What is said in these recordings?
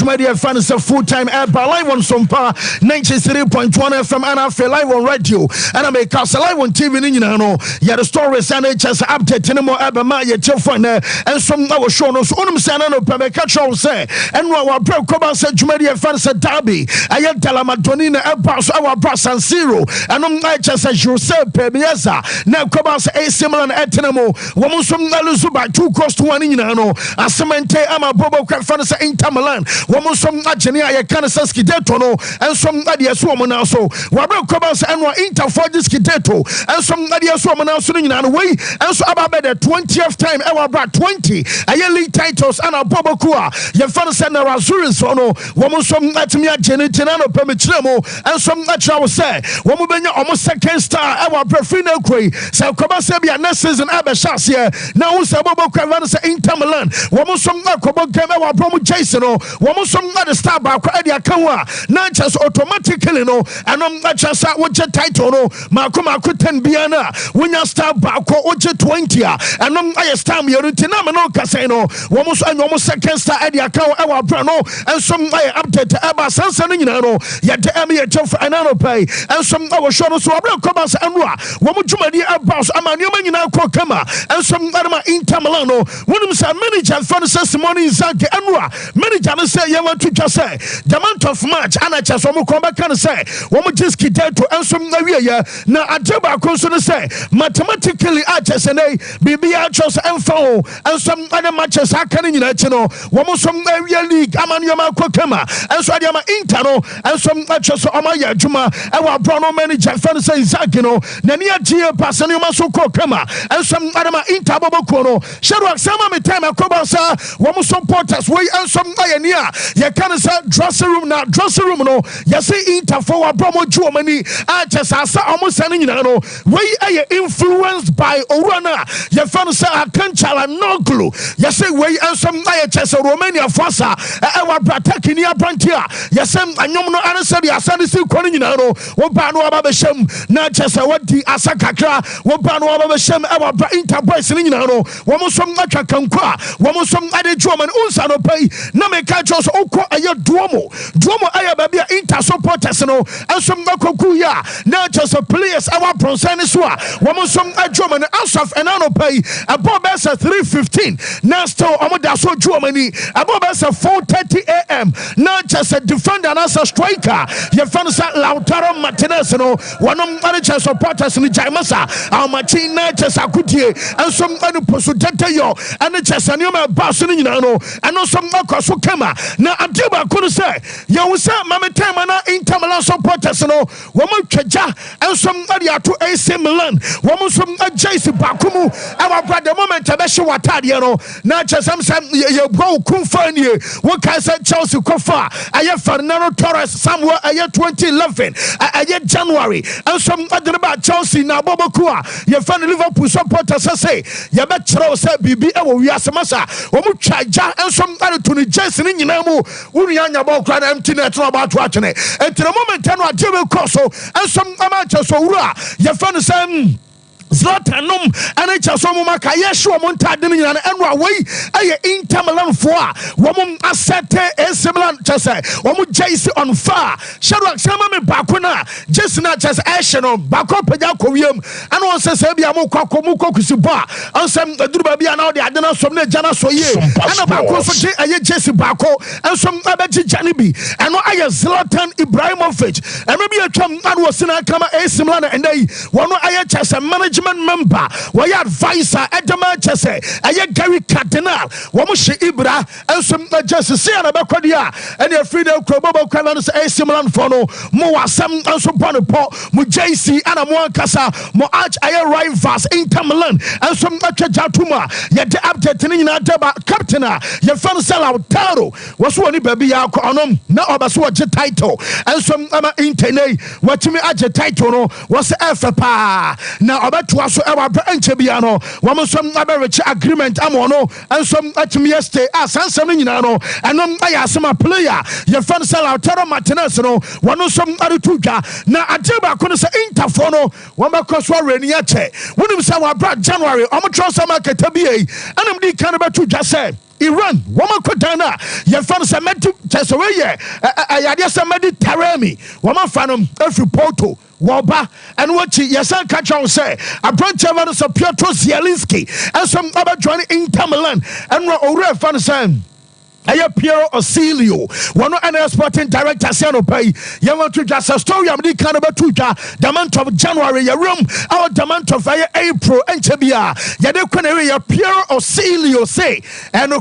Media fans a full-time air by live on Sompa 93.1 FM and I feel live on radio and I make us live on TV in the stories and HS update in more Abama your telephone and some our show nos Sanano Pemeka say and our pro Coba said Media fans a derby I yet tell Amatonina Abbas our brass and zero and HS as you say Pebiasa now Cobas a similar Etinamo Womusum Naluzu by 2 cost 1 in Asamente Ama Bobo fans in Milan. Some Agenia, a Kanasaski Detono, and some Nadia Swoman also. Wabel Cobas and Inter for this Kideto, and some Nadia Swoman also in a way, and so about the 20th time ever brought 20 yearly titles and a Bobokua. Your father said Razuri Sono, Womusum Natimia Genitinano Permitremo, and some natural say, Womubenya almost second star, our Perfino Quay, so Cobasabia Nesses and Abashasia, now Sabobo Cavanas Inter Milan, Womusum Nakobo came our promo Jason, some not star back idea kanwa na just automatically no and not just what title no makoma ku 10 biana when you star back oje 20 and I star me original no kase no almost second star idea kan our brano and some update aba sansan nyina no ya de am ye chef anano pay and some our show no so abra come say anwa wo mo dwumadi about amanioma nyina ko kama and some arma Inter Milan no wonum say manager for money zanke anwa manager say you want to just say the month of March and I just want to come back and say woman just get to and some area now Ateba Consul say mathematically I just say BB just and phone and some other matches are coming in woman some area league Amaniama Kokema and so I am internal and some matches on my Juma our Bruno manager fan say Zakino Nania Gia Passanima so Kokema and some other Intabo Kono Shadow Sama me time Kobasa woman supporters way and some Nia you can say dressing room now dressing room no you say Inter for our promo Germany I just almost saying no way are you influenced by Orana you fan say I can't chala no glue you say way and some just Romania Fasa our attacking your brantia you say anyom no answer the asani still calling you know what bano ababeshem na just what the asakakra what bano ababeshem our Inter boys in you know woman some natural kankwa woman some other German unsa no pay na me catch us oko aye duomo aye babia Inter supporters no and some nakoku ya na just players our bronze so woman some German asaf enano pay above us 3:15 now still omoda so Germany above us 4:30 a.m. now just a defender and as a striker you find us Lautaro Martinez no one of manager supporters in Jaimasa our machine just akutie and some other posutete yo and just a new bass in no and some so kema na Abdiba could say you say mama time na Inter Milan supporters no woman twaja and somebody to AC Milan woman some JC Bakumu our brother moment be she watade no na chesam sam you go kumfanie what can say Chelsea kofa aye Fernando Torres somewhere aye 2011 aye January and some other about Chelsea na Bobokua you find Liverpool supporters say you bet say bibi e wo wiase masa woman twaja and somebody to the Jason nyina mu urianya ball crowd empty net about watching it and to the moment ten wa jebe koso and some amateur so ura you find some Zlatanum and it's a some maka yeshu montadin and way aye Inter Milan for woman asete similar to say woman JC on fire Shadrach sama me bakuna just not just action on bako peja kowiam and one says bia mo kwako mo kokusiba and some duruba bia na de adena som na jana so ye and bako so aye JC bako and some abeji janibi and no aye Zlatan Ibrahimovic and maybe a come and was in a kama similar and they one aye just a manager member why advisor Edema Chese aye Gary Cardinal womushi Ibra and some just see na bekodia and your freedom Krobobo Cravans a similar fono mo wasam and so po mo JC and mo kasa mo arch aye rivals Inter Milan and some Jatuma ye de update ni na deba captain ye fan Lautaro was one baby ya ko onom na obaso je title and some intene watimi age title no was FPA na to so ewa branch bia no wo some aberich agreement amono and some atimi este asansam nyina no enom ayasema player ye fan Lautaro Martinez no wono some arutudwa na adeba ko no se Interfo no wo makoso reni ache wonim se wa bra January omo transfer market bia enam di kan betudwa se Iran, woman Kodana, your fans are met to Chesawaye, I guess I'm Taremi, woman fan every porto. Waba and what yes, I catch on say a branch of others of Piotr Zielinski and some other joining in Milan and Ore Fansan. Aya Piero Osilio, one of the sporting director, Siano Pay, Yaman to just a story of the Canada Tuja, the month of January, your room, our the month of April, and Chabia, Yadekanaria Piero Osilio say, and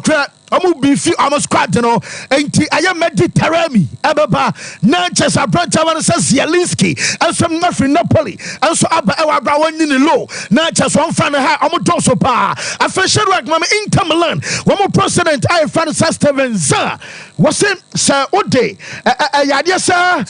Amu bifi amo squad no enti aye Mediterranean ababa na chesa branch wan say Zielinski ansem na free Napoli anso aba ewabra wani ni low na chesa on fan ha amo doso pa afesheru akmama Inter Milan wo president I fan Steven Za was say ode yade sa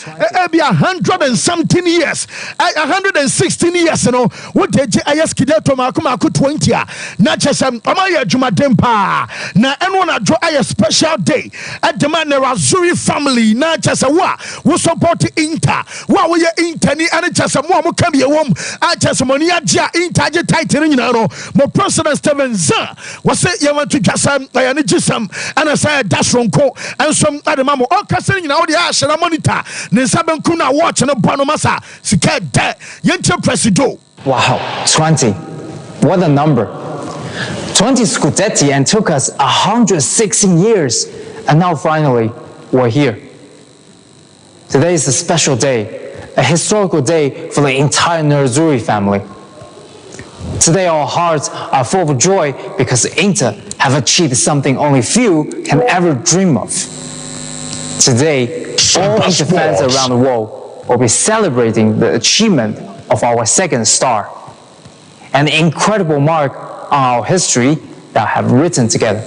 be 100 and something years 116 years no wo de ayaskideto makoma 20 na chesa amaye adwumadem pa na eno na draw a special day at the man Razuri family na chasa wa support Inter wa we Inter ni ane chasa mo come here wom a chasa money agia Inter je title nyina no mo president Steven Za was say you want to chasa ya ni gisam and say dash ronko and some adema mo o kasa nyina wo de a hye monitor ne sabenku na watch no bono masa sika de yente presido. Wow, 20. What a number. 20 Scudetti and took us 116 years, and now finally we're here. Today is a special day, a historical day for the entire Nerazzurri family. Today our hearts are full of joy because Inter have achieved something only few can ever dream of. Today, all Inter fans around the world will be celebrating the achievement of our second star, an incredible mark on our history that have written together.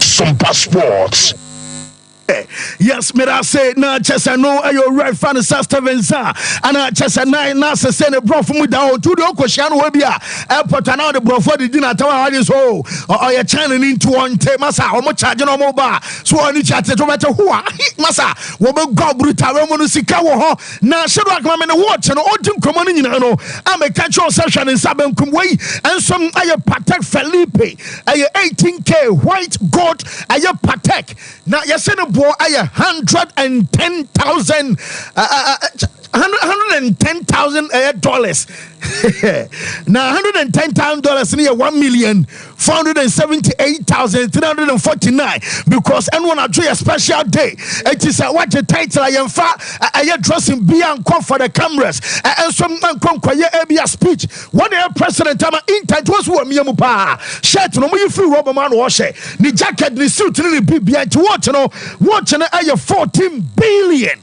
Sompa Sports. Yes, me I say na chesa no ayo right fan Steven Za ana chesa na se ne bro from down to the okohia no we bia airport na the bro for the dinner tawa hadi so or ya channel into one te masa omo charge no mo ba so oni chat to better who masa wo be go brutal we mo no sika wo ho na shedo akma me ne watch no odim komo no nyina no ameka cho session in sabenkum we ensom aye Patek Philippe aye 18k white gold aye Patek na yese no bo aye 110,000 $110,000 now $110,000 near $1,478,349 because anyone a special day it is what the title I am far I dressing be and come for the cameras and some come a speech one year president Inter was what me pa shirt no you free rubber man wash the jacket the suit really be to watch no watching 14 billion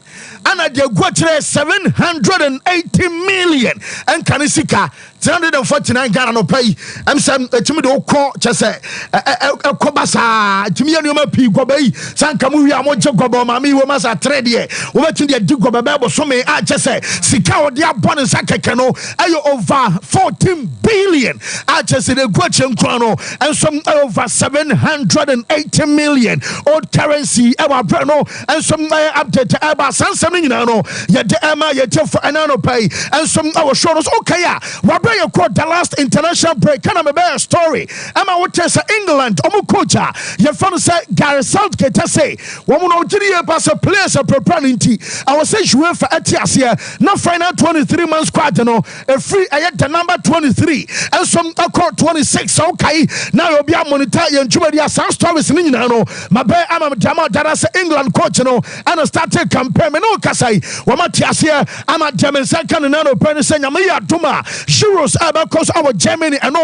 and at the quarter 780 million and kanisika 349 Ghana no pay. I'm saying to me do call just say kobasa to me no pi gobai sanka mu wi amoje gobo mami wo masa trade ye wo betu de di gobo be so me a just say sika wo de abon sakeke no ayo over 14 billion a just the quarter nkro no and some over 780 million old currency e wa bra no and some update about sansam nyina no ye de ema ye tefo anano pay and some our shows okay ya wa you quote the last international break. Can I be a story? Emma would tell England, Omukocha, your father said Gary Southgate say, woman Nigeria pass a place of propriety. I was saying you for Etias here, not final 23 months squad, no, a free I had the number 23 and some accord 26. Okay, now you'll be a monitor and Jubadia Sound Stories in Nino. My bear, I'm a Jama Daras England coach, no, and a started campaign. No, Kasai, Wamatias here, I'm a German second and another person, Yamia Duma, Euros. Because our Germany and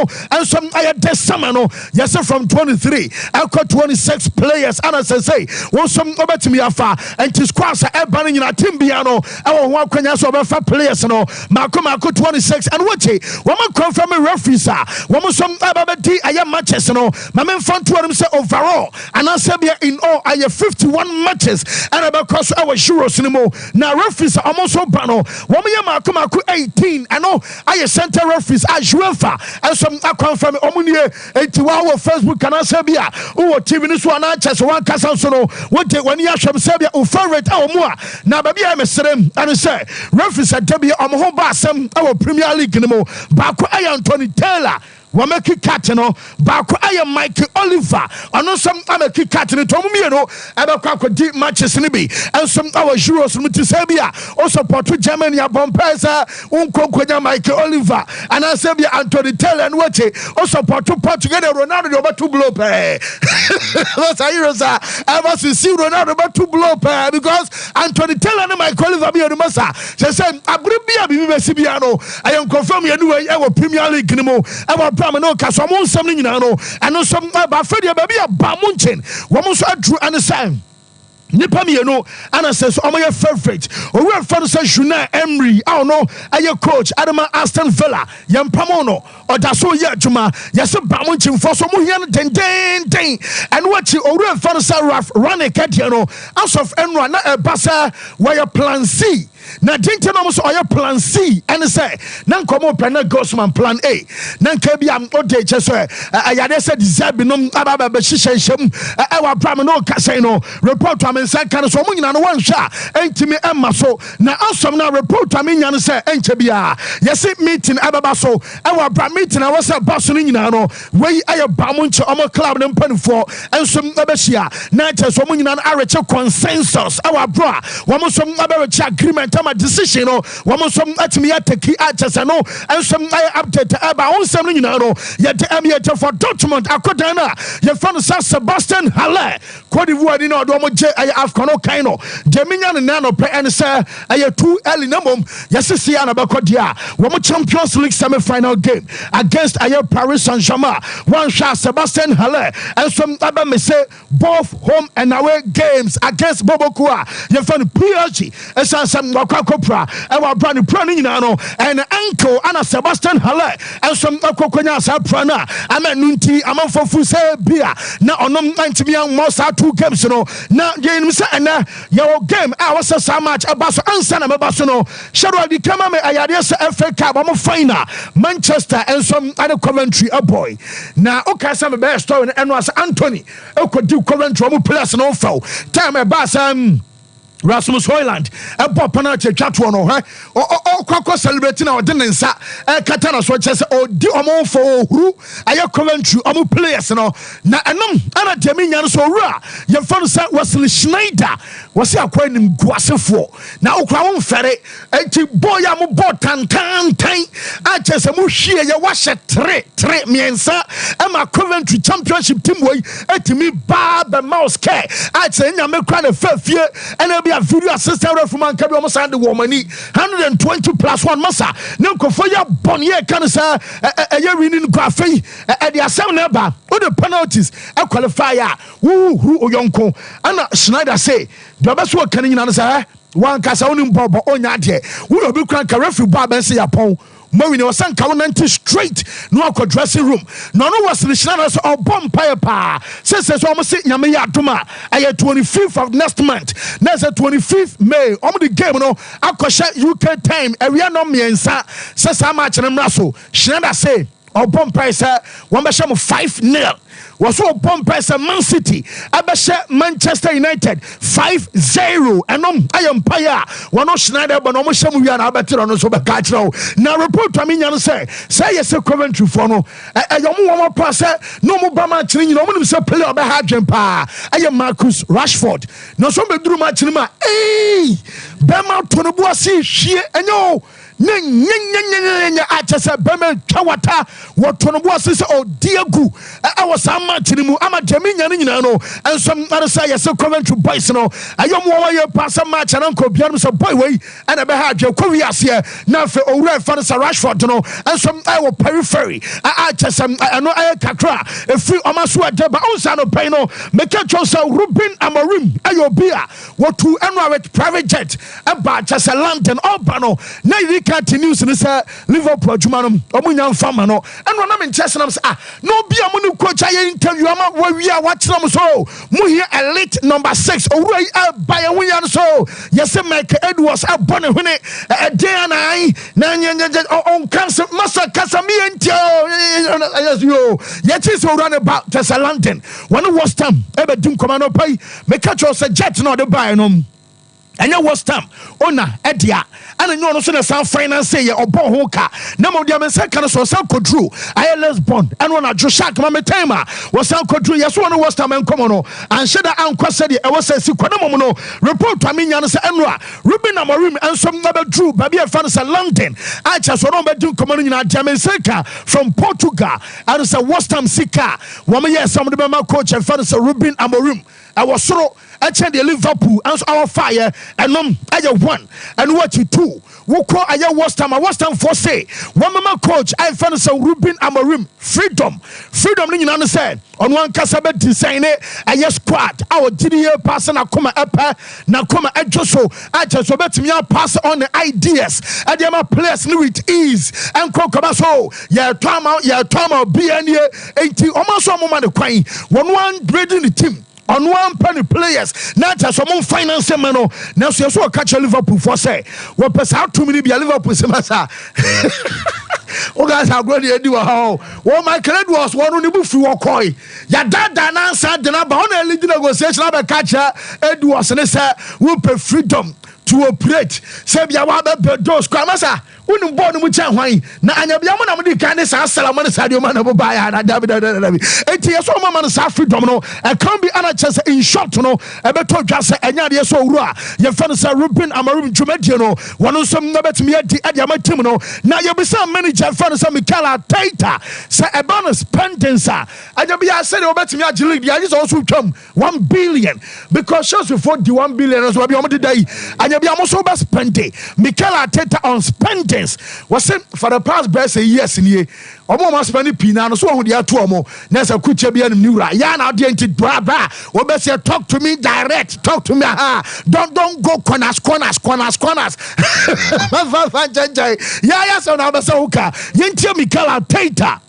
some I had this summer no yes from 23 I got 26 players and as I say want some over to me afa and to squash a banning in a team piano our one kwanya so over players no Marco 26 and what woman confirm referees woman some ababati I matches no my men front to them say overall and I say in all I have 51 matches and because our Euros anymore now referees are almost so bano woman Marco 18 I know I center referees as UEFA and some confirm omunie enti wa Facebook can answer bia o TV ni so na chese wan kasa so no what when you ahwem say bia o favorite awomu a na ba bia mesrem and say referees at bia omo ho ba asem our Premier League ni mo ba ko Anthony Taylor wameki cat no baako aye Mike Oliver ono some ameki cat no tomu mieno ebekwa akodi matches ni bi ensom our Euros no ti say bia o support Germany abompesa unkonkonya Mike Oliver and I say bia Anthony Taylor and wache o support Portugal Ronaldo de oba 2 blow pe that's how ever see Ronaldo oba 2 blow pe because Anthony Taylor and Mike Oliver be on masa say abri bia bi besi bia no I am confirm you know e Premier League ni mo e Bram no ka so mo nsam ni nyina no eno so ba fadia ba bia ba mo nchen wo mo so adru ane nipa mienu ana says omoye favorite owe fa no say Juna Emery no aye coach Adama Aston Villa yampamo no oda so ye adwuma yese ba mo nchimfo so mo hia no den and what you owe fa no say Rane Kadia no out of Enra na ebasa where plan C na dinti no so oye plan C and say na nkomo plan Gosman plan A na nka bia ode che so ayade say deserve no ababa be hihyenhyem wa Bram no ka say no report say kan so mo nyina no wan hwa entimi emma so na asom na report am nya no say enche bia yes meeting ababa so e wa bra meeting a was boss no nyina no we aye ba mo nche omo club no mpanifo ensom abehia na che so mo nyina no areche consensus e wa bra wo mo som abereche agreement ama decision no wo mo som atimi ateki achese no ensom aye update aba onsem no nyina no ye de amiete for Dortmund akodan na ye fa no Sebastian Haller Cote d'Ivoire ni no do mo je Afcono Kaino, Jamian and Nano Pe and Sir, I too early number. Yes, see Anabacodia, one Champions League semi final game against Paris Saint-Germain. One shot Sebastian Haller and some other may say both home and away games against Bobokua. You found PSG and some Wakakopra and our brand Praninano and Uncle Anna Sebastian Haller and some Okokonya Saprana. I'm a Nunti, I'm for Fuse Bia. Now on 90 million most 2 games, now and your game I was so much about answer about no shadow the camera ayades FA Cup am final Manchester and some other Coventry a boy now okay some best story and was Anthony e could do Coventry am place no foul time about Rasmus Højlund penalty chatwo no kwakọ celebrating na ode nsa katana so chese odi omo for huru aye Coventry omo players no na enum ana Jaminya no so wura ye fa no say Wesley Schneider wose akwa nim guasefo na okra won fere enti boy am bo tan a chese mu hwie ye wa hye 3 miensa ama Coventry championship team wey etimi ba be mouse care a chese nyame kra na fafie ena a video assistant referee man kabi almost the woman 120 plus 1 massa nanko for ya bonnie kan say e winning grafi the assem neba o the penalties e qualify ya who oyonko ana Schneider say the best work kan nyina say wan kasa onim bobo onya de wo obi kran ka referee ba ben say yapon Mawini was saying 90 straight no akọ dressing room no was the Schneider so bomb pa says almost say nyame ya aduma ay 25th of next month next 25th May the game no akọ UK time area no miensa says how much na so Schneider say bomb say one be 5-0 was so bomb Man City abeshe Manchester United 5-0 and I am paya one Schneider but no shemu wi na abetro no so be ka kire na report to me nya no say yes Coventry for no ayom wo pa say no mo ba match ni no mo nim say play obe ha dwen pa Marcus Rashford no so be duru match ni ma be ma to no bo asi hwie enyo nya achese beme twata woto no bo asi say Diegu was mu ama Jaminya ni nyina no enso mare say yes Coventry boys no ayom wo ye pass match na nko bia no so boy we ana be ha adwe ko wi ase na fe owura fa no Rashford no enso wo periphery achese ano kakra efi omaso adeba onsa no pen no make sure say Ruben Amorim ayobia wotu enwa with private jet eba achese London obano na yi ka news ni say Liverpool adwuma no omunya mfama no enwa na me nchese na say no bia mo ni coach aye interview ama we watch them so mu here elite number 6 owura by a win so yes Mike Edwards abone hune day na on cancer massa kasami entio yes yo yet is run about London when was time ebe dim commando pay make catch us jet no the buy no ɛnyɛ West Ham owner ɛdia ɛna nyɛ ɔno so na san finance yɛ ɔbɔ ho ka na mo deɛ me nsa ka no so san kodru ayɛ Lisbon ɛna ɔna dwo shark ma me time a wɔsan kodru yɛ so ɔno West Ham nkɔmɔ no anhyɛ da ankɔ sɛdeɛ ɛwɔ sɛ si kɔne mom no report a menya no sɛ ɛno a Ruben Amorim ɛnsom na bɛdru baabi ɛfa no sɛ London akyɛ so ɔno bɛdi nkɔmɔ no nyinaa deɛ me nsa ka from Portugal ɛno sɛ West Ham sika wɔn yɛ sɛm de bɛma coach ɛfa no sɛ Ruben Amorim ɛwɔ soro ɛkyɛn deɛ Liverpool ɛnso our fire ɛnom ɛyɛ 1 and what 2 wokɔ ɛyɛ West Ham a West Ham for say wɔn mama coach ɛfa no sɛ Ruben Amorim freedom ne nyinaa no sɛ ɔno ankasa bɛ design ɛyɛ squad a ɔgyiri yɛ pass na kɔma ɛpɛ na kɔma ɛdwo so akyɛ so bɛtumi pass on the ideas ɛdeɛ ma players no with ease ɛnkɔ kɔba so yɛ tɔma bia nie enti ɔmo nso ɔmo ma ne kwan wɔn one breeding the team on one penny players na ta so mon finance man no na so yeso catch Liverpool for say we pass out 2 minutes be Liverpool se masa o guys are going to do how o my credit was one ni bu free wo koi ya dada na answer de na ba on a lead negotiation na be catch edu was ne say we pay freedom to operate say bia wa be those kwamasa wonu ball no mu chan hwan na anya bia mo na mo di kan ne sa salama ne sadio man na bo ba ya na dabi enti yeso mama no sa freedom no e kan bi ana chance in short no e be to dwa se enya de yeso owuru a ye fa no sa Ruben Amorim dwumadie no wono nsom na betimi adi amatim no na ye be sa manager fa no sa Mikel Arteta se e ba no spendings a anya bia se de obetimi agi league dia yeso so twam 1 billion because shows before the 1 billion so bia mo de dai anya bia mo so be spending Mikel Arteta on spending was for the past best years in ye omo ma spend pina no so ho de ato omo na sa kucha bia nim niwra ya na de enti bra we be say talk to me direct talk to me don't go corners ya so na be say uka yenti Mikel Arteta.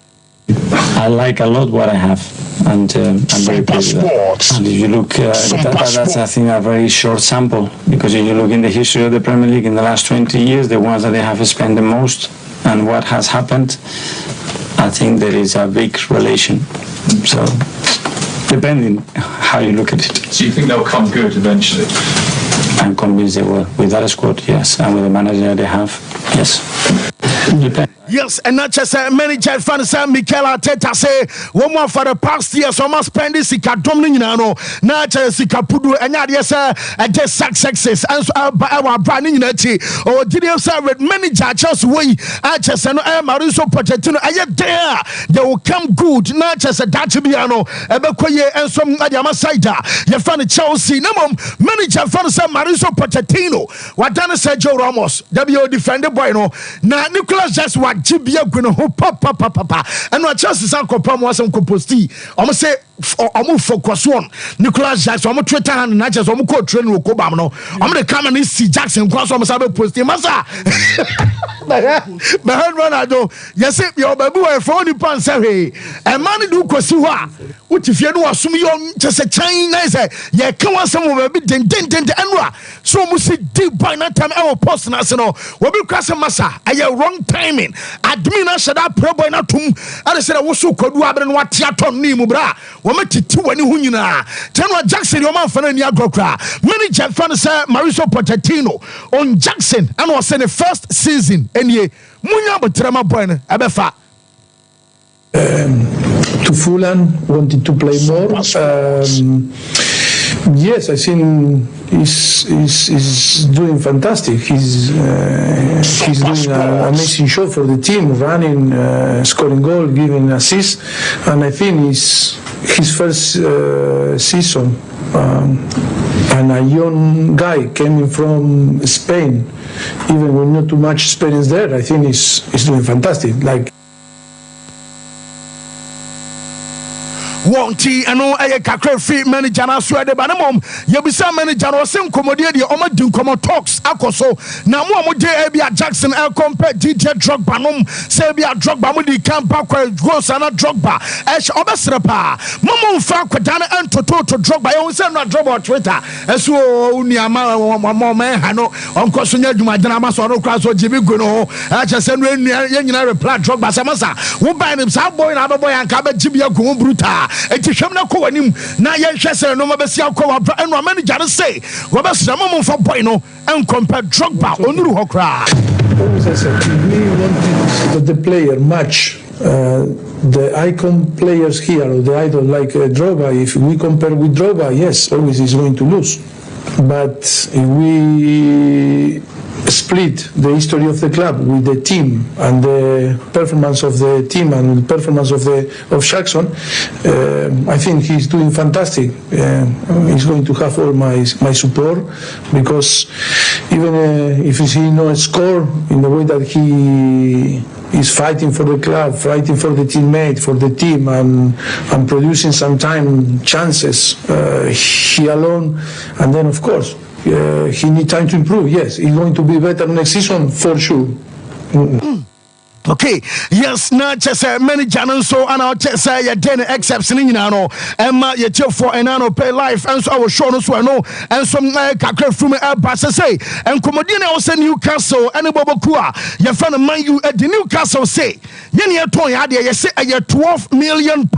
I like a lot what I have, and I'm very pleased with that. And if you look, that's I think a very short sample, because if you look in the history of the Premier League in the last 20 years, the ones that they have spent the most and what has happened, I think there is a big relation. So, depending how you look at it. So you think they'll come good eventually? I'm convinced they will. With that squad, yes, and with the manager they have, yes. Depends. Yes, and not just a manager fan say Mikel Arteta say one more for the past year so must spend this sika domni no na just sika pudu enya de say just successes and so our brand nyina ti o did say with manager just way just no Mauricio Pochettino there they will come good na just that be no ebekoye enso adiama side ye fan Chelsea na mom manager fan say Mauricio Pochettino what done Sergio Ramos w defender boy no na Nicolas just what Jibia Gwino papa and what Chelsea san kopam was some composti almost say omo focus on Nicolas Jackson omo Twitter hand na just omo ko train wo ko bam no omo de come and see Jackson kwa so omo sabe post masa but Ronaldo yes your baby we for ni pan say hey e man do kosi ho a utifie no wasum yo chese chan na say ye ka wasam wo baby den enwa so omo see deep by na time e wo post na se no we be kwase masa aye wrong timing admin na shada pro boy na tum and say wo so kwadu abre no wate aton ni mu bra wo metiti wani hu nyina Tenwa Jackson yo man fana ni agrokra manager fan say Mauricio Pochettino on Jackson and was in the first season enie munya botrema boy no ebefa to Fulham, wanted to play more. Yes, I think he's doing fantastic. He's doing an amazing job for the team, running, scoring goal, giving assist, and I think it's his first season. And a young guy coming from Spain, even with not too much experience there, I think he's doing fantastic. Like. Wonti ano eye kakra free manager na so de ba na mom ye bisa manager no se nkomodie de o di nkomo talks akoso na mo de e bia Jackson e compare DJ Drogba nom se bia Drogba mo di campa kwa goals na Drogba e obesere pa mo mfa kwada na entoto to Drogba ye se no Drogba Twitter eso uni ama mo ha no onko so nya dwuma dana ma so no kra so jibi go no a che se no enu ye nyina reply Drogba se masa wo ban nim sa boy na boy anka ba jibi agu bruta enti hwem na ko wanim na ye hwe se no ma be sia ko wa enu manager no say wo be sema mo for boy no en compare Drogba onuru ho kra. Always I said, we wanted that the player match the icon players here, or the idol like Drogba. If we compare with Drogba, yes, always he's going to lose. But if we split the history of the club with the team and the performance of the team and the performance of Jackson, I think he's doing fantastic. He's going to have all my support, because even if he see no score in the way that he is fighting for the club, fighting for the teammate, for the team, and producing sometimes chances, he alone, and then of course he needs time to improve. Yes, he's going to be better next season for sure. Okay, yes, na chese manager no so ana chese ye den excepts ni nyina no emma ye chefo enano pay life and so I was show no so no and some kakra from Elba say and komodi na say Newcastle and Boboku a ye fa no Man U at Newcastle say ye ne ton ya de ye say £12 million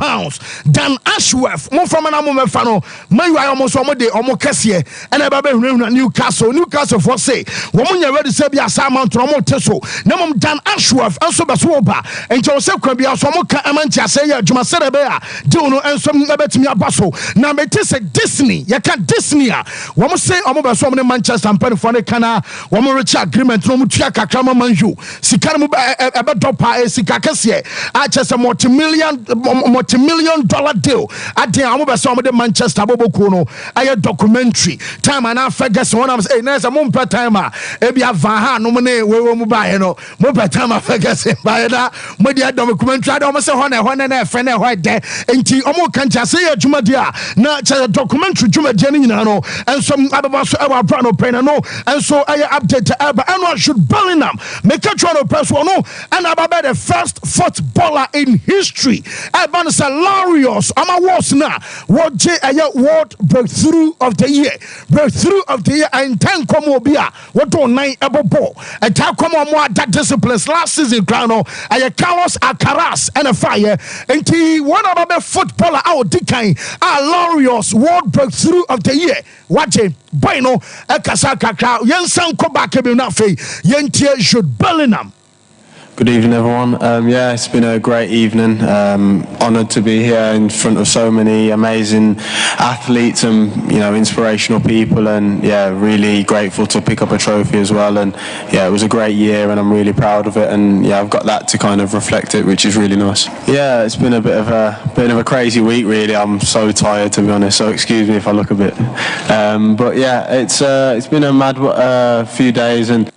Dan Ashworth mo from na mo me fa no Man U ayo mo so mo de omo kese and e ba be hunu Newcastle for say wo mo nya ready say bi assignment no mo teso na mo Dan Ashworth so besoba enti o se kwa bia so mo ka amanti ase ya adwuma serebe a de no enso betimi abaso na meti se Disney ya ka Disney a wo mo se o mo beso mo ne Manchester Company for ne kana wo mo reach agreement no mo tua kakra ma Man U sika mo ebe dopa sika kese a chese multi-million dollar deal ade a mo beso mo de Manchester boboku no aye documentary time and Ferguson one am say na se mo mpa time a e bia van ha no mo ne we mo ba he no mo mpa time Ferguson by that media documentary I almost say hone na friend e ho de enti omo kancha say adwuma dia na documentary dwuma dia ni nyina no enso ababa so e wa bra no pen no enso aye update aba and should Bellingham make a try no press one no and ababa the first footballer in history Evan Salarius ama na what je aye world breakthrough of the year and 10 come obi a what do 9 ebobo e ta come more that disciplines last season no aye Carlos Alcaraz and a fire enti one of the footballer out dikan Laureus world breakthrough of the year watch boy no e kasa kakra yensan ko back be na fe yentie should Bellingham. Good evening, everyone. Yeah, it's been a great evening. Honoured to be here in front of so many amazing athletes and inspirational people, and yeah, really grateful to pick up a trophy as well. And yeah, it was a great year, and I'm really proud of it. And yeah, I've got that to kind of reflect it, which is really nice. Yeah, it's been a bit of a crazy week, really. I'm so tired, to be honest. So excuse me if I look a bit. But yeah, it's been a mad few days and.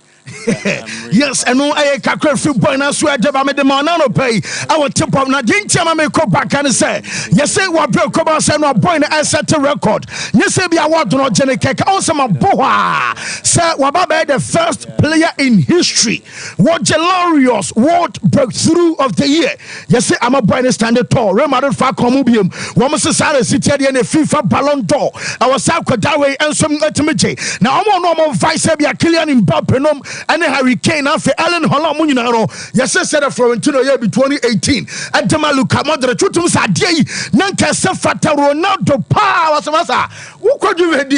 Yes, and no I kakra free boy na so adeba me de manano pay our tip up na dintia ma me ko back and say yes say wa break ko ba say no boy na set record yes say be award no gene keke on say ma boha say wa ba be the first player in history what Gelarius world breakthrough of the year yes say am a boy na stand tall Real Madrid fa komu biem wo mo say sare city de na FIFA Ballon d'Or our sa kwadawe enso etimeje na omo no mo vice be Kylian Mbappe no and Hurricane after Ellen Holland Munino, yes, said Florentino year 2018. And Tamaluka Madre Chutum Sadi, Nanka Safata Ronaldo Power Samasa. Who could you do?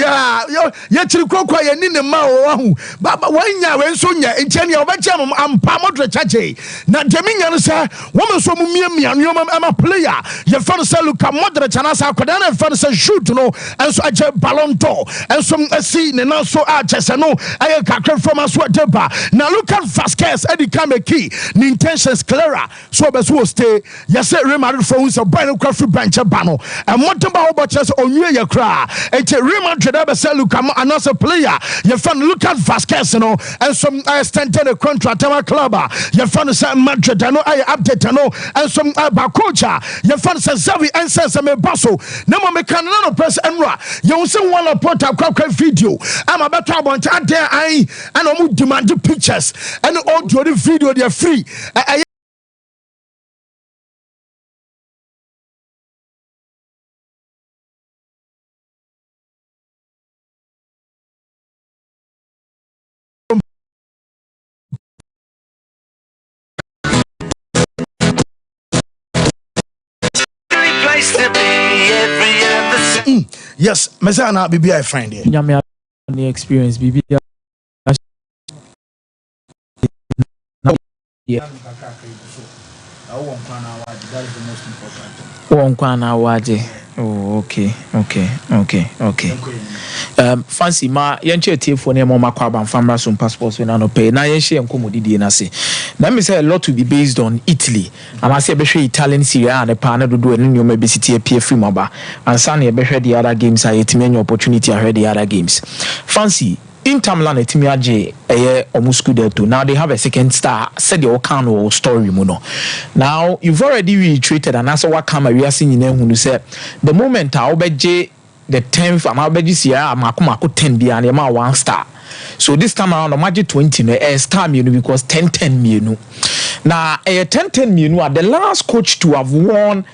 Yet you cook and in the Mao, but when you went Sonia in Chenya, I'm Pamadre Chache. Not Jamina, sir, woman so me and you, I'm a player. Your father said, Luka Madre Chanasa, Kodana, and father said, shoot, no, and so I check Ballon d'Or, and some scene, and also arches, and no, I can't from a sweater. Now look at Vasquez Eddie Kameki the intentions clearer so best will stay yes Real Madrid for us a brand new free bench bano and what about just on you cry and Real Madrid ever say look another player you found look at Vasquez and some extended a contract to club you found say Madrid I know I update and some Bakocha you found say Xavi and says me basso no me can no press enra you say one report a video I'm about to want there I and demand pictures and audio the video they are free Yes, Messiah be a friend here. Nyame the experience bibi yeah. One kwana waje. Oh, okay. Fancy ma yenche tiefo ne mama kwa ban famra some passports we na no pay na yenche enkomodidie na se. Let me say a lot to be based on Italy. And I say be Italian Serie A and pa na dodo enu nyoma be city apie free maba. And san ye be the other games I yetime opportunity I the other games. Fancy Inter Milan etimi age omuskudeto. Now they have a second star. Said the Okano story muno. Now you've already reiterated and that's what come we are seeing in who say the moment I obeje the 10th and I'll be this year I'm 10 be and I'm 1 star. So this time around I'm 20 no star me because 10-10 me no. Now 10-10 me no the last coach to have won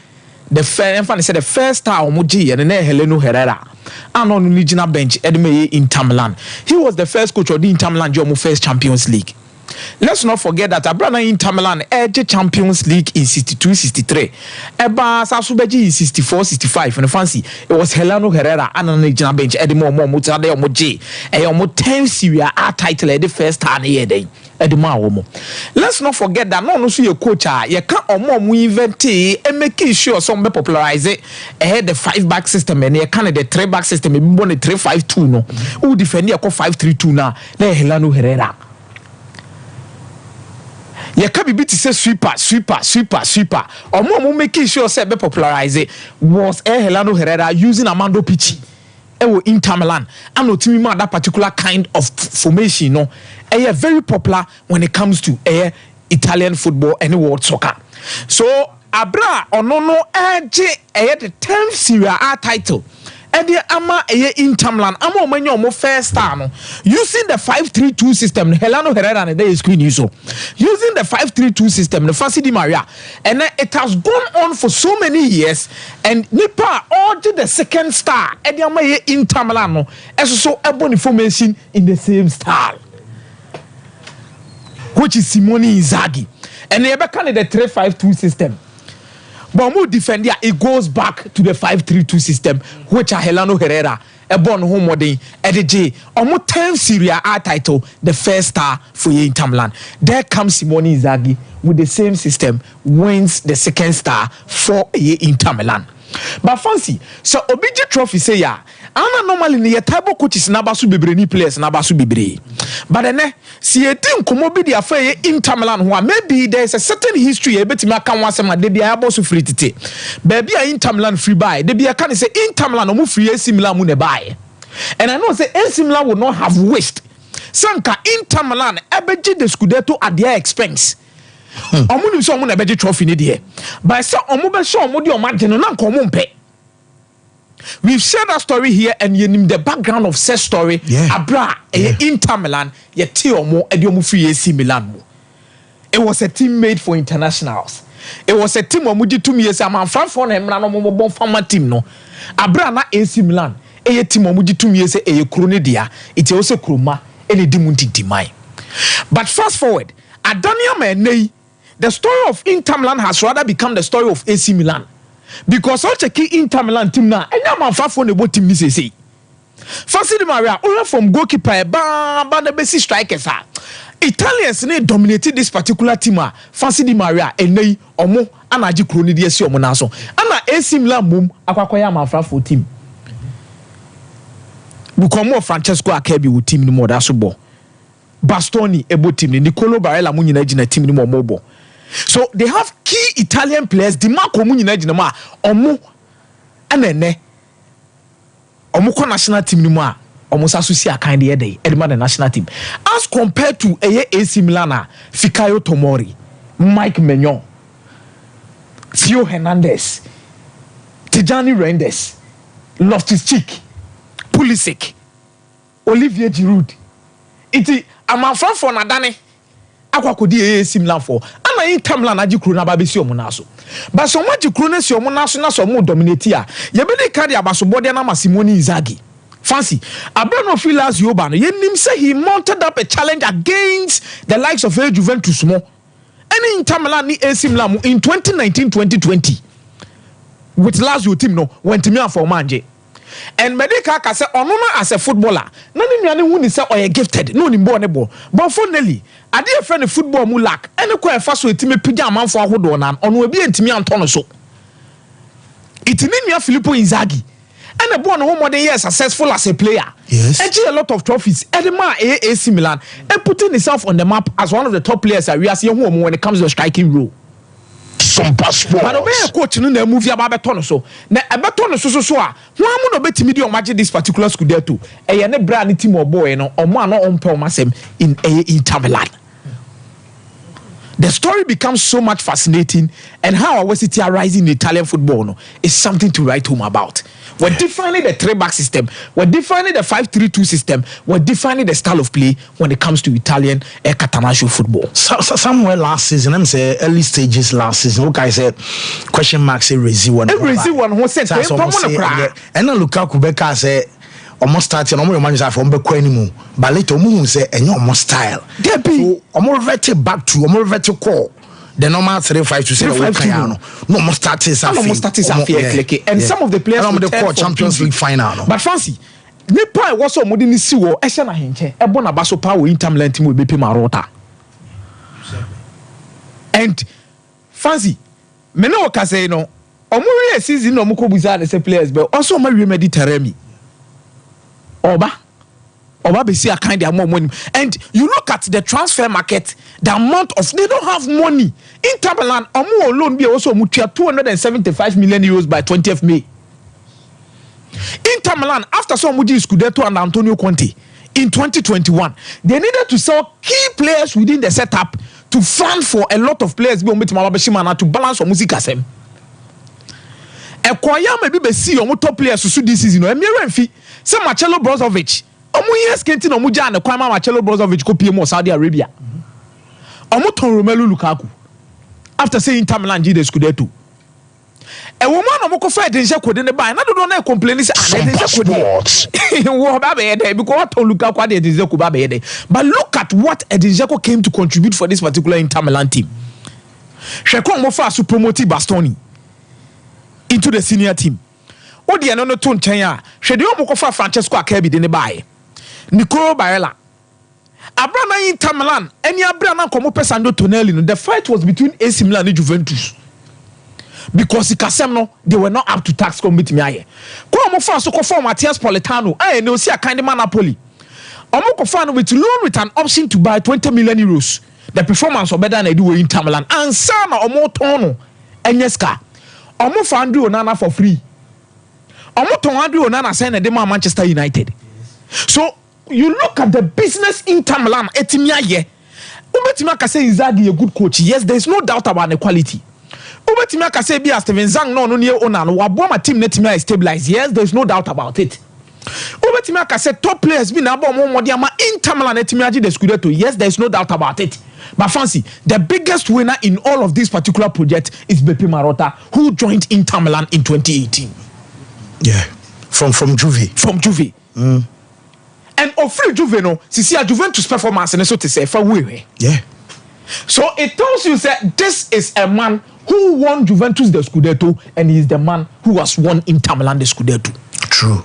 the first star Omoji and then Heleno Herrera. And on the regional bench, Edmeye Inter Milan. He was the first coach of the Inter Milan Jomo first Champions League. Let's not forget that Abrana Inter Milan edged Champions League in 62-63. Eba Sasubeji in 64-65. And fancy, it was Heleno Herrera and on the regional bench, Edmo Mutade Omoji. A Omo 10 Serie A title at the first time here day. Let's not forget that no see a coach you can't invent and making sure some popularize it the 5-back system and you can't the 3-back system maybe 3-5-2 no who defend you 5-3-2 now then Heleno Herrera you can't be beat to say sweeper or making sure say be popularize it was Heleno Herrera using Armando Pichi Inter Milan and no team that particular kind of formation no very popular when it comes to Italian football and world soccer. So Abra onono the 10th Serie A title ama Inter Milan ama omanyo first star no using the 5-3-2 system Heleno Herrera and the screen you so using the 5-3-2 system the Fancy Di Maria and it has gone on for so many years and Nipa all the second star ama Inter Milan no so ebony formation in the same style which is Simone Inzaghi and they back on the 3-5-2 system. But more defender, it goes back to the 5-3-2 system, which are Heleno Herrera, a born home wedding, EDJ, almost 10 Serie A title, the first star for Inter Milan. There comes Simone Inzaghi with the same system, wins the second star for Inter Milan. But fancy, so Obiji Trophy say ya, ana normally ni yetabo coaches na basu bebre ni players na basu bebre. But then si etim komo bi dia fa Inter Milan ho maybe there is a certain history e betimi aka wansema de bia abo so free tete. Baby a Inter Milan free buy, de bia can say Inter Milan omo free AC Milan mu ne buy. And I know say AC Milan would not have wished Sanka Inter Milan ebeji the Scudetto at their expense. Omo ni so omo na beje trophy ni de but say omo be so omo de o margin na nko omo mpe. We've shared that story here and you name the background of said story abra Inter Milan ye ti omo e de omo free AC Milan mo. It was a team made for internationals. It was a team omo di 2 years am Frankfurt na emra no mo bon former team no abra na AC Milan e team omo di 2 years e kuro ne dia it also kroma e ne di munti dimai. But fast forward Adania Menei, the story of Inter Milan has rather become the story of AC Milan. Because such a key Inter Milan team now, and now man for the team this say. Fancy Di Maria, only from goalkeeper, the basic strikers are. Italians dominated this particular team. Fancy Di Maria, and they omo anaji kroni di esi omo naso. Ana AC Milan mum akwakoya man for team. Bukomo Francesco Akebi with team no more that's ball. Bastoni ebo team ni Nicolo Barella mu nyina gina team ni mo mobo. So they have key Italian players di Marco mu nyina gina ma omo anene omo ko national team ni mu a omo saso si akan de dey edema the national team as compared to AC Milan Fikayo Tomori, Mike Maignan, Theo Hernandez, Tijani Reinders, Loftus-Cheek, Pulisic, Olivier Giroud. Iti amanfa for nadane akwakodi AC Milan for ana Inter Milan agikru na babesi omunaso but so much agikru na si omunaso na so mu dominate a ye be dey carry abasobode na Simone Inzaghi. Fancy Abrano Filas Yoba no yenim say he mounted up a challenge against the likes of Juventus mo any Inter Milan ni AC Milan in 2019-2020 with Lazio team no went me for manje. And Medica ka say ono na as a footballer na ne nuane hu ni say oye gifted no ni ball ne ball but finally ade e friend football mu lack ene ko e fa so etime pija amanfo ahodo na ono e bi entimi anto no so itini nua Filippo Inzaghi and the born home modern year successful as a player. Yes. And a lot of trophies. Edema AC Milan and putting himself on the map as one of the top players that we are seeing when it comes to the striking role. Sompa Sports. But obey a coach in the movie about Beton so. Now a Beton so. One would bet medium match this particular school there too. A brand team or boy or man on Pelmasem in Milan. The story becomes so much fascinating, and how our city are rising in Italian football is something to write home about. We're defining the 3-back system. We're defining the 5-3-2 system. We're defining the style of play when it comes to Italian Catanaccio football. Somewhere last season, I'm saying early stages last season. Okay, I said question mark say Rezi one. Rezi one who said and then Lukaku Beka said almost starting almost manager from Bequenimu, but later Omu say and your almost style. So almost revert back to almost revert to call. The normal 3-5-2 no more starters are and some of the players on the core Champions League final. But fancy Nipa was so modern see wo e na henche e bona baso power Inter Milan team we be Marota. And fancy me no ka say no omo season no mo ko buza the players but also ma remedy Taremi Oba be see a kind of more money. And you look at the transfer market, the amount of they don't have money. Inter Milan, Omo alone be also mutia 275 million euros by 20th May. Inter Milan, after some Muji Scudetto and Antonio Conte in 2021, they needed to sell key players within the setup to fund for a lot of players to balance on music asem. Ekwaya maybe be see on top players to this season. Emir say Marcelo Brozovic. Omo yes kenti no muja na kwama Marcelo Brozovic ko PM Saudi Arabia. Omo ton Romelu Lukaku after saying Inter Milan the Scudetto. E wo man omo ko fa Edinje Kode ne ba na do na complain say Edinje Kode. Wo ba be there because ton Lukaku ade Edinje Kode ba be there. But look at what Edinje Kode came to contribute for this particular Inter Milan team. Sheko mo fa su promote Bastoni into the senior team. Odi eno no to nchen a hwede omo ko fa Francesco Acerbi de ne bae. Nicolo Barella. Abrana Inter Milan, any Abrana como Pesando Tonelli. The fight was between AC Milan and Juventus. Because they were not up to tax committee. Como fast to form Matthias Politano, I know see a kind of man Napoli. Omoko fan with loan with an option to buy 20 million euros. The performance was better than they do in Inter Milan. And Sana Omo Tono Enyeska. Omo Fandu Onana for free. Omo Tonadu Onana signed a demo Manchester United. So you look at the business Inter Milan, etimia ye. Ubetima ka say Inzaghi a good coach. Yes, there is no doubt about the quality. Ubetima ka say Bia Steven Zhang no near owner no waboma team netimia is stabilized. Yes, there is no doubt about it. Ubetima ka say top players be na more modiama Inter Milan etimia the Scudetto. Yes, there is no doubt about it. But fancy, the biggest winner in all of this particular project is Beppe Marotta, who joined Inter Milan in 2018. Yeah, from Juve. From Juve. And free Juve no, see Juventus performance and so to say for way. Yeah. So it tells you that this is a man who won Juventus the Scudetto, and he is the man who has won Inter Milan the Scudetto. True.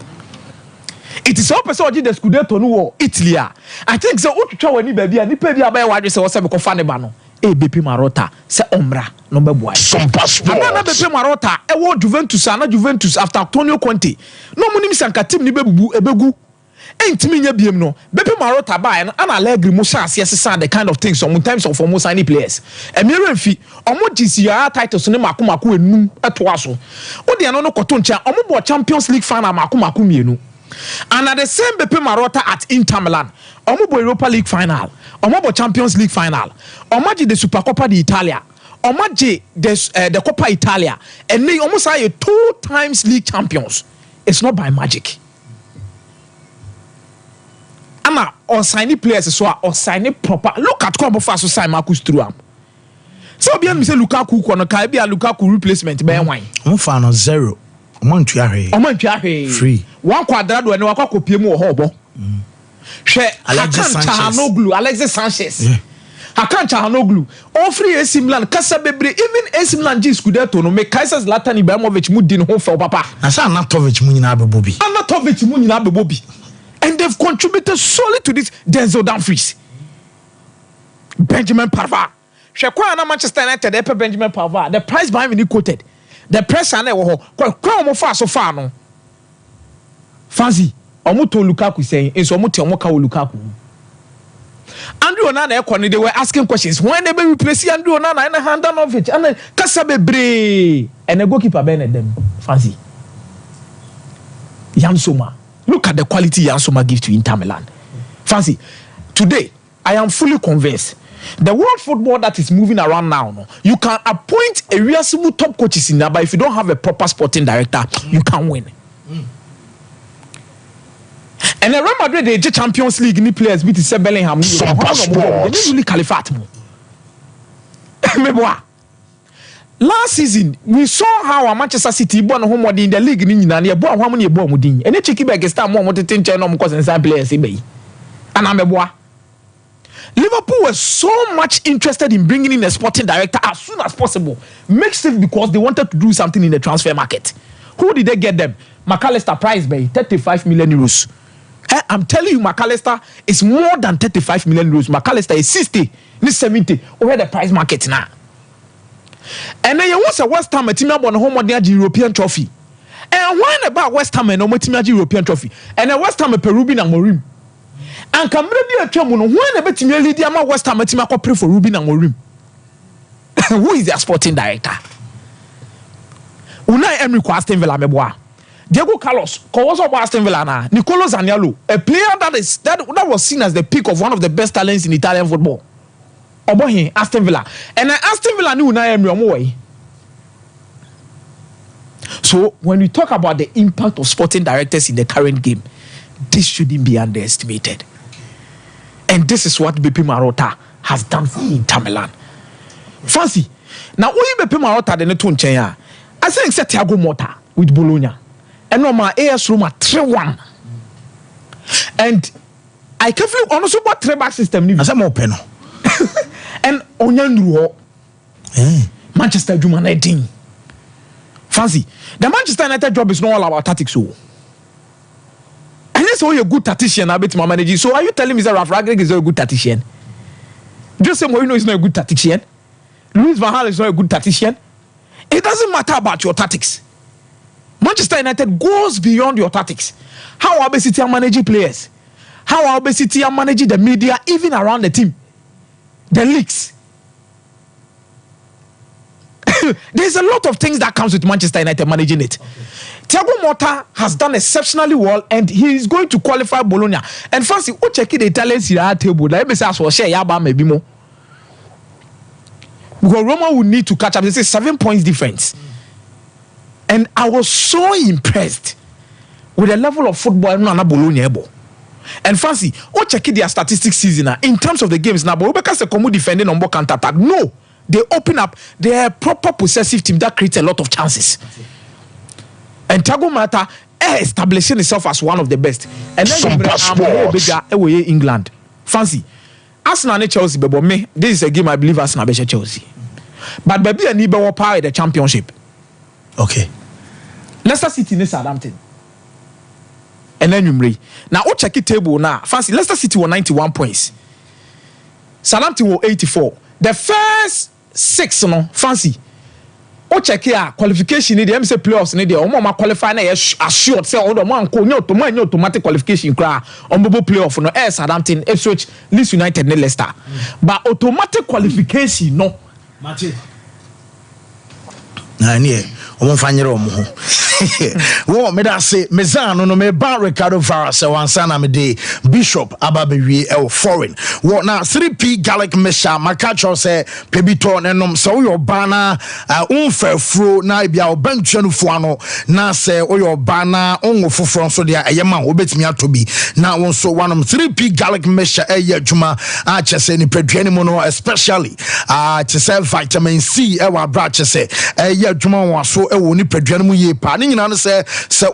It is all person the Scudetto no Italy. I think so. What try when baby and baby about what you say was because funny bano. Beppe Marotta say Ombra number boy. Sompa Sports. Beppe Marotta won Juventus and Juventus after Antonio Conte. No money misanka team ni ebegu. Entimi nya biem no Beppe Marotta buy na Allegri mo chance yesesa the kind of things sometimes of almost any players emire mfi omo GCR titles ne makomako enum etoa so wo de no koto ncha omo bo Champions League final makomako mienu and at the same Beppe Marotta at Inter Milan omo bo Europa League final omo bo Champions League final omo ji the Supercoppa d'Italia omo ji the Coppa Italia and they almost are 2 times league champions. It's not by magic. Ama or signing players so or signing proper. Look at come fast so sign Marcus Thuram. So bien me say Lukaku kono ka bia Lukaku replacement be wan. Mo fa no 0. Omo free. One quadrado and wakwa kopie mu ho obo. Hwe Alexis Sanchez. Yeah. Akancha Hanoglu, all free AC Milan, Casa Bebre, even AC Milan G Scudetto, no make Kaisers Zlatan Ibrahimovic Mudin home for Papa. Asa Anatovic Munina Bobby. Anatovic Munina Bobby. And they've contributed solely to this Denzel Dumfries. Benjamin Pavard. Shekwa na Manchester United, Epe Benjamin Pavard. The price behind me quoted. The press and kwa far so far no. Fancy. Omuto Lukaku saying, is Omuto Omoka Lukaku. Andrew Onana, they were asking questions. When they be replacing Andrew Onana and Handanovic and Kasabebre and a goalkeeper Bennett them. Fancy. Yansoma. Look at the quality Yansoma gives to Inter Milan. Fancy. Today, I am fully convinced. The world football that is moving around now, no, you can appoint a real top coaches in there, but if you don't have a proper sporting director, you can't win. And the Real Madrid, they Champions League ni players beat the Bellingham. They didn't really caliphate. Last season, we saw how Manchester City born home in the league in the born how many born within. And they check back star more what ten channel because inside players and I'm a boy. Liverpool was so much interested in bringing in a sporting director as soon as possible. Makes it because they wanted to do something in the transfer market. Who did they get them? McAllister price by 35 million euros. I'm telling you, McAllister is more than 35 million euros. McAllister is 60, this 70 over the price market now. And then you want a West Ham a team on home of the European trophy. And why about West Ham and no team European trophy? And a West Ham a Peruvian and Morim. And can be a champion when a bit Lydia West Ham a team pray for Rubin and Morim. Who is their sporting director? Unai Emery Aston Villa meboa. Diego Carlos, Kowoso Aston Villa na. Nicolo Zaniolo, a player that was seen as the peak of one of the best talents in Italian football. Obohin Aston Villa. And Aston Villa knew Unai Emery omo. So when we talk about the impact of sporting directors in the current game, this shouldn't be underestimated. And this is what BP Marotta has done for Inter Milan. Fancy. Now, when BP Marotta the netun chenya, I think it's Thiago Motta with Bologna. And no my AS Roma 3-1. And I carefully also bought 3-back system. As I'm open. And Onyandruho. Manchester United. Fancy. The Manchester United job is not all about tactics. So. And that's why you're a good tactician. I bet my manager. So are you telling me that Ralf Rangnick is not a good tactician? Jose Mourinho is not a good tactician. Luis Van Gaal is not a good tactician. It doesn't matter about your tactics. Manchester United goes beyond your tactics. How Obesity are managing players. How Obesity are managing the media, even around the team. The leaks. There's a lot of things that comes with Manchester United managing it. Thiago Motta has done exceptionally well, and he is going to qualify Bologna. And first, you check the Italian Serie A table. Let me say, as well, share Yaba maybe more. Because Roma will need to catch up. This is 7 points difference. And I was so impressed with the level of football in Bologna. And fancy, check their statistics season in terms of the games now. But because they defending on both counter attack, no. They open up. They are a proper possessive team that creates a lot of chances. And Thiago Motta establishing himself as one of the best. And then England. Fancy. Arsenal and Chelsea, but me, this is a game I believe Arsenal beat Chelsea. But baby, I need better power in the championship. Okay. Leicester City in Southampton. And then you mray. Now, check the table now. Fancy, Leicester City were 91 points. Southampton were 84. The first 6, no, fancy. Check here, qualification in the MC playoffs in the Omama qualify na assured say all the man ko automatic qualification cry on bubble playoff no Southampton, Ipswich, Leeds United, and Leicester. But automatic qualification no. Mate. Na nie, omo fanyere omo. Wo me da say mezano no me ba Ricardo Vara se wansana me de Bishop ababewie e foreign. Wo na 3P garlic mesha makacho se pebito nenom se wo bana unfefro na bia obantwa no fuano na se wo bana onwo foforo so de ayema obetimi atobi na won so wanom 3P garlic mesha eye adwuma a chese ni pedwane mu no especially chese vitamin C e wa bra chese eye adwuma won so e wo ni pedwane mu ye pa nyina no se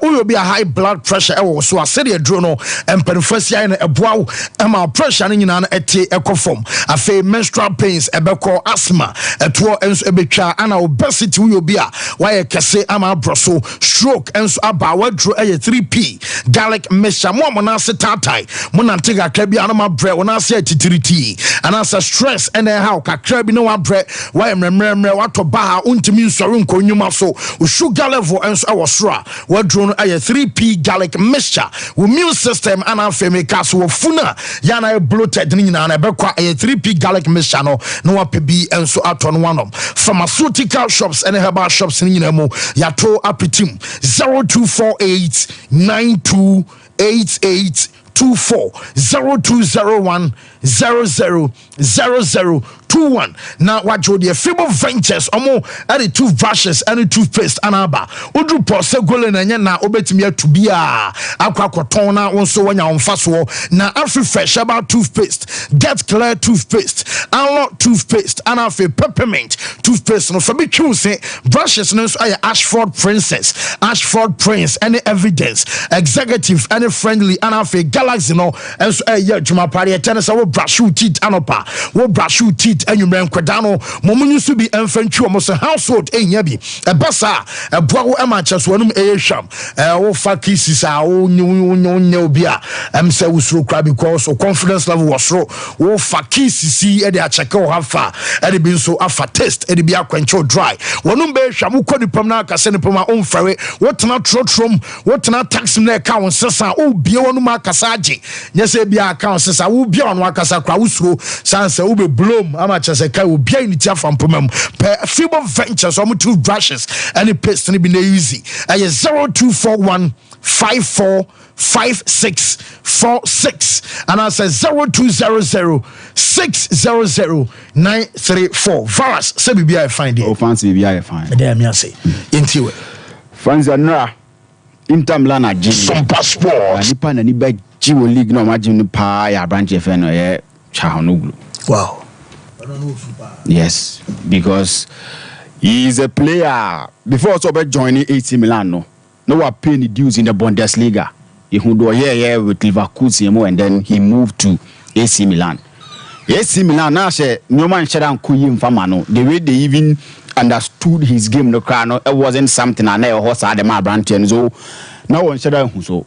uyo bi a high blood pressure e wo so ase de dro no empenfasia na eboa ema pressure no nyina no ete ekofom afi menstrual pains ebeko asthma eto enso ebetwa ana obesity uyo bi a why kese ama broso stroke enso aba wadro 3p garlic mixture mo na se tatai mo na ntega krabi anoma bre wona se titiriti ana sa stress ene how kakra bi no wa bre why mremremre wato ba untimi nsori nkonyuma so sugar level enso awosro wadro no 3p garlic mixture immune system ana femeka so funa yana bloated ni nyina na bekwa 3p garlic mixture no wa pebi enso ato no wanom pharmaceutical shops and herbal shops ni nyina mu yato apitim 0248 928824 0201 000021 now what you the Fibo Ventures omo at the toothbrushes and the toothpaste anaba odru pose gole na nya na obetimi atubia akwakotona wonso wanya onfaso na Afri Fresh about toothpaste Get Clear toothpaste Unlock toothpaste and Afri Peppermint toothpaste no fabi choose brushes no so Ashford Princess Ashford Prince any evidence executive any friendly and Afri Galaxy no and so juma party tennis wo brush your teeth anopa wo brush your teeth enyumre nkwadano momunyu so bi emfantwi o mo so household enya bi ebasa eboa wo emanches wonum eyehwam wo fakisi sa wo nyu obi a say usuro kra because confidence level was low wo fakisi si e de acheke wo hafa e de bi nso afa test e de bi akwancho dry wonum be hwam wo kodipam na akase ne pam a omfare wo tena trotrom wo tena taxi na ka won sesa wo bie wonum akasa age nyese bi account sesa wo bie on akasa kra usuro sanse wo be bloom ama chese kai wo bie ni tia fampomam per Fibo Ventures or toothbrushes and the paste ni bi na easy 0241 545646 and I say 0200 600 934 virus say bibi I find it oh fancy bibi I find there me say into Franz Anra Inter Milan agi Sompa Sports nipa na ni ba Jiwo League no ma ni pa ya branch FN no ye Chahanoglu. Wow. Yes, because he is a player before also joining AC Milan no wa pay the dues in the Bundesliga. He who do with Leverkusen and then he moved to AC Milan. AC Milan now say no man shada nkuyi mfama no the way they even understood his game no cry no it wasn't something and na horse at the ma branch and so now one shada so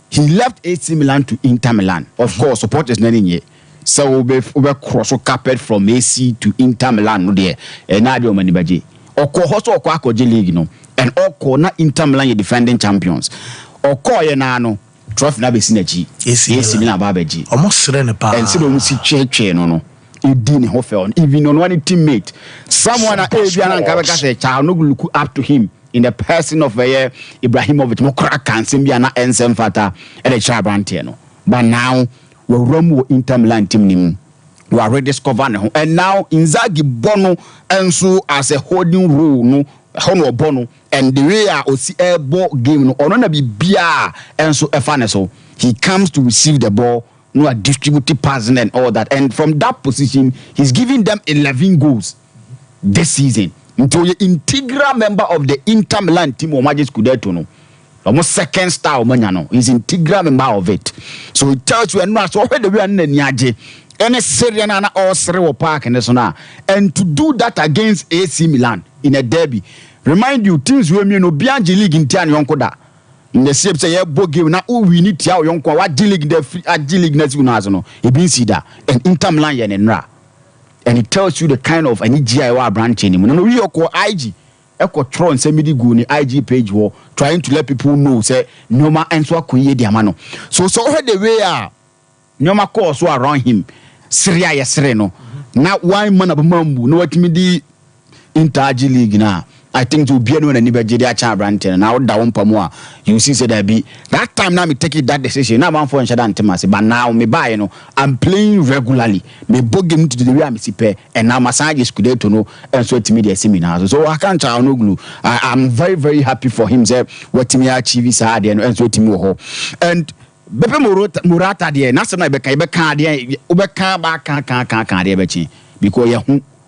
he left AC Milan to Inter Milan. Of course, support is not in here. So we cross carpet from AC to Inter Milan no there. And now the money baje. Oko hoso oko akoje league no. And oko na Inter Milan ye defending champions. Oko ye na no trophy na be sinachi. AC Milan ba baje. Almost serene pa. And so we see cheche no. He didn't offer even on one teammate. Someone at Avian Kabaka say Chahanoglu look up to him. In the person of Ibrahimovic, Mokra can Simbia na Ensem Fata and a Chabantiano. But now we Romo Inter Milan team nim. We are rediscovering and now Inzaghi Bono Enso as a holding role no Hono Bono and the way I see a ball game no or be bia Enso Efaneso. He comes to receive the ball, no a distributive passing and all that. And from that position, he's giving them 11 goals this season. Into an integral member of the Inter Milan team or Magic Scudetto no. Almost second star Omanyano. He's integral member of it. So it tells you and not so where the way Nyaje. Any Syrian and all Serewo Park and so now. And to do that against AC Milan in a derby. Remind you, teams will no Bianchi League in Tian Yonkoda. In the same say game now we need Tiao Yonko what D League the free D League next no. He been see that and Inter Milan and and it tells you the kind of any GIY branch anymore. No, we call IG. Echo Tron say me go ni IG page war trying to let people know say Noma Enswa Kuye Diamano. So the way Noma call so around him. Syria yesre no. Now why man abambu no what me di Inter League na. I think to be anyone anybody Nigeria cha branch and now that one pamwa you see say there be that time now me take it that decision now I'm for Nshada Ntemase but now me buy you know I'm playing regularly me book game to the way I'm sipe and now my side is good to know and so to me the seminar so I can't no glue I'm very very happy for him say what me achieve side and so to me ho and Bepe Murata there na say na be kan there obeka ba kan there be chi because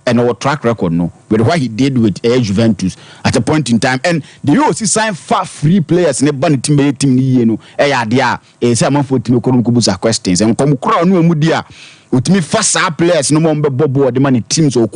and our track record no with what he did with Juventus at a point in time, and the UOC signed far free players in a band team you know dia say am for team ko kubuza questions and come kura no mu dia utimi fast players no more bobo the money teams or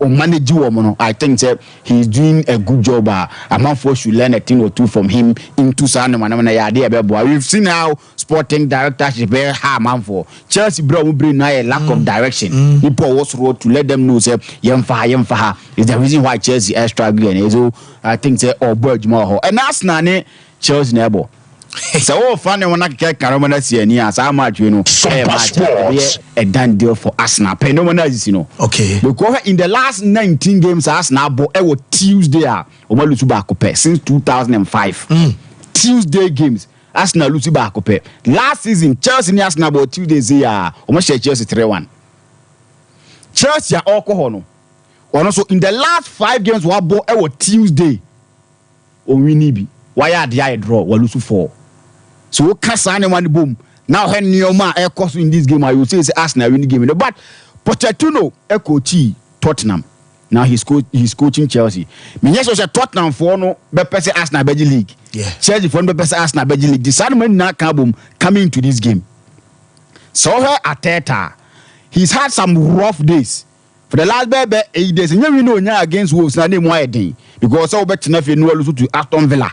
manage no. I think say he's doing a good job. A man for should learn a thing or two from him in 2000 we've seen how sporting directorship very hard man for Chelsea bro bring now a lack of direction. People was road to let them know say yemfa is the reason why Chelsea are struggling. So I think say boy more and that's nane Chelsea neighbor. So funny when I get Caramana see as how much you know a done deal for Arsenal. Phenomenal, you know. Okay. Because in the last 19 games Arsenal bought was Tuesday since 2005. Tuesday games Arsenal lose back. Last season Chelsea and Arsenal bought Tuesdays here. Almost Chelsea 3-1. Chelsea are alcohol. Also in the last 5 games we bought was Tuesday. Owinibi. Why are they draw? We lose 4. So Kasane one boom. Now when Nioma air cost in this game, I will say Arsenal win the game. But Pochettino coach Tottenham. Now he's coaching Chelsea. Me yes was a Tottenham for no be person Arsenal Belgian League. Yeah. Chelsea for no be person Arsenal Belgian League. The Sandman now coming to this game. So her Arteta, he's had some rough days. For the last 8 days, and you know against Wolves, na name why day because so bet enough you know lose to Aston Villa.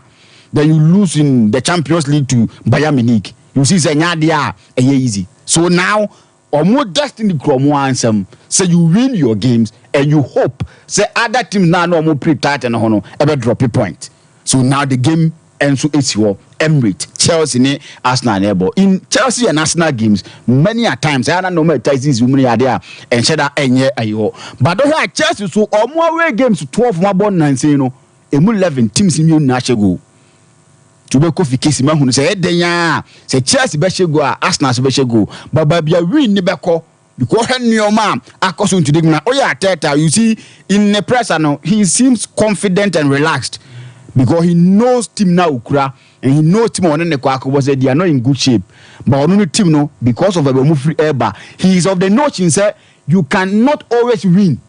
Then you lose in the Champions League to Bayern Munich. You see, say nyadia easy. So now, or more destiny from one some say you win your games and you hope say other teams now no more pre-tight and hono ever drop a point. So now the game ends so it's your Emirates, Chelsea, ne Arsenal neighbor. In Chelsea and Arsenal games, many a times I don't know many times women are there and said that enye ayo. But don't have Chelsea so or more away games 12 more born 9 say no. 11 teams in you go. To be coffee case man who say edenya say Chelsea be go Arsenal be go but bia win ni beko because when your man akoso to the na Arteta you see in the press no he seems confident and relaxed because he knows team now ukura and he knows team on the kwako was they are not in good shape but on the team no because of a move free error he is of the notion say you cannot always win.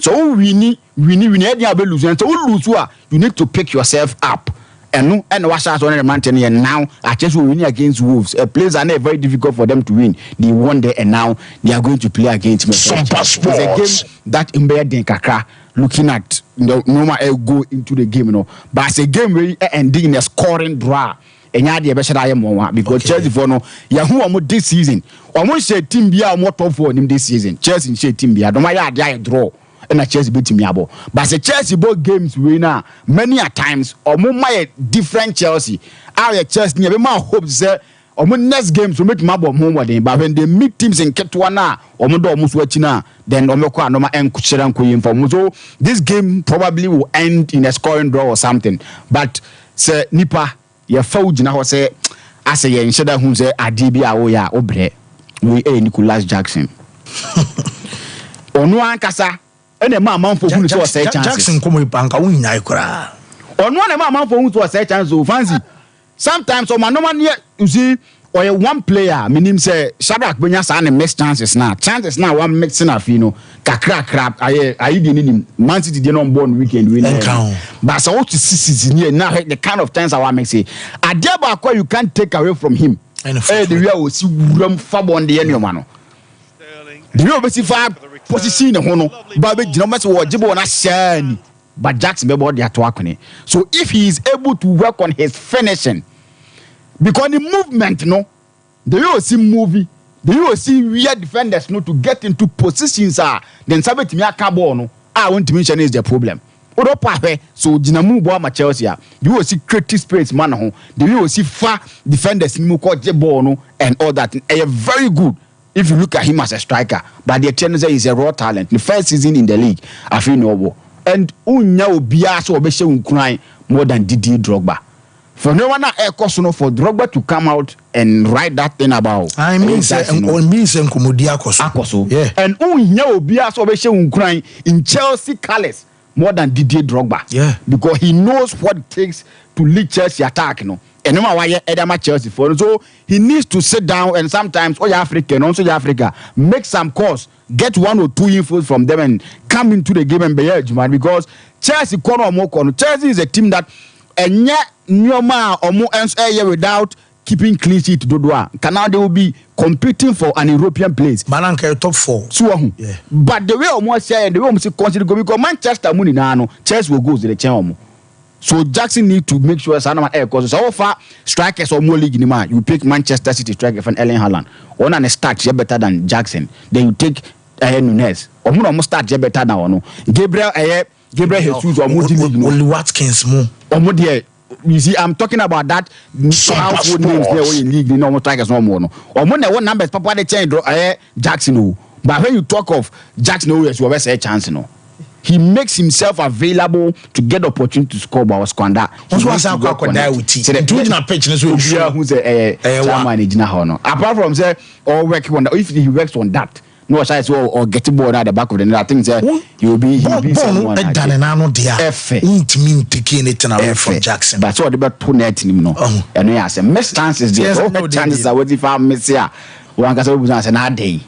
So we need any lose and so lose you need to pick yourself up. And watch out on the mountain here now. I just will win against Wolves. Players are not very difficult for them to win. They won there and now they are going to play against me. It's a game that embedded Kakra looking at normal go into the game, you know. But it's a game really ending in a scoring draw. And yeah, the best I am because Chelsea for no Yahoo this season. Almost say team be more top for him this season. Chelsea say team be. I don't mind I draw. And a Chelsea beat me abo. But the Chelsea both games winner many a times or more my different Chelsea. Our Chelsea never more hope say or more next games will make my bomb home. But when they meet teams in Ketwana or more almost watching then Omeko and Noma and Kucheran Kuyin for so this game probably will end in a scoring draw or something. But say Nipa your foul now say I say in Shada who say Adibia Oya Obre we Nicholas Jackson. Onwa Ankasa and a man for who to say Jackson come banka wunya ikura. On one man for who to say chance so fancy. Sometimes on man no man you see or one player meaning say Shadrack Benya sa na miss chances now. Chances now one mixing af you know kakra crap I didn't need Man City dey on born weekend win. But so what to see here now the kind of times I want make say Adeba you can't take away from him. The way we see Wuram Fabon the any man. The way we see Fab position hono babe dinamas wo jibo na shani but Jackson be board to akone. So if he is able to work on his finishing because the movement no the you see movie the you see weird defenders no to get into positions then sabet me aka ball no I want to mention is the problem odo so dinamu bo ma Chelsea you will see creative space man ho the you will see far defenders ni mu ko je ball no and all that very good. If you look at him as a striker, but the tendency is a raw talent. The first season in the league, I feel no. And unya obia so obeshe unkrai more than Didier Drogba. For no one for Drogba to come out and write that thing about. I mean, Akoso. Yeah. And unya obia so obeshe unkrai in Chelsea colours more than Didier Drogba. Yeah. Because he knows what it takes to lead Chelsea attack, you know. And no matter why Chelsea for. So he needs to sit down and sometimes African, also Africa, make some calls, get 1 or 2 infos from them and come into the game and be edge, man. Because Chelsea Chelsea is a team that and yet Nyoma or more ends without keeping clean sheet to Dodoa. Now they will be competing for an European place. Malanka top 4. So, yeah. But the way almost say and the way almost consider because Manchester money now, Chelsea will go to the channel. So Jackson need to make sure Sanama air cause so far strikers or more league in the man. You pick Manchester City striker from Erling Haaland. One and start you better than Jackson. Then you take Nunez. Or more start you better than no. Gabriel Jesus or more only Watkins more. Or more dear. You see, I'm talking about that. Household names there in league, the normal strikers no more. Or more than one numbers, Papa they change Jackson. But when you talk of Jackson, you always say a chance, no. He makes himself available to get the opportunity to score by squander. What's I with tea? So the original pitch is who's a chairman. Apart from say or working on that, if he works on that, no size or getting board at the back of the net, I think you'll be someone. Taking it away from Jackson. But so about 2 net him no. And I say best chances there. Chances are waiting for me say. One can say day.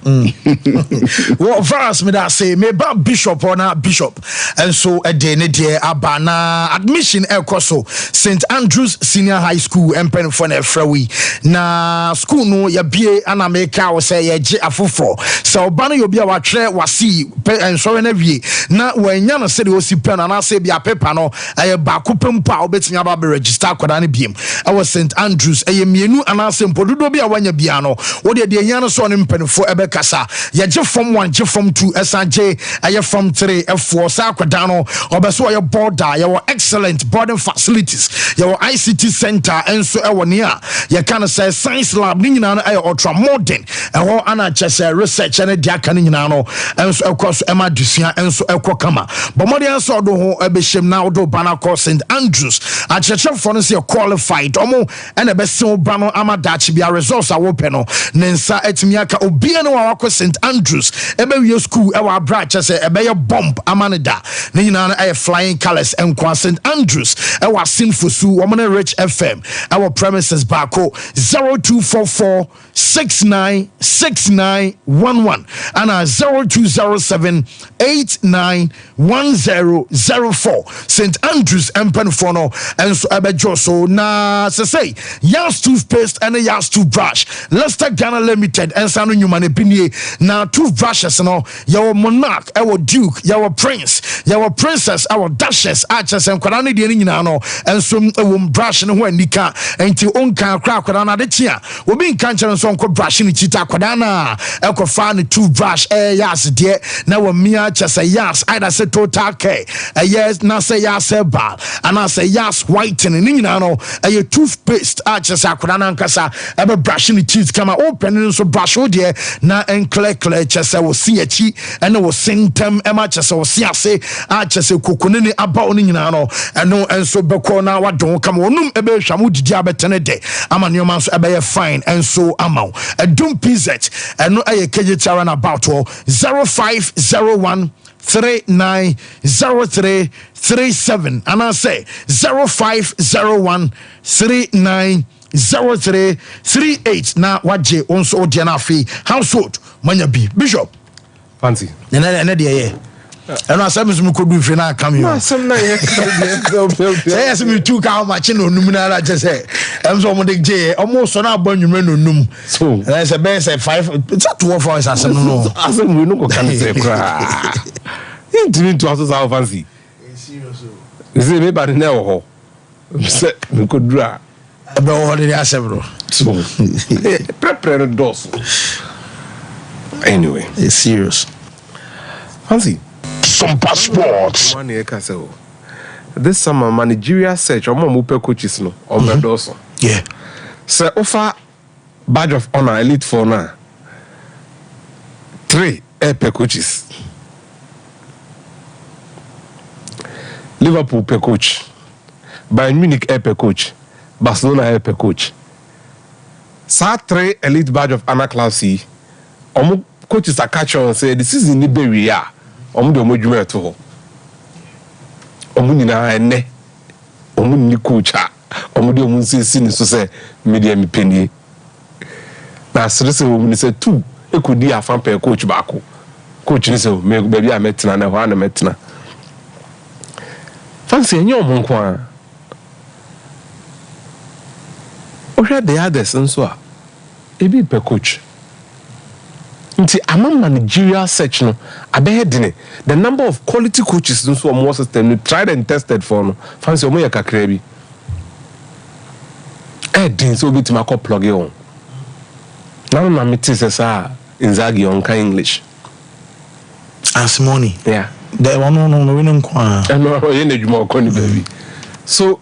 Well, first, me that say me ba bishop or not bishop, and so a day near abana admission elkoso St. Andrews Senior High School and pen for frewi na school no ya bie ana make I say ya je afofo so bana yo bia wa tre wasi and so na wie na wanya no say the osi pen na say bia paper no aye ba kopem pa obetimi aba be register akoda ne biem I was St. Andrews aye mienu ana say mpododo bia wanya bia no wo de yano so ne mpanifo ebekasa ye je form 1 je form 2 SJ aye form 3 F4 sa akoda no obeso ye border ye excellent boarding facilities ye ICT center enso e woni a ye kan say science lab ni nyina no aye ultra modern e ho ana chese research ne dia kan nyina no enso ekos ema dusua enso ekokama bomode enso do ho ebehiem na do bana call St. Andrews a cheche for no say qualified omo ene be se bano amadachi bia results a wo pe no nensa etimiaka obia no wa St. Andrews ebe wie school e wa branch say ebe ye bomb amaneda ne nyina no aye flying colors enkwa St. Andrews e wa sinfosu wo mo Rich FM our premises bako 0244 696911 and 0207 891004 St. Andrews Empenfono and so abejo so na say Yas toothpaste and a Yas toothbrush Leicester Ghana Limited and Sanu Nyumane Binie na toothbrushes no your monarch our duke your prince your princess our duchess archers and kwadane de nyina no and so brush no ho anika enti onka kra kwadana de tia obi nka nkyere so onko brush ni chita kwadana ekofa ne toothbrush Yas de na wa mia chese Yas either say total care yes na say Yas ba and I say Yas whitening nyina no toothpaste archers akwadana nkasa ebe brush ni teeth kama open so brush o de na enkle chese wo si achi ene wo sintem ema chese wo si ase chese kokone ni aba oni nyina no eno enso beko na wadon kama onum ebe hwamu didi abetene de ama nyoma so ebe ye fine enso amaw edum pz eno aye keje tara na about 0501 390337 and I say 0501 390338 na waje onso odi na afi household manya bi bishop fancy na de and I said, Mr. Mukudu, if you're not coming, some night, yes, me too. How much in Numina just say, I'm so much J, almost on our burn you men num. So that's a best at 5. It's not 2 of us. I said, no, I said, we know what can say, cry. You didn't to us our fancy. Is it maybe never? We could draw. About all the several. So, prepare the doors. Anyway, it's serious. Fancy. Sompa Sports. This summer, managerial search or more coaches no on the doors. Yeah. So offer badge of honor elite for now. 3 per coaches. Liverpool per coach. Bayern Munich per coach. Barcelona per coach. Sa 3 elite badge of honor class C. Coaches are catch on say this is in Liberia. Omu de modwuma to ho. Omu nyina ene. Omu ni coach a. omudi omunsi si ni so say media mi penie na asrese wo ni say two ekudi afan pe coach baako coach ni say me baby a metena na ho na metena fancy enyo mo nko a ohwe the others nso a ebi pe coach nti amama Nigeria search no abehedine the number of quality coaches nso o more system no tried and tested for no fancy o mo yakakra bi din so bit ma ko plug on now na me tell say Inzaghi on ka English as money yeah the one no we no kwa no you need more money baby so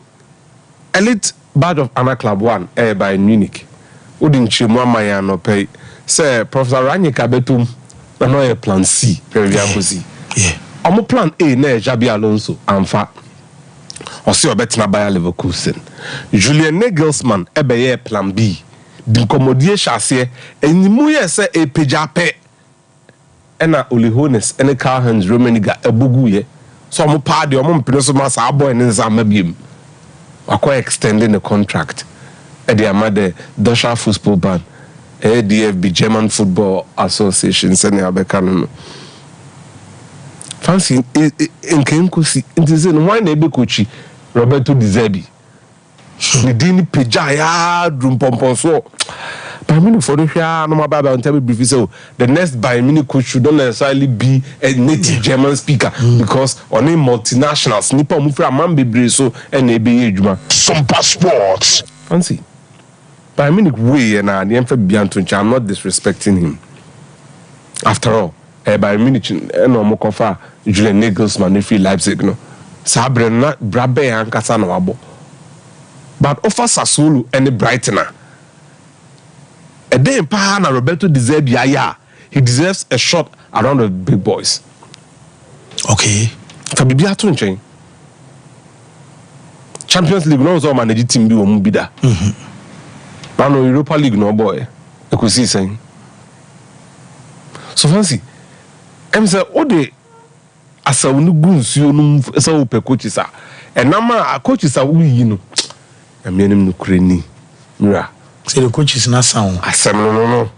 elite badge of honor club 1 by Munich odin chimu amaya no pay say Professor Ranyika betum na no e plan C very akosi yeah omo plan A na Xabi Alonso amfa osi obetna Bayer Leverkusen Julian Nagelsmann ebeye plan B di komodie chassis enimu ye se epejape ena Oli Hoeneß ene Karl-Heinz Rummenigge ebuguye so omo pa de omo mpene so ma sa boy ne nza mabiem akwa extending the contract e de amade Deutscher Fußballbund DFB German Football Association sene abekano fancy enkenkosi ntize no why na ebe kochi Roberto Di Zerbi ni dini peja ya drumpompo so Bayern Munich for the hia no mababa on tell me briefly so the next Bayern Munich coach should not necessarily be a native German speaker because on a multinationals nipa mu fra man bebre so na ebe edwuma Sompa Sports fancy Bayern Munich way na the emfa bianto ncha I'm not disrespecting him after all Bayern Munich no mo kofa Julian Nagelsmann if Leipzig no sabre na brabe ankasa na wabo but offer Sassuolo and Brightoner a day in pa na Roberto Di Zerbi aya he deserves a shot around the big boys okay for bibi ato nchen Champions League no so manage team bi o mu bida no Europa League no boy e ko see sen so fancy em say o de asawunu gunsuo no say o pe coaches a enama coaches a wuyi no amianim no kurani mira say the coaches na sound asem no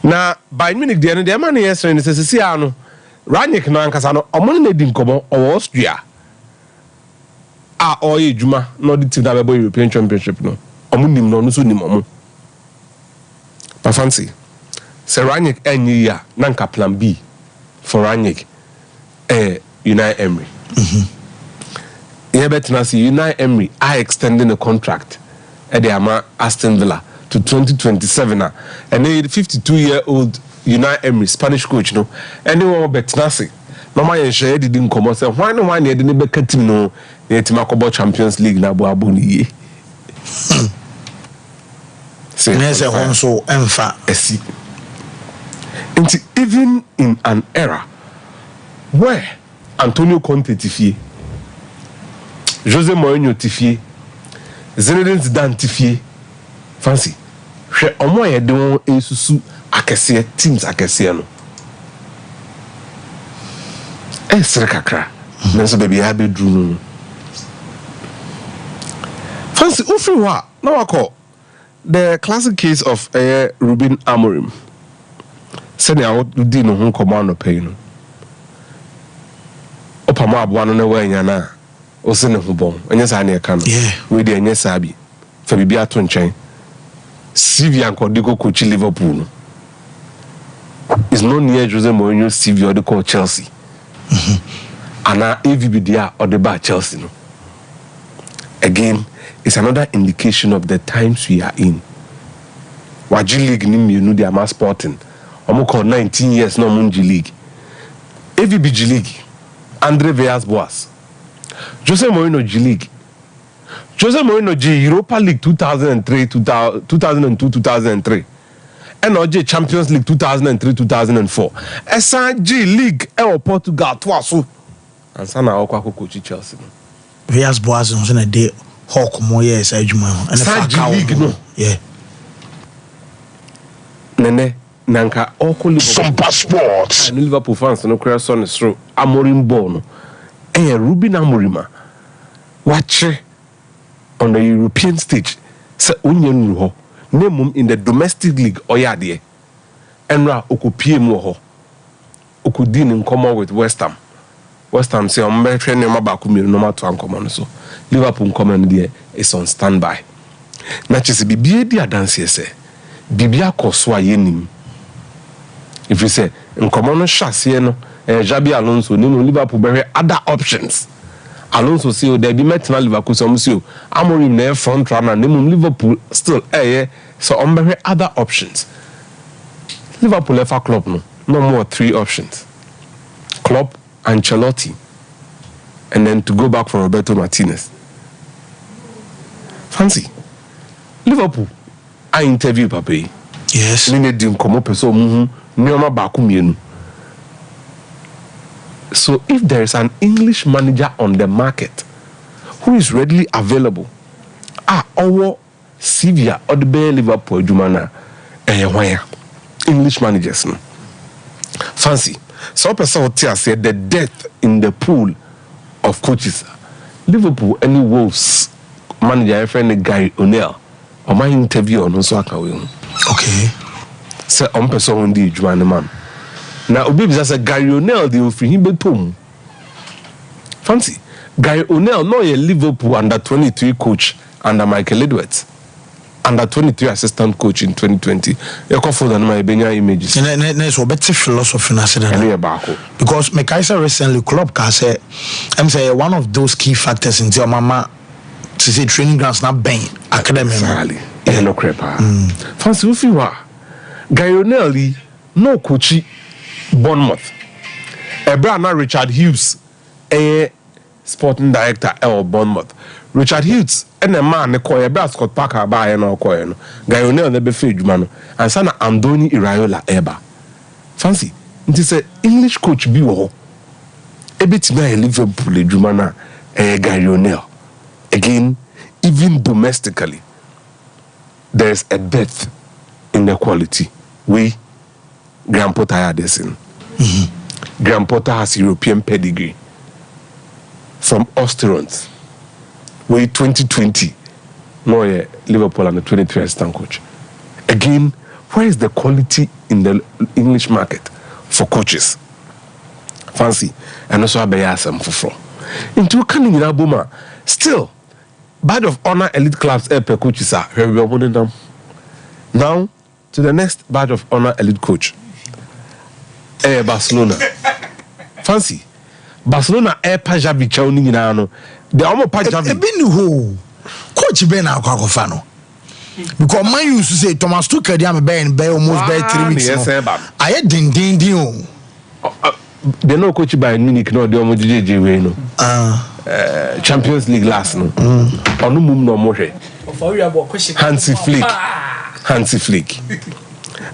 na Bayern Munich de man yes ni sesi ano Ranyik no ankasa no omo na di nkomo o Austria a oye juma no di team da be European Championship no omo nim no so nim omo pa fancy say Ranyik enyi ya na nka plan B for Ranyik Unai Emery Bettina see Unai Emery are extending the contract at the Aston Villa to 2027 and the 52-year-old Unai Emery Spanish coach no anyone Bettina see no man share didn't come out say why no one need the better team no the team about Champions League na bo aboni say nese honso emfa esi even in an era where Antonio Conte tifie Jose Mourinho tifie Zinedine Zidane tifie fancy hwe omo ye de won esusu akese teams akese no esre kakra nso baby ha be dru no fancy ufri wa na wako the classic case of Ruben Amorim said I would do no command pay no opama abwa no na wanya na o se ne ho bon anya sa na e ka no we dey anya sa bi fa bibia ato nchen CV anko de go coach Liverpool no is no near Jose Mourinho CV or the coach Chelsea ana AVB dia or the bar Chelsea no again it's another indication of the times we are in Waji League ni mienu dia ma Sporting omo ko 19 years no Munji League AVB G League Andre Villas-Boas Jose Mourinho G League Jose Mourinho G Europa League 2002-2003 and OJ Champions League 2003-2004 SG League e Portugal twaso ansa na okwa coach Chelsea Villas-Boas no na dey hawk mo yes adwuma and SG League no yeah nene nanka okoli Sompa Sports and Liverpool fans no cry son stro Amorim ball no Ruben Amorim watch on the European stage. So Union Ruho, name in the domestic league or yadie. Enra okupie mu ho. Okudin in common with West Ham. West Ham say on better train number back no matter uncommon so. Liverpool common there is on standby. Na chese bibie di adanse say. Bibia koso ayenim. If you say uncommon chassis no Jabi Alonso no Liverpool better other options. Alonso say there be metina Liverpool so say Amorim na front runner name Liverpool still so on better other options. Liverpool left a club no more 3 options. Klopp, Ancelotti, and then to go back for Roberto Martinez. Fancy. Liverpool, I interview Pape. Yes. So if there is an English manager on the market who is readily available, our Sevilla or the Bay Liverpool Jumana, English managers. No. Fancy. So person said the depth in the pool of coaches. Liverpool any Wolves manager friend Gary O'Neill or my interview on so okay. So person on the Juan man. Now Obi just a Gary O'Neill they will free him betom. Fancy. Gary O'Neill no a Liverpool under 23 coach under Michael Edwards. Under 23 assistant coach in 2020. You can follow my Benya images. There's a better philosophy because Mekaisa recently club can say, I'm saying one of those key factors in your mama to say training grounds not bang academy. Exactly. Yeah, no crepa. Fancy if you are Guyonelli, no coachy Bournemouth. Ebrana Richard Hughes, a sporting director of Bournemouth. Richard Hughes and a man the call a Scott Parker by and or coin. Guyonel the buffet man and son Andoni Iraola Eba. Fancy, it is a English coach be wo. A bit me Liverpool Jumana Guyonel. Again, even domestically, there is a depth in the quality. We Graham Potter had this in. Graham Potter has European pedigree from Osterons. We 2020, no Liverpool and the 23 assistant coach. Again, where is the quality in the English market for coaches? Fancy, and also Abayasam for. Into coming in Abuma, still, badge of honor elite clubs per coaches are very well them. Now to the next badge of honor elite coach. Barcelona. Fancy. Barcelona Pajabi Chowning in Ano. The Omo Pajabi. Who coach Ben Alcofano. Because my used to say Thomas Tuchel diam Ben almost by 3 weeks. I had ding they no coach by Munich no the Omo JJ no. Champions League last no. Onu mum no more. Hansi Flick.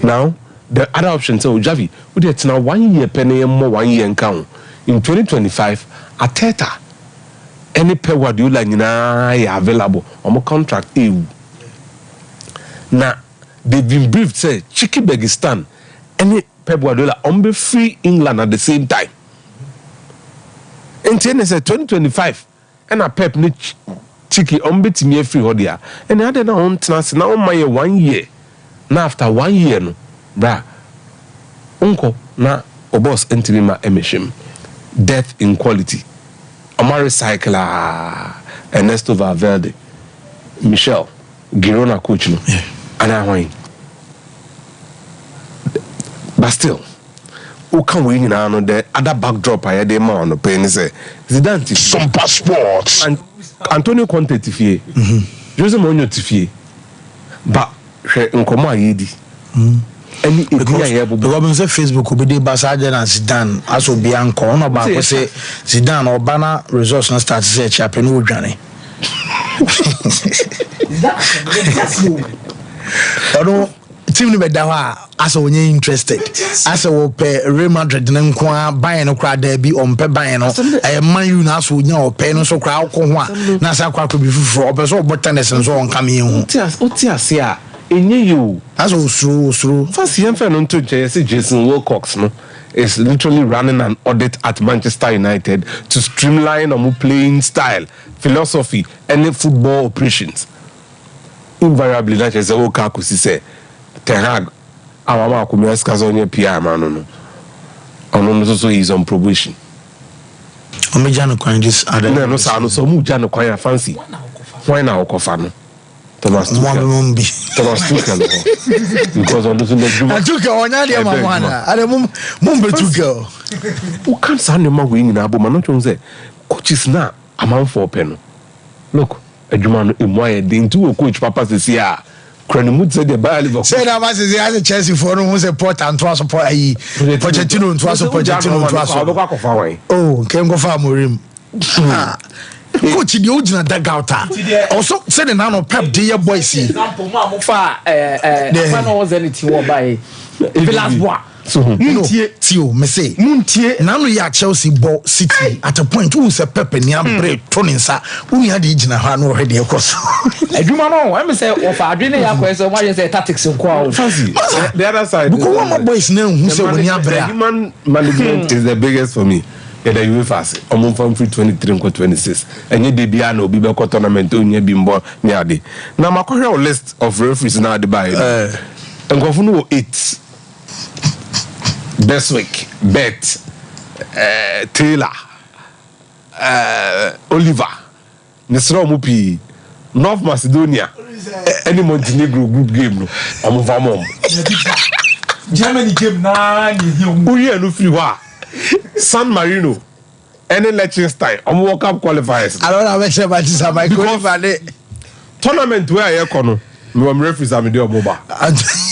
Now the other option so Javi we get now 1 year penny more 1 year encounter. In 2025, Ateta, any Pep Guardiola nyina available on my contract EU. Now they've been briefed say Chiki Begistan, any Pep Guardiola on be free England at the same time. And then say 2025, and a Pep ni Chiki on be team free hodia. And the other now on trans now my 1 year. Now after 1 year no, bra, unko na obos entirima emeshim. Depth in quality. Omari Cycler, Ernesto Valverde, Michel, Girona coach, no? Yeah. And I want. But still, who can we now know the other backdrop I had on the pen is Zidane Sompa Sports and Antonio Conte Tifie, Jose Mourinho Tifie, but Nkoma Yedi. Because Robin said Facebook will be the Basajan and Zidane as will be uncle. No, but we say Zidane or Bana results and start to say Chapin Johnny. Although team be dawa as when you interested as a pay Real Madrid nkwa buy no crowd there be on pay buy no e man you na so nya o pay no so crowd ko ho a na sa kwa bi fufu o be so botanes so on come here ho oti ase a enye you as osuru fancy em fe no nto nche say Jason Wilcox no is literally running an audit at Manchester United to streamline our playing style, philosophy, and football operations. Invariably, like I say, Okakusi say, Ten Hag, our man comes Kazonye PR man, also he's on probation. Omejano Kwan just other. No, so Mujano Kwan fancy. Why now, Kofano? Thomas Tuchel. Because on the Tuchel on Nadia Mamana. I don't mumble Tuchel. Who can't send him away in Abu Manochon say, coaches now, a man for pen. Look, a Juman in why they into coach Papa says, yeah. Cranimut said the Bible. Say that was the other Chelsea for who's a port and twas support a Pochettino and twas a Pochettino. Oh, can go far more. Coach the original dugout. Also said the nano pep dear boy see. Example, Mamma Fa, when I was anything by Villas Bois. So, Tio, me say, Muntie, now we are Chelsea ball City at a point who's a pep and yam bread, Toninsa, who had the original hand already across. I do know, I say, of our dinner, why you say tactics and quality. The other side, because one more boys know who said when you have human management is the biggest for me. Yeah, the UEFA, I'm from free 23 and 26. And you did Biano, Bibeco tournament, Unia Bimbo, Niadi. Now, my current list of referees now the buy. And go for 8. Beswick, Bet, Taylor, Oliver, Nesro Mupi, North Macedonia, any Montenegro group game. I'm from home. Germany game na Uye no free wa. San Marino, any Liechtenstein, I'm World Cup qualifiers. I don't have a share matches at my tournament where I kono. I'm referees I'm the mobile.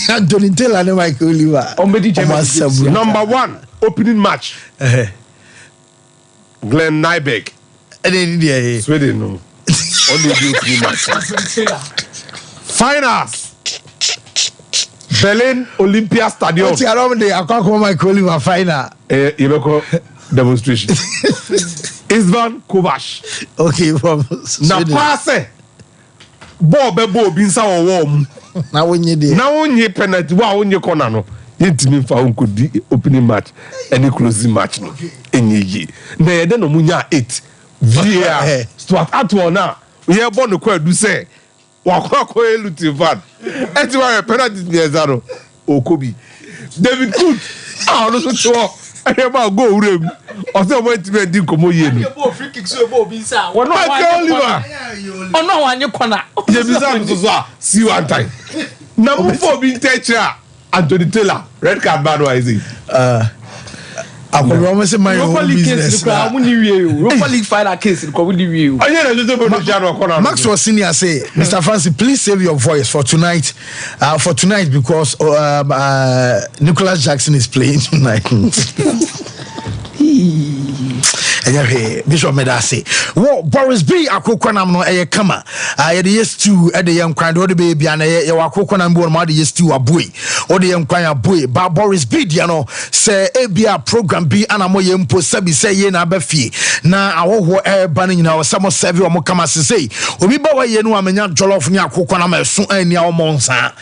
Anthony Taylor and Michael Oliver. Number 1 opening match. Glenn Nyberg. Sweden no. Only do 3 matches. Finals. Berlin Olympia Stadium. What's your name? I can't call Michael Oliver final. You demonstration. Istvan Kovac. Okay, from now pass. Ball binsa warm. Now when you did. Now when you penalty, wow, when you corner no. Yintimi fa could the opening match and the closing match no. Enye. Na ye den no munya 8. VAR. Stuart Atwell na. We hear born no kwa do say. Wakwa eluti van. Eti wa penalty ni ezaro. Okobi. David Good. Ah no so cho. Eba go urem. Ose mo enti be di komo ye no. Ebo free kick so ebo binsa. Wono Oliver. Ono wanye corner. Je bizarre so see one time. Number 4 being teacher Anthony Taylor. Red card bad why is it? I will almost say my own business. Europa League final case in Community. Maxwell Senior say, Mr. Francis, please save your voice for tonight. Because Nicholas Jackson is playing tonight. Bishop Medase. Well, Boris B. Akokwanam no eye kama. Yes to at the young cry, or the baby and a Wakokwanam born mother yes to a boy. Or the young cry a boy. But Boris B. Diano say ABR program B and a moyem po sabi say ye na befi. Na awo air banning now some serve or mokama say. Obi bawa ye no amenya jollof nya Akokwanam so any our monsa.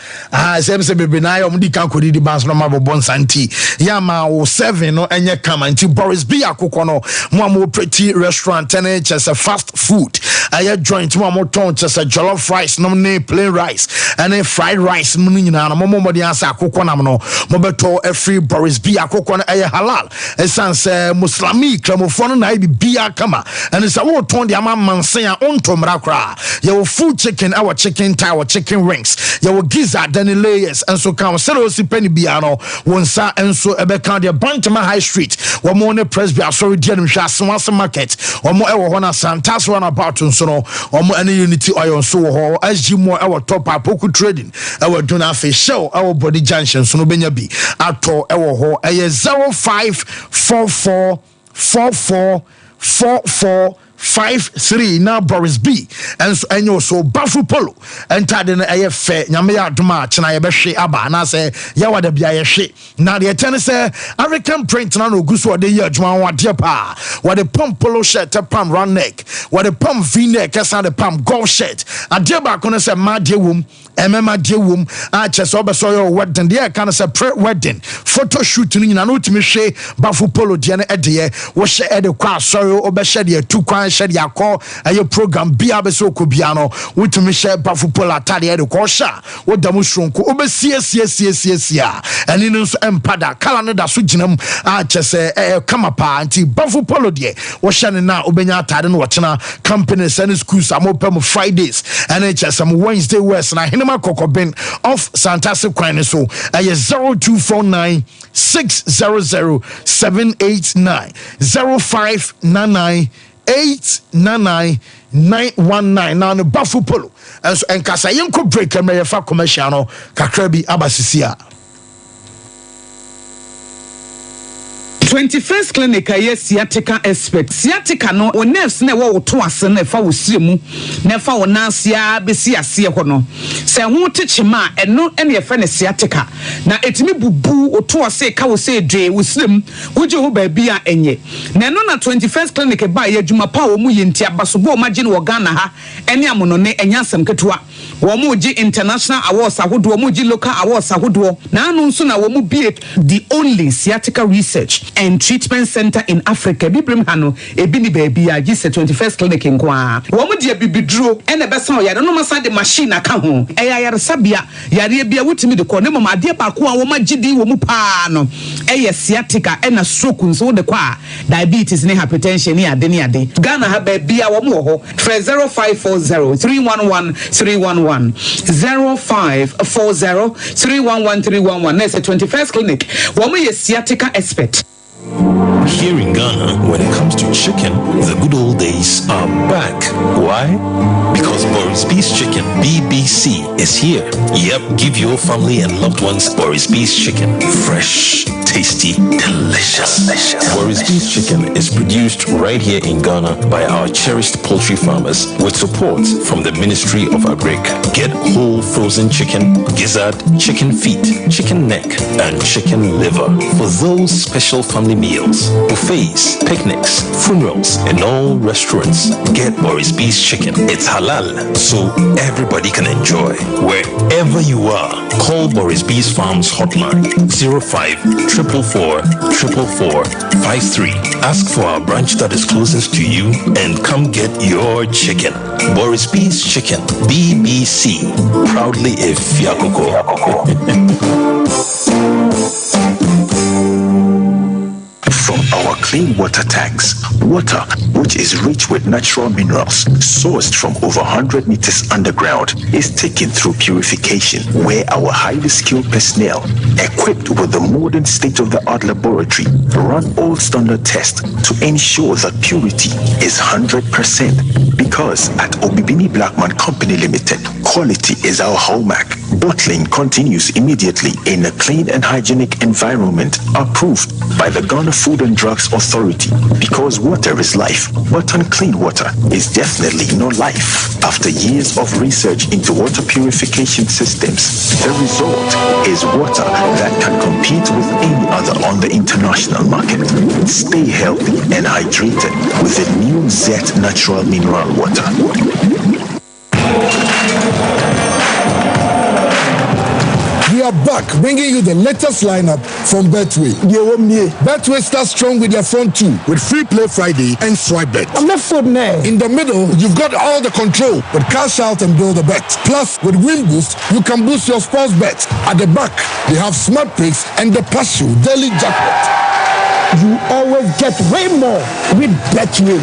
Same say baby na omdi kan kodi di bans no mabo bonsanti. Yama o 7 no enye kama nti Boris B. Akokwano mo pretty restaurant and just a fast food. I joint more ton just a jollof rice, no name plain rice, and a fried rice. Munina, Momo the answer Kokonamno, Mobeto, a free Boris B. Akokon a halal, a sans Muslimi, Clamofon, I be a kama, and it's a war ton the Amman say on Tom Rakra. Your food chicken, our chicken tower, chicken rings, your gizzard, then layers, and so come Serosi Penny Biano, one sa and so a becandia Bantama High Street, one more Presby, sorry, Jenny Shas market, or more Ewana Santas one about so no, or more any unity oil so ho as you more our top up poku trading, our do not face show our body junction, so no benya be at all our ho a 0544444453 now Boris B and so and you so Bafu Polo and Tadin a fair Yamia Dumarch and I be she aba na say yawa de bia ye she now the tennis say African print na no guso de year jwan wa de pa what the pump polo shirt a pump round neck what the pump v neck as the pump golf shirt a de ba kono say ma de wom emema de wom a chese obeso your wedding de kind of say pre-wedding photo shoot ni nyina no timi hwe bafo polo de ne ede wo hye ede kwa sorry obehye de atu kwan hye de akọ aye program bia be so kobia no wo timi hye bafo polo atade ede ko hye wo damu shronko obesie eni no so empada kala no da so ginam a chese kama pa anti bafo polo de wo hye ne na obenya atade no wotena companies and schools amopem Fridays and chese Wednesday West na hinema kokobin off Santase kwan so aye 0249 600 789 0599 899 919 now no Bafu Polo and so enkasa yenko break and me fa commercial no kakra bi abasisia 21st clinic aye sciatica expert sciatica no o nerves na wo to ase na fa wo siremu na fa wo nansia besi ase ho no se ho techima eno ene ye fa ne sciatica na etimi bubu o to ase ka wo se dwe wo sirem wo je ho ba bia enye na eno na 21st clinic ba ye adwuma pa wo mu yenti abasobo o magine wo Ghana ha ene amono ne enyasem ketua wo mu ji international awards ahodo wo mu ji local awards ahodo na anu nso na wo mu be the only sciatica research and treatment center in Africa bibrim hano ebi ni baby a gise 21st clinic nkwa wo mu dia bibiduro ene besa o yare no masa de machine aka ho eya yare sabia yare bia wutimi de ko ne mama de ba ko a wo magidi wo mu pa no eye sciatica ena stroke nso de kwa diabetes ne hypertension ne ade ne ade Ghana ha ba bia wo mu ho 0540 311 311 0540 311 311 na 21st clinic wo mu ye sciatica expert. Here in Ghana, when it comes to chicken, the good old days are back. Why? Because Boris Beef's Chicken, BBC, is here. Yep, give your family and loved ones Boris Beef's Chicken. Fresh, tasty, delicious. Boris Beef's Chicken is produced right here in Ghana by our cherished poultry farmers with support from the Ministry of Agric. Get whole frozen chicken, gizzard, chicken feet, chicken neck, and chicken liver for those special family meals, buffets, picnics, funerals, and all restaurants. Get Boris Beef's Chicken. It's halal, so everybody can enjoy. Wherever you are, call Boris Beef's Farms hotline 05-444-444-53. Ask for our branch that is closest to you and come get your chicken. Boris Beef's Chicken, BBC, proudly a Fiakoko. From our clean water tanks, water which is rich with natural minerals sourced from over 100 meters underground is taken through purification, where our highly skilled personnel, equipped with the modern state-of-the-art laboratory, run all standard tests to ensure that purity is 100%. Because at Obibini Blackman Company Limited, quality is our hallmark. Bottling continues immediately in a clean and hygienic environment approved by the Ghana Food and Drugs Authority, because water is life, but unclean water is definitely no life. After years of research into water purification systems, the result is water that can compete with any other on the international market. Stay healthy and hydrated with the new Zet Natural Mineral Water. We are back, bringing you the latest lineup from Betway. Betway starts strong with their front two, with Free Play Friday and Swipe Bet. In the middle, you've got all the control with Cash Out and Build a Bet. Plus, with Win Boost, you can boost your sports bet. At the back, they have Smart Picks and the Partial Daily Jackpot. You always get way more with Betway.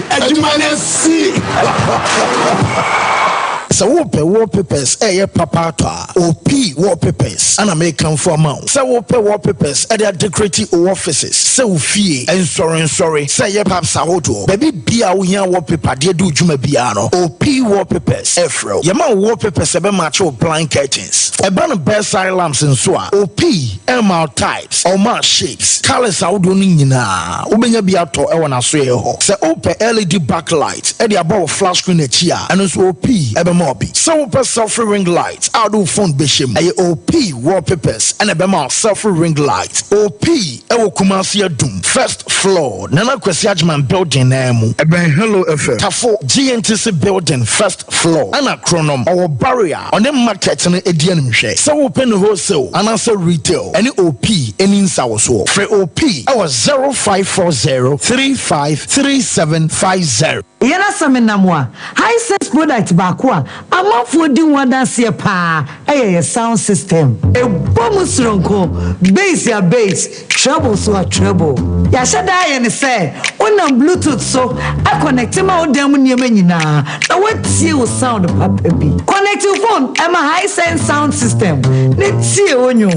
So wallpapers papa OP wallpapers and American for amount. So wallpapers at their decorative offices. So fee and sorry. Say ye paps ahodo. Baby bia uya wallpaper de do juma biano. OP wallpapers Efro. Yama wallpapers ebe macho blind curtains. Eba best side lamps and so OP MR types or mar shapes. Colors ahodo nyina. Ubenya bia to ewa na so ye ho. Say OP LED backlight. Edi above flash screen echia. And also OP ebe mobi. So per selfie ring lights, I do phone bishim. A OP wallpapers and a bema selfie ring lights. OP ewo Kumasi Doom. First floor, Nana Kwesiajman building name. Eben hello FM. Tafo GNTC building first floor. Anna Chronom our barrier on the market and Edian Mche. So open wholesale and also retail. Any OP any in Sawaso. For OP our 0540 353750. Yana Samenamwa, high sense product Bakwa, a month for doing one dance here pa, a sound system, a bonus ronco, bass ya bass, treble so a treble. Yashada and say, on Bluetooth so I connect him out them near menina. Now what you sound papi? Connect your phone, I'm a high sense sound system. Let's see on you.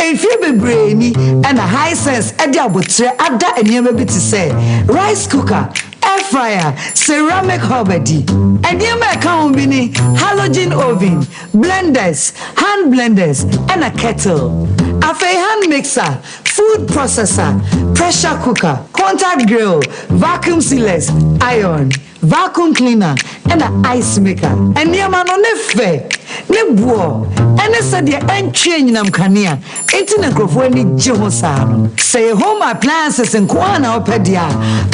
If you be brainy and a high sense, a double tray, I've done a near baby to say, rice cooker. Air fryer, ceramic hobby, and you may come with halogen oven, blenders, hand blenders, and a kettle. A hand mixer, food processor, pressure cooker, contact grill, vacuum sealers, iron, vacuum cleaner, and an ice maker. And your man on the fair, ne buo, and it's a dear and change nam cania, eating a grofoni jihosano. Say home appliances and Kwana Opedia.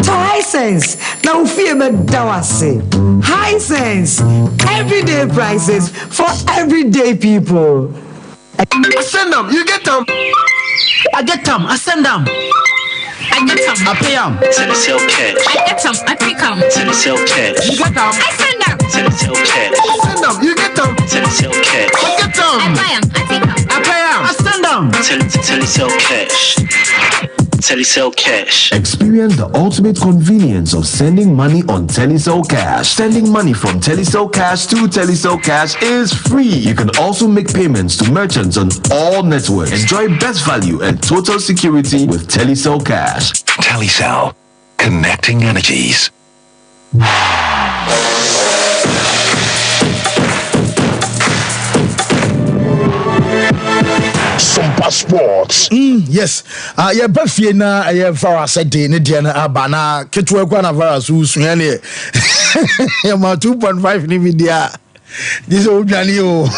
To high sense, now fear me dawase. High sense, everyday prices for everyday people. I send them, you get them. I get them, I send them. I get them, I pay them. Send a sale cash. I get them, I pick them. Send a sale cash. You get them, I send them. Send a sale cash. I send them, you get them. Send a sale cash. I get them. I buy them, I pick them. I pay them, I send them. Send a sale cash. Telecel Cash. Experience the ultimate convenience of sending money on Telecel Cash. Sending money from Telecel Cash to Telecel Cash is free. You can also make payments to merchants on all networks. Enjoy best value and total security with Telecel Cash. Telecel, connecting energies. Sompa Sports. Yes. Yeah, Buffy na yeah virus day ne dia na abana ketwa kwa na virus usunya ne. Yeah, ma 2.5 ni media. This old Johnny o.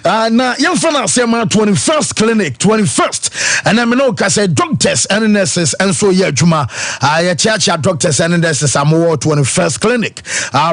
Na yemfana sema 21st clinic 21st and I know ka say doctors and nurses and so yeah juma ya chacha doctors and nurses am 21st clinic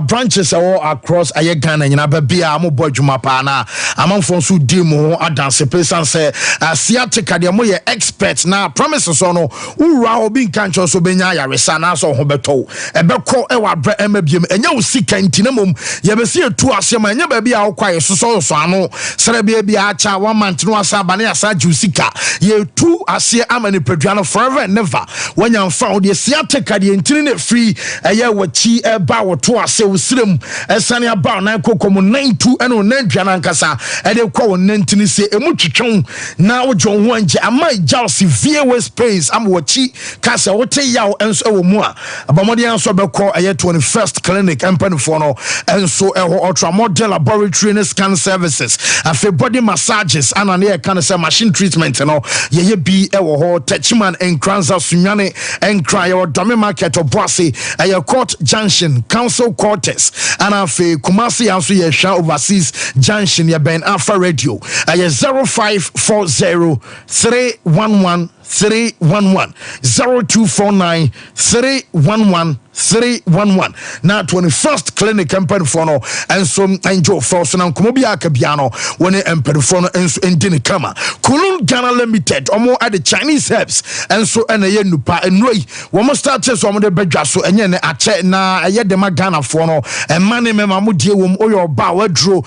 branches are all across Ghana nyina ba bia am bo juma pa na amanfo so di mo adanse person say sciatica de mo ye expert na promises so no ura obi nkancho so benya yaresa na so ho beto ebekọ e wa bra emabiem enya usika ntinamom ye be se etu asema enya ba bia akwaye so ano Serebia be acha 1 month no asaba na asa jusika ye tu ase amani pedua forever and never when you found the sciatica the entire free eye wachi e ba wo to ase usirem esane aba na kokomo 92 eno nandua na nkasa e de kwa wo nantini se emu twetwon na wo jon ho anje ama jaw severe waist pains am wachi kasa wote yaw enso e wo mu a abamode enso be ko eye 21st clinic empanifo no enso e ho ultramodel laboratory and scan services afi body massages and an kind of machine treatment no ye bi e wo ho Techiman and Kranza Sunyane and cry or Dome Market or Boise a court junction council quarters and afi Kumasi also ye sha overseas junction ye ben Alpha Radio a 0540 311 311 0249 311 311 na 21st clinic emperfono enso enjo force na nkomobia akabiano woni emperfono enso endini kama Kulun Ghana Limited omo at the Chinese herbs enso ene ye nupa enoi wo start so omo de bedwa so enye ne ache na ye de Ghana fo no emane mema modie wom oyo ba wadro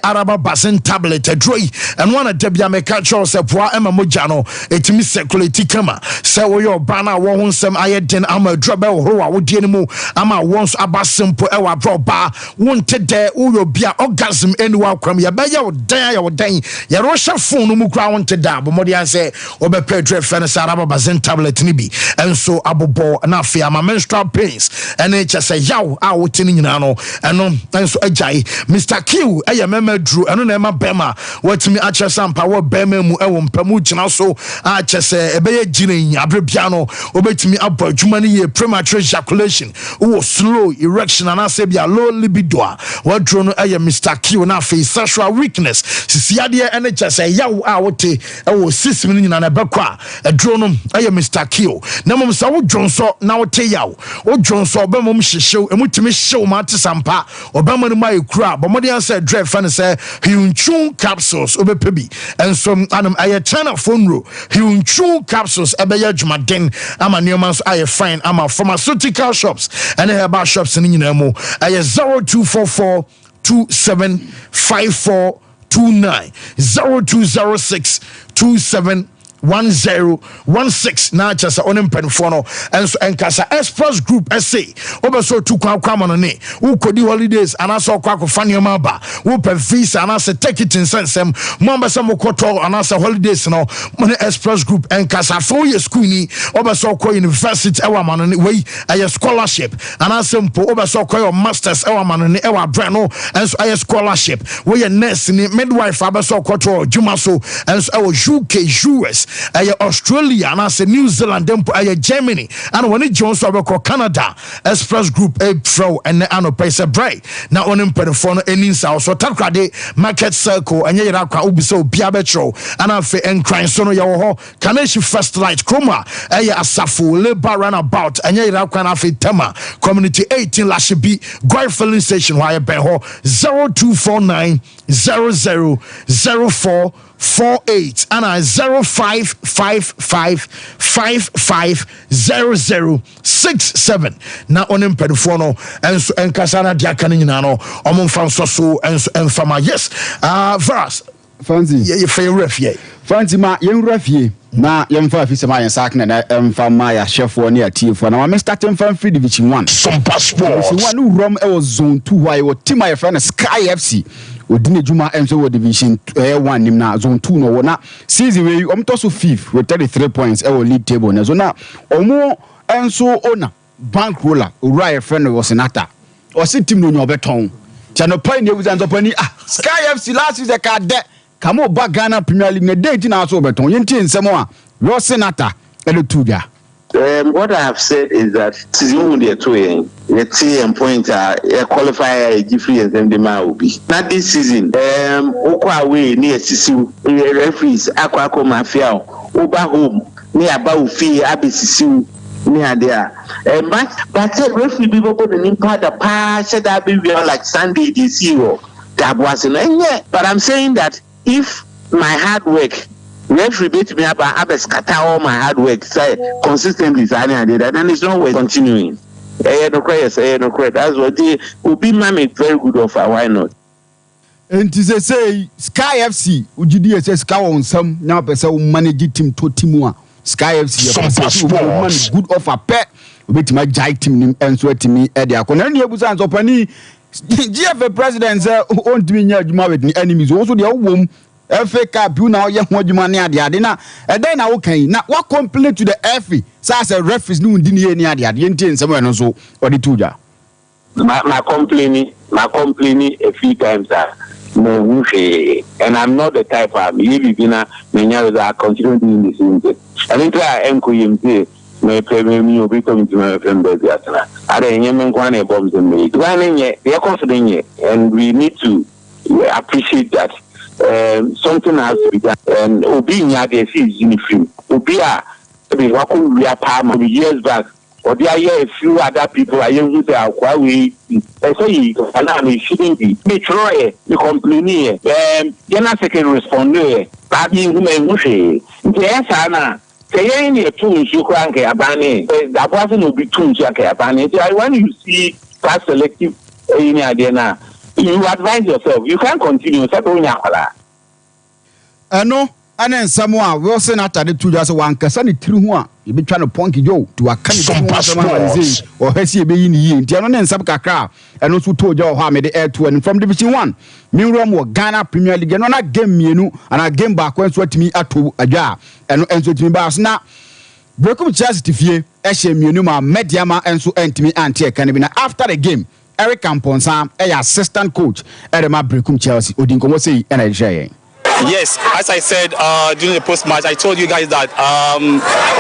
araba basin tablet adroi eno na debia meka cho se poa ema moja no etimi circulate kama se wo yo ba na wo honsem ayeden ama drobe wo wa wodie ni mu ama once aba simple e wa broba wonte de wo bia orgasm anywa kwam ya ba ya wodan ya rosha phone no mu kra wonte da bomodi an se obepe dre fene saraba bazen tablet ni bi enso abobo na afia ma menstrual pains ene che se yaw a wotini nyina no eno enso ajai Mr. Q eye mema dru eno na ema bema watimi ache sampa wo bema mu e wo mpamu gina so a che se ebe ye gina abrebia no obetimi abo adwuma ni ye premature ejaculation erection slow erection and I say be a low libido what drone Mr. Q na face sexual weakness sisi ade NHS yawo a wote system ni na bekwa drone Mr. Q na mom sa wo drone so na wote yawo wo drone so be mom hyehyew emutimi hyew ma te sampa obama ni mai kura but modi answer drive fan say hyunchu capsules obepebi enso anam China phone ro hyunchu capsules ebeya adwumaden ama neoma so aye fine ama pharmaceutical shops and herbal shops ni nyina mu 0244 275429 0206 271016 na chasa onem penfo no enso enkasa express group SA obeso tu kwa no ne wo kodi holidays anaso kwa fa neoma ba wo pe visa anaso ticket insensem mo ambasa mo koto anaso holidays no mo express group enkasa fo ye school ni obeso kwa university ewa mano ne wey aye scholarship anaso mpo obeso kwa masters ewa mano ne ewa brano enso aye scholarship we ye nurse ni midwife abeso koto juma so enso ewa UK US Australia and as New Zealand Germany and when it Jones Canada express group pro and ano pesa bray now on him phone any south so takrade market circle and yera kwa ubiso biabetro and afi enkran so no yawo Kaneshi first light chroma asafo labor runabout and yera kwa afi tema community 18 lashibi Goy filling station why be ho 0249 000448 and 0555550067 na onim pedofono enso enkasana dia kan nyina no omon fanso so enso enfama yes verse fancy ye favorite ye fancy ma yen rafie na yen fa fi sema yen sak na enfama ya chefo ne atiefo na ma starting from free division 1 Sompa Sports division 1 rom e was zone 2 why your team my friend Sky FC odine juma enso wo division 1 nim na zone 2 no wo na season we omto so 5th with 33 points e wo league table na so na omo enso owner bankroller ura friend was senata o si team no nyo beton chano point e wuzan zopani Sky FC last season ka de kamo ba Ghana Premier League na date na so beton yenti nsemo a ro senata e le tuja. What I have said is that season the two point a qualifier a difference and the man will be. Not this season. Okwa away near Sisiu referees Aquaco Mafia Oba home near Baufi Abbey Sisiu near there. But referee people put an impact the pass that be like Sunday this year. That wasn't yet. But I'm saying that if my hard work referee beat me up and scatter all my hard work consistently, then it's not worth continuing. No credit. That's what they will be make very good offer. Why not? And to say Sky FC, would you say Sky on some now person manage team to Timua Sky FC good offer pet with my giant team and sweat to me at the Akonani Abuzans Opani GFA president won't be near with enemies also the old womb. FA Cup you now young what you money at the adina and then okay now what complaint to the FA so as a referee no didn't near the adina somewhere no so or the tuja my complaining a few times no and I'm not the type of beginner many are continuing doing the same thing and then try and say my premium you be coming to my friend I don't even want to bombs and me they are confident and we need to appreciate that. Something has to be done, and Obinya they see is uniform. Obia, we are palm years back, or there are a few other people are using their Huawei. I say, and shouldn't be. Me try, you complain here. You're not second responder. But you may wish it. Yes, Anna. Say any tools you can't get a banner. That wasn't will be tools you can't banner. When you see class selective in idea. You advise yourself. You can't continue. No, and then someone will send out the two just one Cassani Trua. You be trying to punky Joe to a kind of or Hessie be in the year. Tianon and Sabkaka, and also told you how made the air to and from Division 1. Milan or Ghana Premier League, and on a game menu and a game back when sweat me at to a jar and answer to me bars now. Broken Chastity Fie, Eshe Munuma, Mediama, and so Antimi Antia Canabina after the game. Eric Camponsa, assistant coach at the Mabricum Chelsea, Odinko say, and I say. Yes, as I said during the post-match, I told you guys that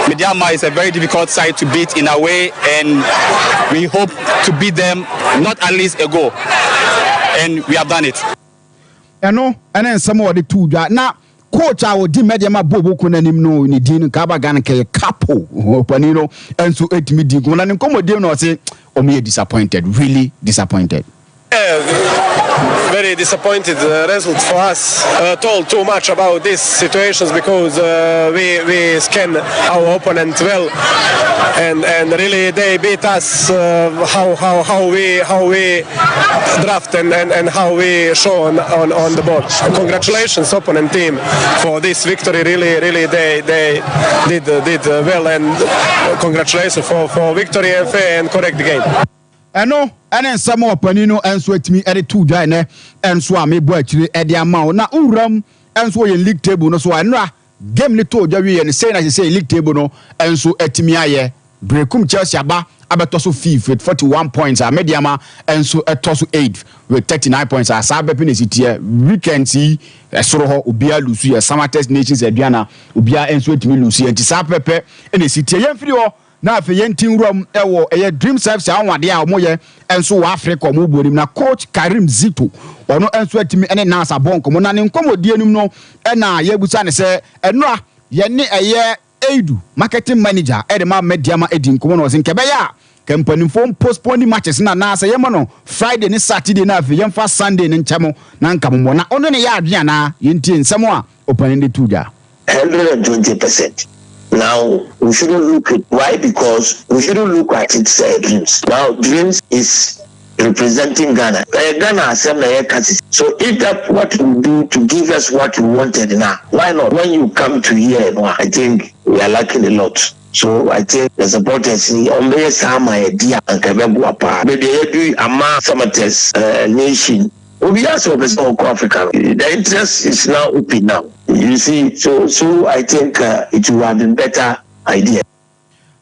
Midiama is a very difficult side to beat in a way, and we hope to beat them not at least a goal, and we have done it. And then some of the two now. Coach, I would Mediama Bobo Kunanim no in the Dean Kabagan Kapo, Panino, and so 8 midi. When I'm coming, say, oh, me disappointed, really disappointed. Very disappointed result for us. Told too much about these situations because we scan our opponent well, and really they beat us. How we draft and how we show on the board. Congratulations, opponent team, for this victory. Really they did well, and congratulations for victory and fair and correct game. And then some more panino and sweat me at 2 dine and so I may boy to the Eddie amount. Now, Uram and so in league table, no so I know game little Jerry and saying as you say league table no and so at me aye breakum Chelsea aba abetoso 5 with 41 points a mediama and so at tosu 8 with 39 points as Sabepin City weekend see Soroho Ubia Lucy Samates Nations Ediana Ubia and sweat me Lucy and Tisapepe and the city Yamfrio. Now for yenting room a dream service awade a omoye enso wa Africa mo borim na coach Karim Zito ono enso atimi ene na asabon komo na ne nkomodie num no na ye busa ne se enora ye ne eye Edu marketing manager edema mediama edin komo no sin kebeya company phone postpone matches na say yema no Friday ni Saturday na afi yemfa Sunday ni nchamo na nkammo na ono ne ya adua na yentie nsemo a open the tuja 120%. Now, we shouldn't look at why, because we shouldn't look at it dreams. Now, dreams is representing Ghana. Ghana has some so if that's what we do to give us what we wanted now, why not? When you come to here, I think we are lacking a lot. So I think the supporters on the same idea and Kabeguapa. Maybe every Ama Samates nation. We also represent Africa. The interest is now open now. You see, so I think it would have been better idea.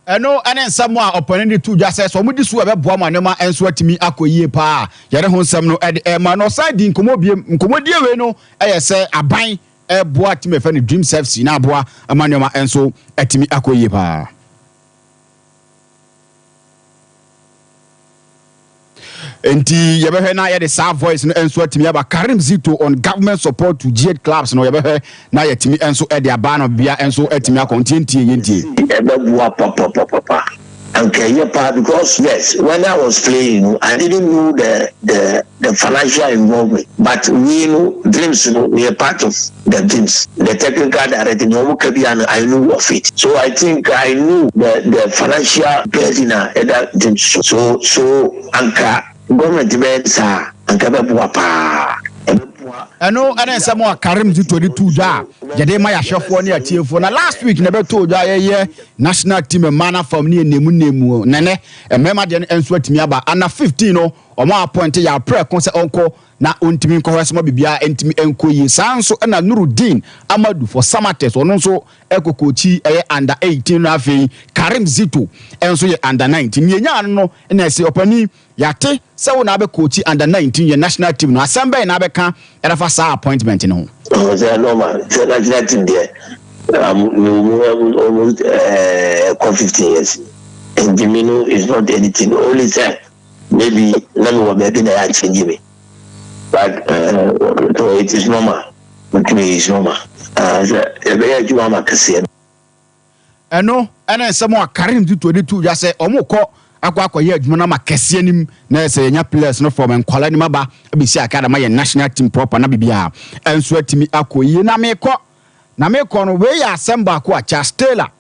And then someone opponent the two just says, so we just have a boama and sweat me akoye pa. Yere hon some no at man or side in Comodia no, I say a buy a boa to me friend dream self in a boa a manoma and so at me akoye pa. Enti yebe na the same voice no enso atimi aba Karim Zito on government support to G8 clubs no yebe na yetimi enso e de aba no bia enso atimi akontientie yentie because yes, when I was playing, I didn't know the financial involvement, but we know dreams. We are part of the dreams. The technical director, I knew of it. So I think I knew the financial burden that dreams. So Anka government events are Anka. And then someone Karim to 22 da. Yadema ya shofo ni atiefo. Na last week nebe to da ye national team mana from ni nemu nene emema de enso atimi aba ana 15 no omo appoint ya pre konse onko na ontimi nko hwesemo bibia entimi enko yi sanso na Nurudin Amadu for Samates ono nso ekokochi eye under 18 na afei Karim Zito enso ye under 19 yenya no na ese opani yate se wo na be coach under 19 ye national team no assemble na be ka era fa sa appointment no oh they normal the national team there almost 15 years and Jimino is not anything only say maybe let me maybe they are changing me but it is normal it is normal and then someone Karim to 22 just say omoko akwa ye adwuma na makese nim na say nya players no from enkwala ni maba abisi akada ma national team proper na bibia enso atimi akoyi na meko no we ya assemble ko acha Stella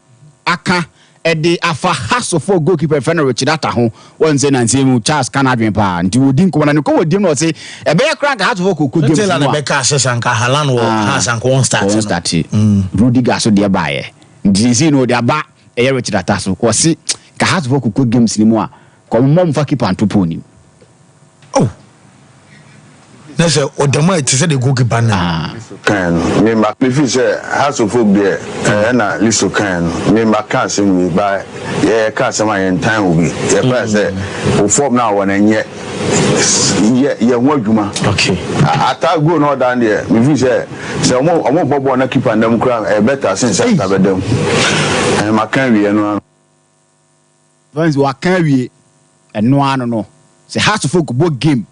aka ede afa hasofo goalkeeper Fenner Richardata ho wonze na nzemu Charles Canadwen pa nti odin ko na ne ko wodim no say e be crank hasofo ko game Stella na be ka sesanka Halan wo hasanka won start Rudiger so de baaye nti no de aba e Richardata so ko si ka hasofo ko games ni mu a ko mom fa keeper antopo ni That's a Odama, it is a goalkeeper now. Me, my previous house of folk there, and I listen can. Me, my cousin will buy, yeah, cousin, my in time will be. Yeah, but who form now one and yet. Yeah, what you ma? Okay. I thought go no down there. Me say, so I won't bob on a keep and them cry better since I have them. And my can't no. Once you can't be and no. Say has to focus both game.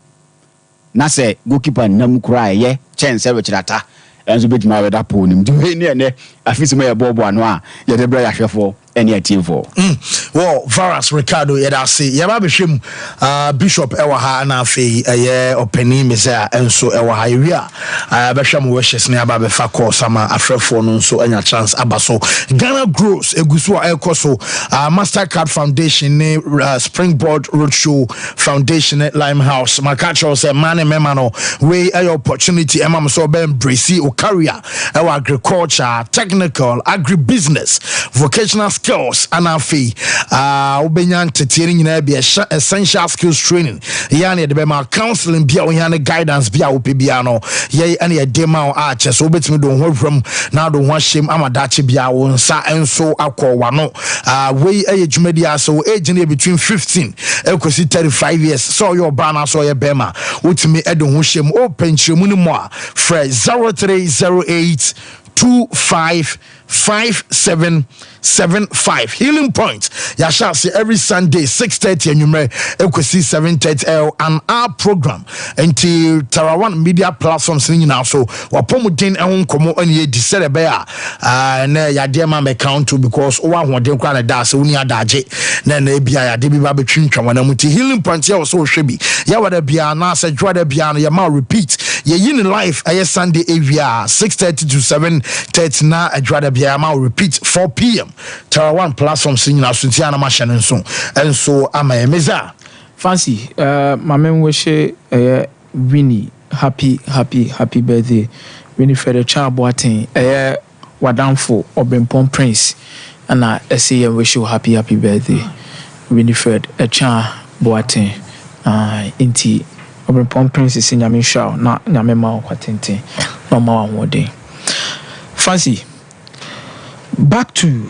Na say goalkeeper nam cry, yeah, chance every chata. And so bit my weather pony. Do any and I feel some bobo and one. Yeah, the brother for any team for. Well, Varas Ricardo, yeah, I see. Yeah, Bishop Ewaha and Afi, a year or Penny Mizia, and so Ewaha. Basham wishes near Babe Fako, Sama, Afre Fonon, so any chance Abaso. Ghana Gross, Egusua Elcoso, Mastercard Foundation, Springboard Roadshow Foundation at Limehouse, Makacho, say, Mane Memano, way a opportunity, Emma so Ben Bracy, or career, our agriculture, technical, agribusiness, vocational skills, and our fee. Ubenyan Tetiring in essential skills training. Yani the Bema counseling, Bia, Yana guidance, Bia, Upibiano, Yea, any a demo arches, Obit me don't work from now, don't wash him, Amadachi Bia, Sa, and so Aqua Wano. Way age media, so age between 15, Elcosi 35 years, saw your banner, saw your Bema, with me, Edon Hushim, open Chimunimoa, Fred 0308 255775 Healing Point. Yasha say every Sunday 6:30 and you may equasi 7:30 and our program until Tarawan media platforms now. So wapomudin ehun komo anye disere be a na ya de ma me count because o wa hoden kwa na da so uni adaje na bia ya de bi ba betwintwa wana muti Healing Point ya so hwebi ya wada bia na se dwada bia no ya ma repeat ye yin life aye Sunday avia 6:30 to 7:30 na adwada bia ma repeat 4 p.m. Tarawan platforms na suntia na machine nso enso ama emeza fancy mama wish Winnie happy birthday Winnie Fred Child Boatin wadamfo Obenpon Prince and I say I wish you happy birthday Winnie Fred Child Boatin inti Obenpon Prince is in Nyame show na Nyame ma kwatente no ma wode fancy back to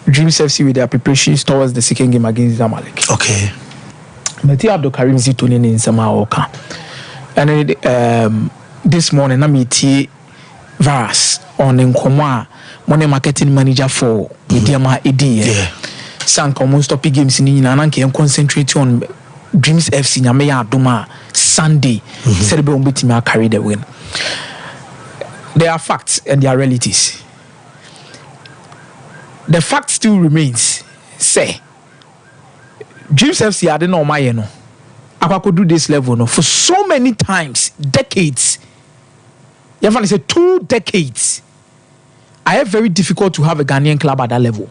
Dreams FC with their preparations towards the second game against Zamalek. Okay. Mati Abdul Karim Zitoni in Samaoka. And this morning, I meet Varas on Nkoma, money marketing manager for Mediama Edi. Sanko most of the games in Nananke and concentrate on Dreams FC Nameya Doma Sunday. Celebrate Bitima carry the win. There are facts and there are realities. The fact still remains, say, Dreams FC I don't know my no. I could do this level no for so many times, decades. You have to say 2 decades. I have very difficult to have a Ghanaian club at that level.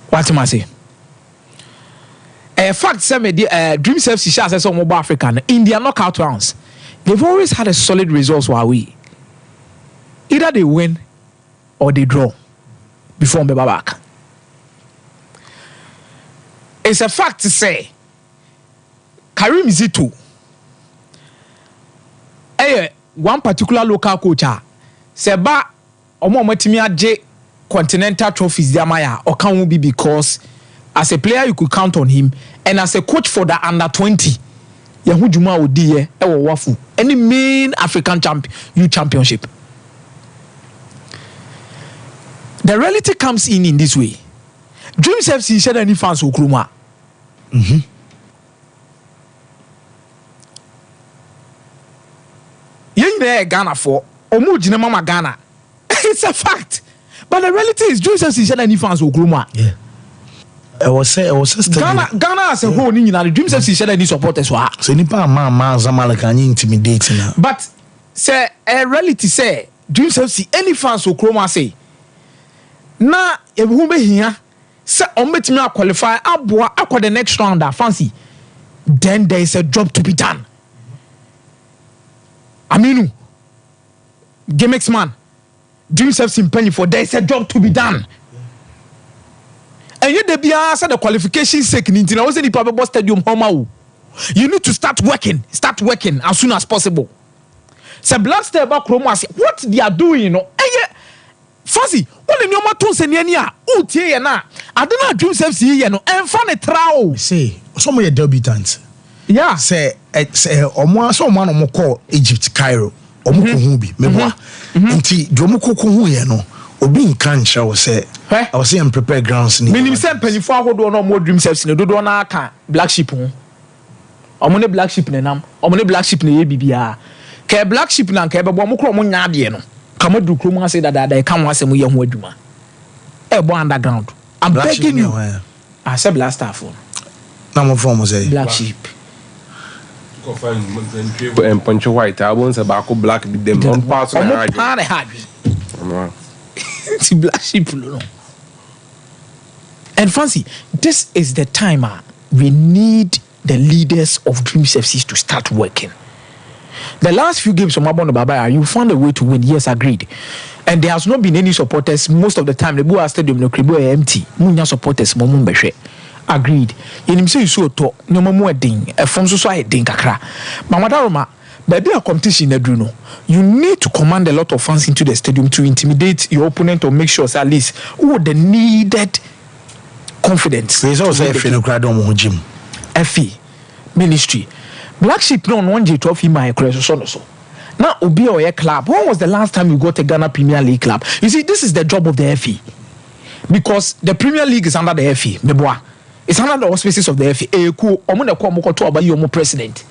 What am I say? A fact say me Dreams FC shares some mobile African in their knockout rounds. They've always had a solid results while we either they win or they draw before we back. It's a fact to say Karim Zito one particular local coach say ba omo matimi age continental trophies diamaya or can be because as a player you could count on him and as a coach for the under 20 yahu juma odi e wo wafu any main African youth championship. The reality comes in this way. Dreams FC said any fans who Kruma. You know Ghana for Omujina Mama Ghana. It's a fact. But the reality is Dreams FC said any fans who Kruma. Yeah. I was Ghana as a whole, the Dreams FC said any supporters were. So nipa man Zamalek can intimidate now. But say a reality say Dreams FC any fans who Kruma say. Na ebu be here say ombetimi qualify aboa akwa the next round fancy then there is a job to be done. Aminu Gimmicks man Dreams FC penny for there is a job to be done. And you the bia say the qualification sake ninti na wo say the Pabebo Stadium homa wo You need to start working as soon as possible. So Black Star about Chroma, what they are doing, you know, Fuzzy, what in your matters and yania, Utie na, I don't know dreams FC, you know, and funny trow. Say, some of your debutants. Yeah. Say, Omo, someone on call Egypt, Cairo, Omukuhubi, Memoir. Nti, Jomukuhu, you know, Obi in Kancha was say, I was saying prepare grounds. Minim send penny forward or no more dreams FC, no do na ka black sheep. Omone black sheep nenam, omone black sheep ne bibia. Ke black sheep na ke bebo mo kro mo nya de no. Kama du kro mo say that come once mo ye ho adwuma. E bo underground. I'm black begging you. I said black staff. Na mo form say black sheep. Go find and punch white. I won't say back black them on pass on hard. See black sheep no. And fancy, this is the time we need the leaders of Dreams FC to start working. The last few games from Mabon Baba, you found a way to win. Yes, agreed. And there has not been any supporters most of the time. The Boa Stadium, the Kribo empty. Munya supporters, Momun Beshe. Agreed. In him say you so talk, no more ding. A form so I ding kakra. Mamadar baby a competition in Bruno. You need to command a lot of fans into the stadium to intimidate your opponent or make sure at least the needed confidence. There's also a Finocradom gym. FE ministry. Black Sheep no one J12 my so. Now Obi or a club. When was the last time you got a Ghana Premier League club? You see, this is the job of the FE. Because the Premier League is under the FE. It's under the auspices of the FE. President.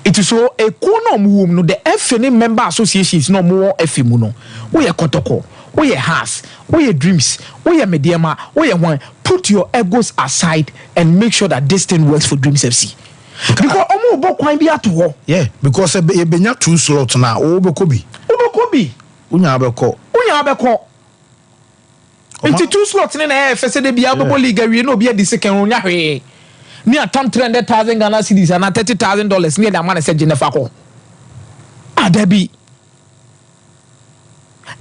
It is so a corner no the FE member associations no more FE muno. We are Kotoko, we are Has, we are Dreams, we are Mediama, we are one. Put your egos aside and make sure that this thing works for Dreams FC. Because omo kwan bi ato. Yeah, because e benya 2 slots na obokobi. Unya abeko. It's 2 slots in the FSA de bia bobo league we no be the second unya hwe. Ni atam 300,000 Ghana cedis and $30,000 near the man said Jennifer ko. Debi.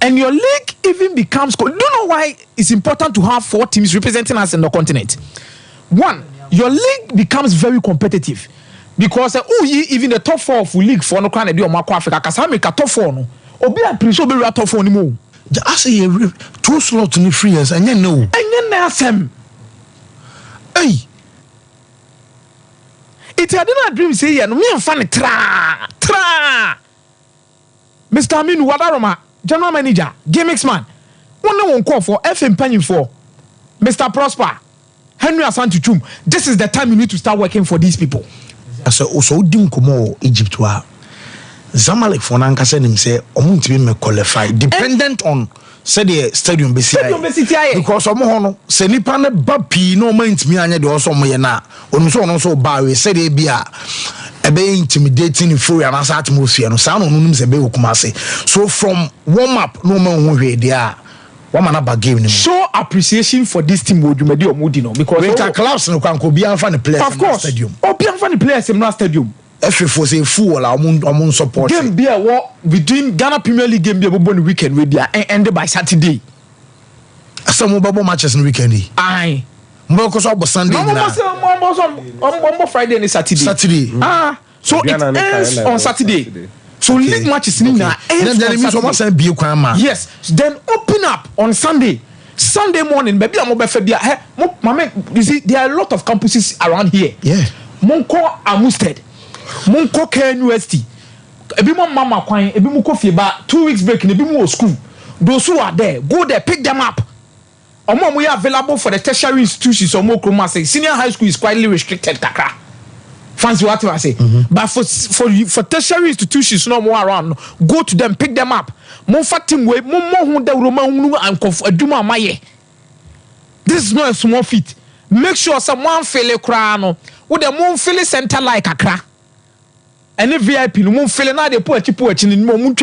And your league even becomes do you know why it's important to have 4 teams representing us in the continent? One, your league becomes very competitive because even the top 4 of league for no kind of do Africa cuz America top 4 no obi appreciate be top 4 ni mo. I say 2 slots in free and you know. Asem. Hey. It didn't dream say no me fan tra. Mr. Aminu Wadaroma, general manager, GMX man. One call for FM penny for Mr. Prosper. Henry Asantuchum, this is the time you need to start working for these people. So also dim komo Egypt wa Zamalek for nanka say him say omuntimi me qualify dependent on say the stadium besi because omo ho no say nipa ne ba pi no mantimi anya de oso mo ye na onu so ba we say dey bia ebe intimidating fury and atmosphere no sa no num say be okumase so from warm up no man ho hwe dia game show appreciation for this team Wodumedi Omudi no because winter clubs no kan ko bi anfa ne players in the stadium obi anfa ne players in the stadium FFO say full la omon support game be between Ghana Premier League game be bobo on weekend we dia end by Saturday some bobo matches on weekend aye mo ko so Sunday na mo Friday and Saturday so it ends on Saturday. So league matches now. Yes. Then open up on Sunday morning. Maybe I'm over Febia. You see, there are a lot of campuses around here. Yeah. Monko Amusted, Monko KNUST. Ebimo Mama Kwine, Ebimo Kofi about 2 weeks break in Ebimo school. Those who are there, go there, pick them up. We are available for the tertiary institutions or more senior high school is quite restricted. Kakra. Fancy what I say, but for tertiary institutions no more around. Go to them, pick them up. More team way, more the Roman and Aduma Maye. This is not a small feat. Make sure someone feel a crown with the moon feel center like a crack. And if VIP no moon feel now they put in moon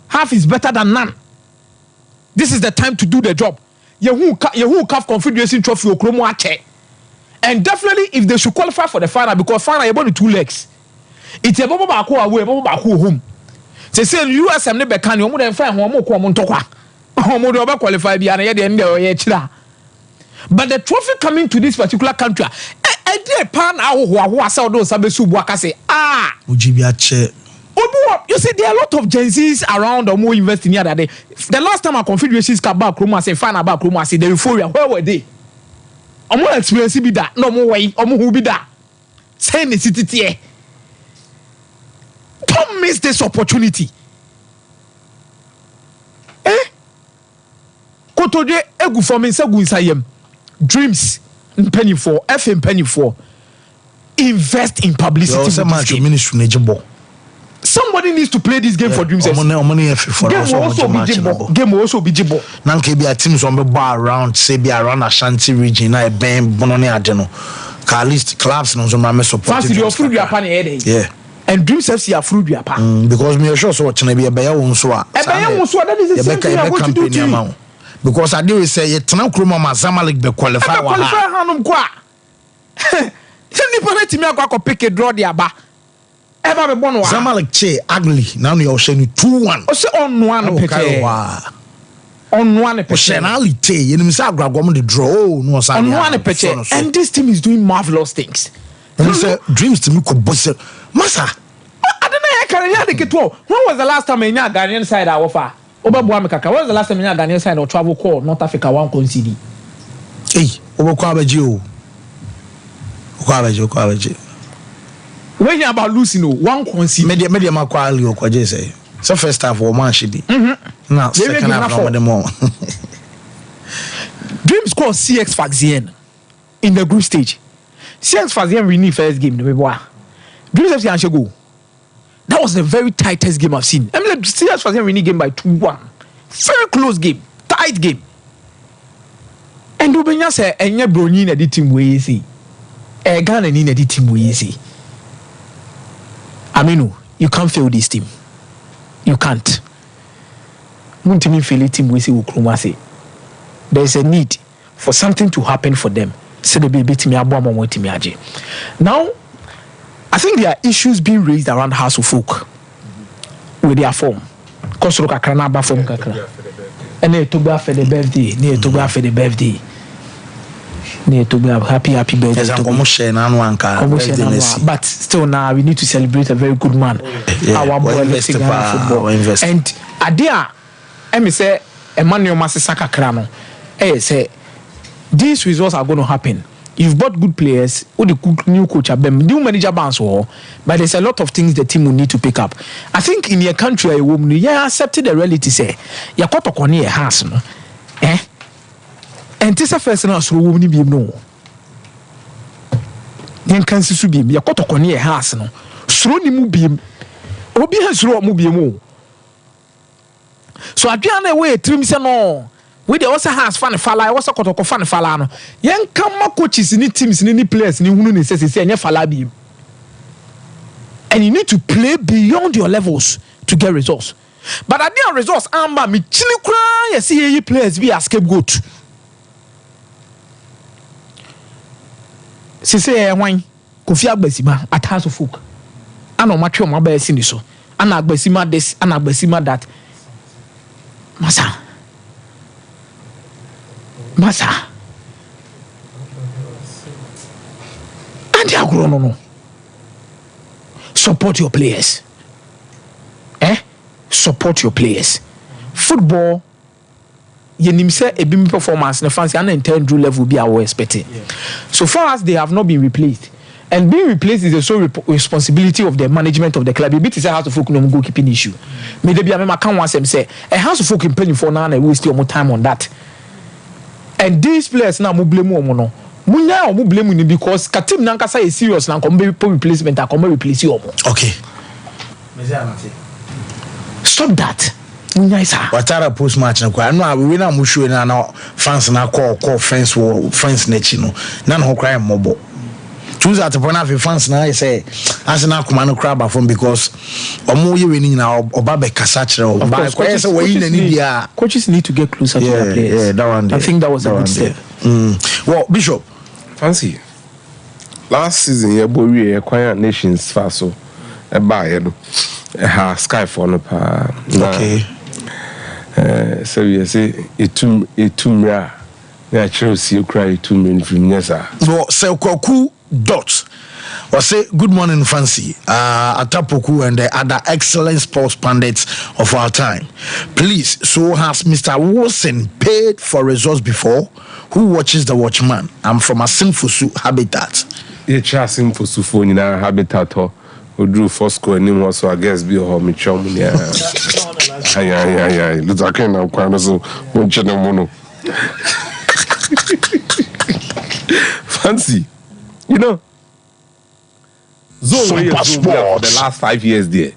half is better than none. This is the time to do the job. Yehu Cup Confederation Trophy Okromo Ache. And definitely, if they should qualify for the final, because final is about 2 legs. It's a bubble back away, bubble back home. They say USM never can you more find one more qualify beyond the end of. But the trophy coming to this particular country, dey pan aho asa odo sabesu buaka say Ujibia you see there are a lot of Gen Zs around or more investing here that day. The last time our confederations came back Chroma say fan about Chroma say the euphoria where were they? Omo experience be that no more way omo who be that say in the city here. Don't miss this opportunity. Kotoje egu for me say gu insayem. Dreams penny for FM penny for invest in publicity. Somebody needs to play this game for Dreams. Game will also be jibbo. Now can be a teams on the bar around, say be around Ashanti region, I bang Bononi Adeno. At least clubs no so my support. Fancy your fruit your pan yeah. And Dreams FC are fruit your pan. Because me sure so watching be a bear on so. That is the same thing I'm going to do to you. Because I do say you tana Kroma Zamalek be qualify wa. Qualify hanum kwa. Send the penalty me akwa pick a draw the aba. Ever be born wa. Zamalek che ugly. Now you are saying 2-1. O say on one pete. On one pete. Personality, you know say agragom the draw no say. On one pete. And this team is doing marvelous things. And say Dreams to me ko boss. Masa. I don't know I can hear the keto. When was the last time in Ghanaian side I offer? When was the last time you had Ghanaian side or travel call North Africa one concede? Hey, Obokwabaju. Okwabeji. When you about losing one concede. Media makwali okwaje say. So first half or man shidi. Now second half from them all. Dreams scored CX Faxien in the group stage. CX Faxien winning first game. Dreams FC and go. That was the very tightest game I've seen. I mean, CS was winning game by 2-1. Very close game, tight game. And Ubenya said, "And your brony in the team way easy. A gun and in the team way easy." Aminu, you can't fail this team. You can't. Muntimi fail team way easy. There is a need for something to happen for them. So they be beat me aje. Now. I think there are issues being raised around House of Folk with their form. Kosoro kakra na ba form kakra. Ene to gba for the birthday, ne to gba for the birthday. Ne to gba happy birthday. But still now we need to celebrate a very good man. Our boy investing in football. And adia emi say Emmanuel Masisa kakra no. Say these results are going to happen. You've bought good players, or the new coach, new manager bounce, but there's a lot of things the team will need to pick up. I think in your country, a woman, accepted the reality say, you're quite a corner house, no? And this first and also woman be no. Then can see be you're quite a corner house, no? Slowly move beam, or be has row move more. So I can't away, trims and all. We the also has fan fala I also kotoko fan fala no yen kama coaches ni teams ni players ni hunu ni say enya fala bi and you need to play beyond your levels to get results but at the results amba me chini kura you see you players be a scapegoat say wan Kofi Agbasima at House of Folk ana matwe o maba esi ni so ana Agbasima this ana Agbasima that Masa. And no. Support your players. Support your players. Football, you say a beam performance in the fancy and intended level be our expected. So far as they have not been replaced. And being replaced is the sole responsibility of the management of the club. It is a House of Folk no goalkeeping issue. Maybe I can't want them say a House of Folk in penny for now and we waste more time on that. And these players now blame no. Munya or blame you because Katim Nankasa is serious now. Come replacement. I come replace you. Okay. Stop that. Munya is what are post match? No, we na mushu na now fans na call friends or friends nechino. None who cry mobile. Choose at the point of fans now. I say as na kumano crab from because omo you winning now or babe kasachre or coaches need to get closer to their players. Yeah, that one. I think that was a good step. Well, Bishop, fancy last season you we acquire nations fast so a buy sky for no pa. Okay. So you say it too rare. Yeah, Chelsea cry 2 minutes from Nessa. No, so Koku Dot. Or say good morning, Fancy, Atapoku, and the other excellent sports pundits of our time. Please, so has Mr. Wilson paid for results before? Who watches the Watchman? I'm from a Sinfusu habitat. Yeah, Sinfusu phone in our habitat. Who drew first score and him so I guess be a home chum. Yeah. Look, I can't now quite so one channel mono. Fancy, you know. Sompa Sports for the last 5 years there.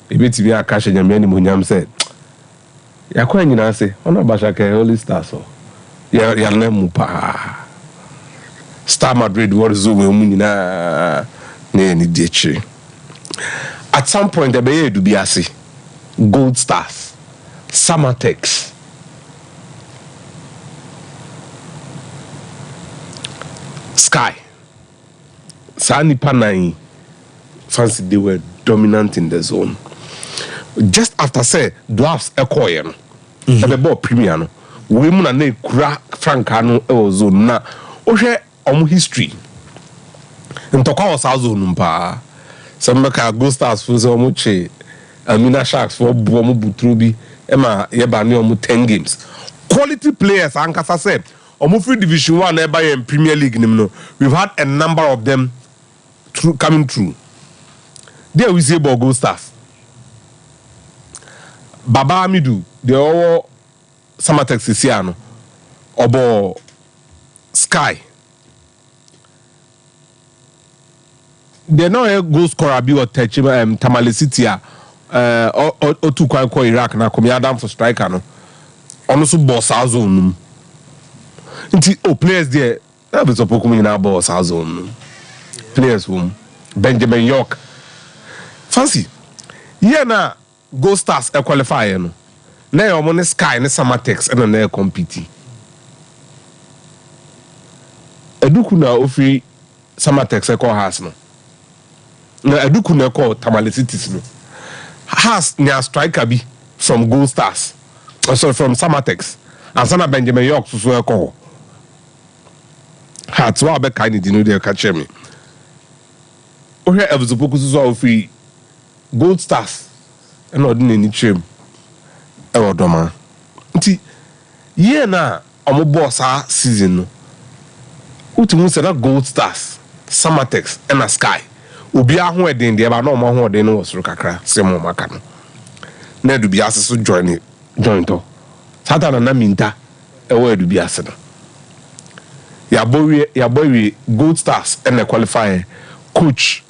Maybe to be a cash and your many munyam said. Ya kwa nyina say, ona bashaka Holy Stars so. Ya nemu pa. Star Madrid what zo we mu nyina na ni dechi. At some point the be do be ase. Gold Stars, Samatex. Sky. Sani Panai. Fancy they were dominant in the zone. Just after say Dwarfs Ekoyen, the ball premier no, women and they crack Francano zone na. Ohe history. And talk about South Zone pa. Some make Gold Stars for so much. Amina Sharks for Bomu Butrubi. Emma Yebani omu 10 games. Quality players, Ankasa said. Free Division 1 and Premier League. We've had a number of them coming through. There we see about Gold Stars. Baba Amidu, the all Samatex Sisiano, Obo Sky. They're not a goal scorer or touch Tamale City or two Kwanko Iraq na come Adam for striker no. Also boss zone. Players there. That was a Pokemon in our boss zone. Players whom Benjamin York. Fancy. Yeah na Gold Stars a qualifier no. Na your money Sky and Samatex and na compete. Eduku na ofri Samatex e call has no. Na Eduku na call Tamale Cities no. Has near striker be from Gold Stars. Sorry, from Samatex. And Sana Benjamin York so e call. Hat wa be kind di no dey catch me. Ohe evuzopoku so ofri Gold Stars and ordinary chim e odoma nti ye na omo boss season no utimu se na Gold Stars Samatex and Sky obi aho eden de ba na omo ho eden no wosoro kakra se mo maka no na du bi aseso join to satana na minta e wo du bi ase no ya bowie Gold Stars and the qualifier coach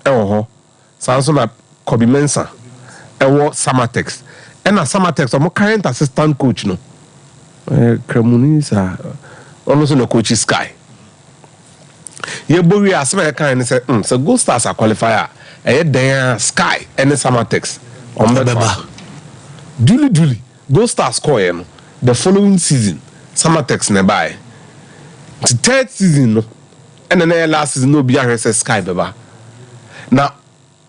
e wo ho sanso na Kobe Mensah ewo Samatex and na Samatex omo current assistant coach no Cremunisa also no coach Sky ye bowie asema kan say so Gold Stars are qualifier den Sky and Samatex ombeba duli Gold Stars score no the following season Samatex ne buy the third season no and then last season no be say Sky beba now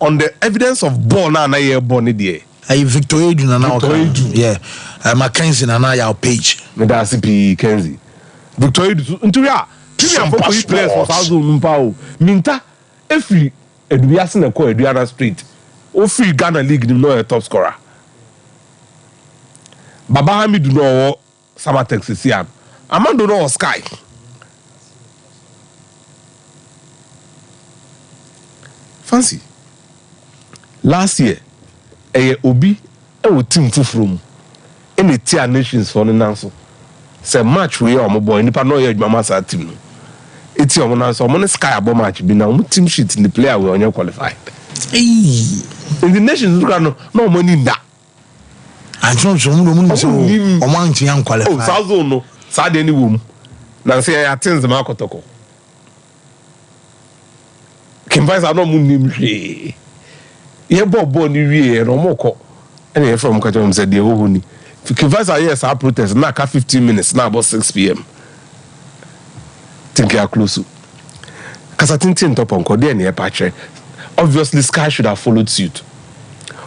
on the evidence of ball na year born there. Victor Edu na now. Yeah. Mackenzie na now your page. Me da CP Kenzie. Victor Edu ntuya. Premium for players for South Zone Mpao. Minta every Edubiase na call Eduana Street. O free Ghana League no a top scorer. Baba Hamidu no Samatex Siam. Amando no Sky. Fancy. Last year, Obi team fufrum in the tier nations for the Nanso. Say match we are boy, nipa no yet mama sa team. It's your Nanso, on Sky abo match be now team sheet in the player we on qualified. In the nations, no money in that. And so Oman qualified. Oh, South Zone no, sad any womb. Now say I attend the Markotoko. Kim Vice are no moon. Ye bobo ni wie no moko ene from Kajom said the ohuni Kivasa yes our protest na ka 15 minutes now about 6 p.m. think you are close kasa tintin top on there near patch obviously Sky should have followed suit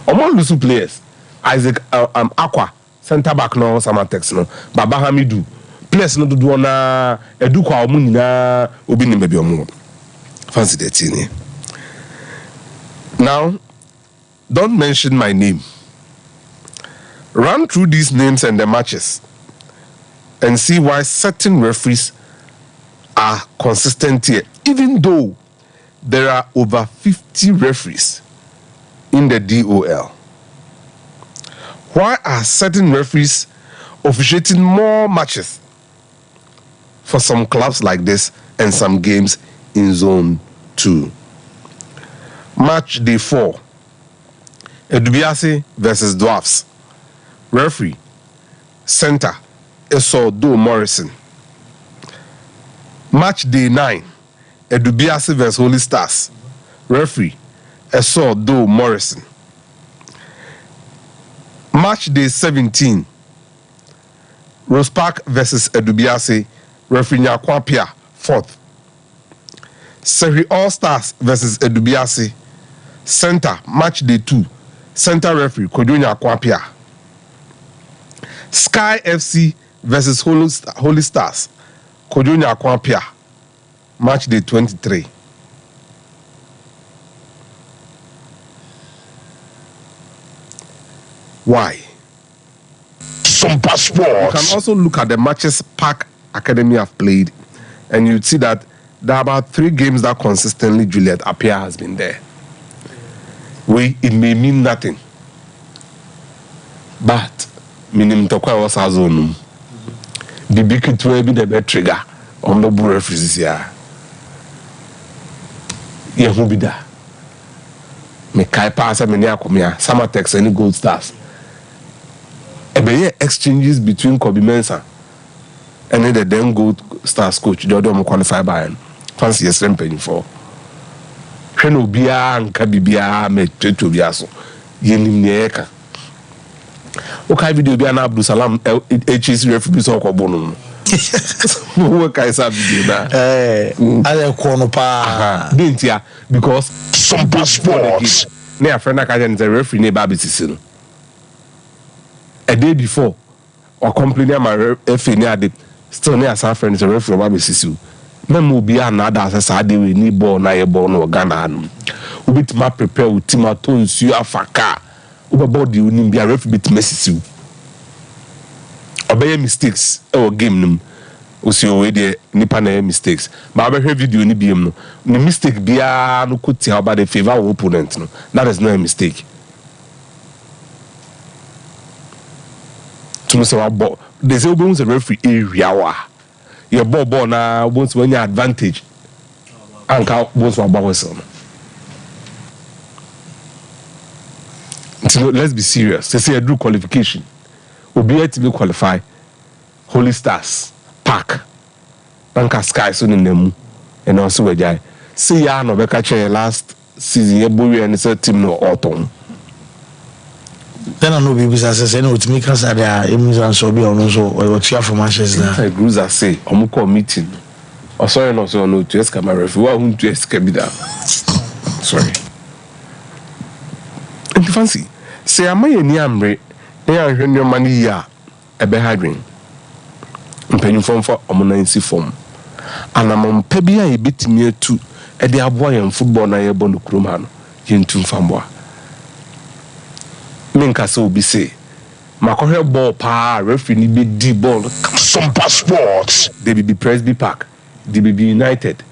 among the players Isaac Aqua center back no Samatex no Baba Hamidu players no do na Edukwa omu nyina obi ni bebi omu Fancy the thing. Now, don't mention my name. Run through these names and the matches and see why certain referees are consistent here, even though there are over 50 referees in the DOL. Why are certain referees officiating more matches for some clubs like this and some games in Zone 2? Match day 4, Edubiase versus Dwarfs. Referee, center, Esodo Morrison. Match day 9, Edubiase versus Holy Stars. Referee, Esodo Morrison. Match day 17, Rose Park versus Edubiase. Referee Nyakwapia, 4th. Seri All Stars versus Edubiase. Center, match day 2. Center referee, Kojo Nyakwapia. Sky FC versus Holy Stars. Kojo Nyakwapia. Match day 23. Why? Sompa Sports. You can also look at the matches Park Academy have played, and you'd see that there are about 3 games that consistently Juliet Appiah has been there. It may mean nothing, but minim tokwa was azonum. The big to be the best trigger on the bull referees here. Yeah, who be that? Me kai pass a many akomia. Sama text any gold stars. Ebe exchanges between Kobe Mensah and the then gold stars coach Jordan qualify by fancy yesterday penny for. Hweno bia nka bibia me tweto bia so yenim ne eka o kai video bia na Abdul Salam HC referee so kwabo no wo kai sa video na ale ko no pa dentia because Sompa Sports na ya friend aka den referee ne ba betisi no a day before or complaining my FA ne ade still ne asa friend the referee ba betisi memo bia na ada asesa de we ni ball na ye ball no Ghana anu obitima prepare utima to nsu afaka obebo de onim bia ref bit mesisiu obeye mistakes e game num osio we de nipa na mistakes ba be video ni biem no ni mistake bia no kuti about the favor of opponent no that is not a mistake to say about they say obi the referee area wa your ball na once when you advantage anka once wa bawesel. So let's be serious. They say I do qualification. We'll be able to qualify Holy Stars, Park, Banka Sky, so in them, and also we jai. See ya no be catch last season. You boy and say team no autumn. Then I know people say no to make us there. Emus and so be on so or cheer for Manchester. The Gruza say omuko meeting. Oh sorry no so no to escape my referee. Why won't to escape that? Sorry. And fancy. Say am I ni amre na ya hwe no mani ya ebe hadwen mpanyin fom for omonansi fom anamom pa bia e betimi atu e de aboa yan football na ye bo no kroma no yentu mfamboa menka so obi say makohwe ball pa referee ni be di ball Sompa Sports they be Presby Park they be United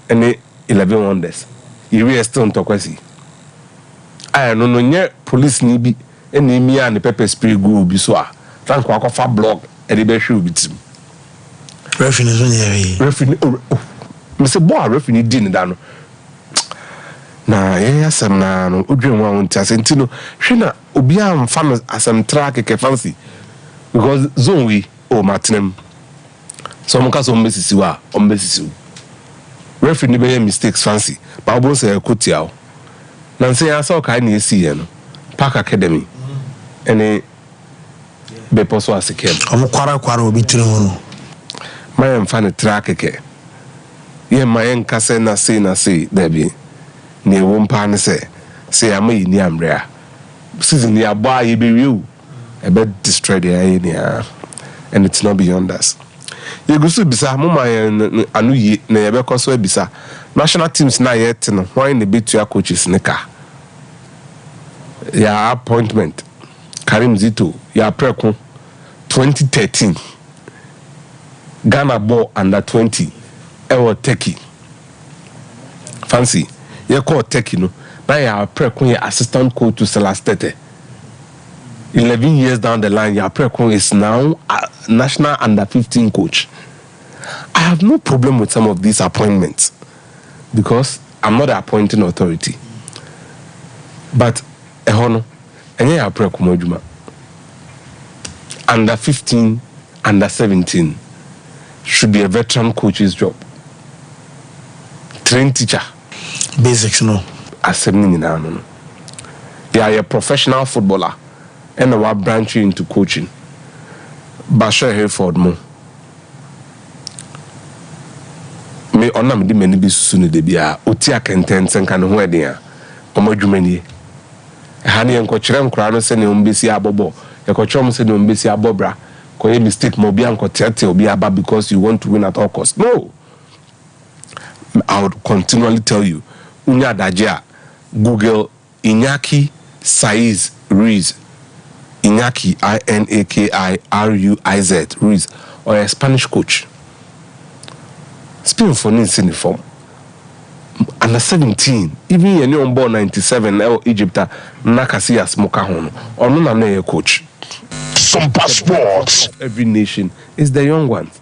and 11 wonders you still ntokwasi I no nye police ni bi eni mi an pepper spray go bi so a frank akofa blog e de be hwe obitim referee so nye referee me se boy referee din da no na ye asem na no odwen wa won ti asenti no hwe na obi am fa no asem track ke fancy because zone we o matinem so mo ka so mesisi wa o mesisi referee ni be mistakes fancy ba bo se kotiao Nancy I saw kind of see Park Academy and be poso asikem. I'm kwara obi tirimu. My am fan track ke. Ye my en kase na say there be. Ne wompa ne say am yi ni amrea. Season ya boy ye be you. E be destroy the area and it's not beyond us. You go so bisa mo my anu yi na ye be koso bisa national teams na yet no why in the bit to your coaches nika ya appointment Karim Zito ya preko 2013 Ghana ball under 20 ewo Turkey fancy you call Turkey no now ya preko ya assistant coach to Celestete 11 years down the line ya preko is now a national under 15 coach. I have no problem with some of these appointments because I'm not the appointing authority. But ehono enye ya preko moduma under 15, under 17 should be a veteran coach's job. Train teacher. Basics no. Assembling no. You are a professional footballer and I will branch you into coaching. Basha Hayford mo. Me onam di many be sunu de bia otia kenten sen kan ho eden a omadwumani. Hani enko kire nkra no se ne ombesi abobo. Ekochom se ne ombesi abobra. Koye mistake mo bia enko tete obi aba because you want to win at all costs. No. I would continually tell you unya daje Google Iñaki Saiz Ruiz. Iñaki Inaki Ruiz or a Spanish coach. Speaking for Nins in the form. Under 17, even a new born 97 Egypt Nakasi Smoka Hono or no coach. Sompa Sports. Every nation is the young ones.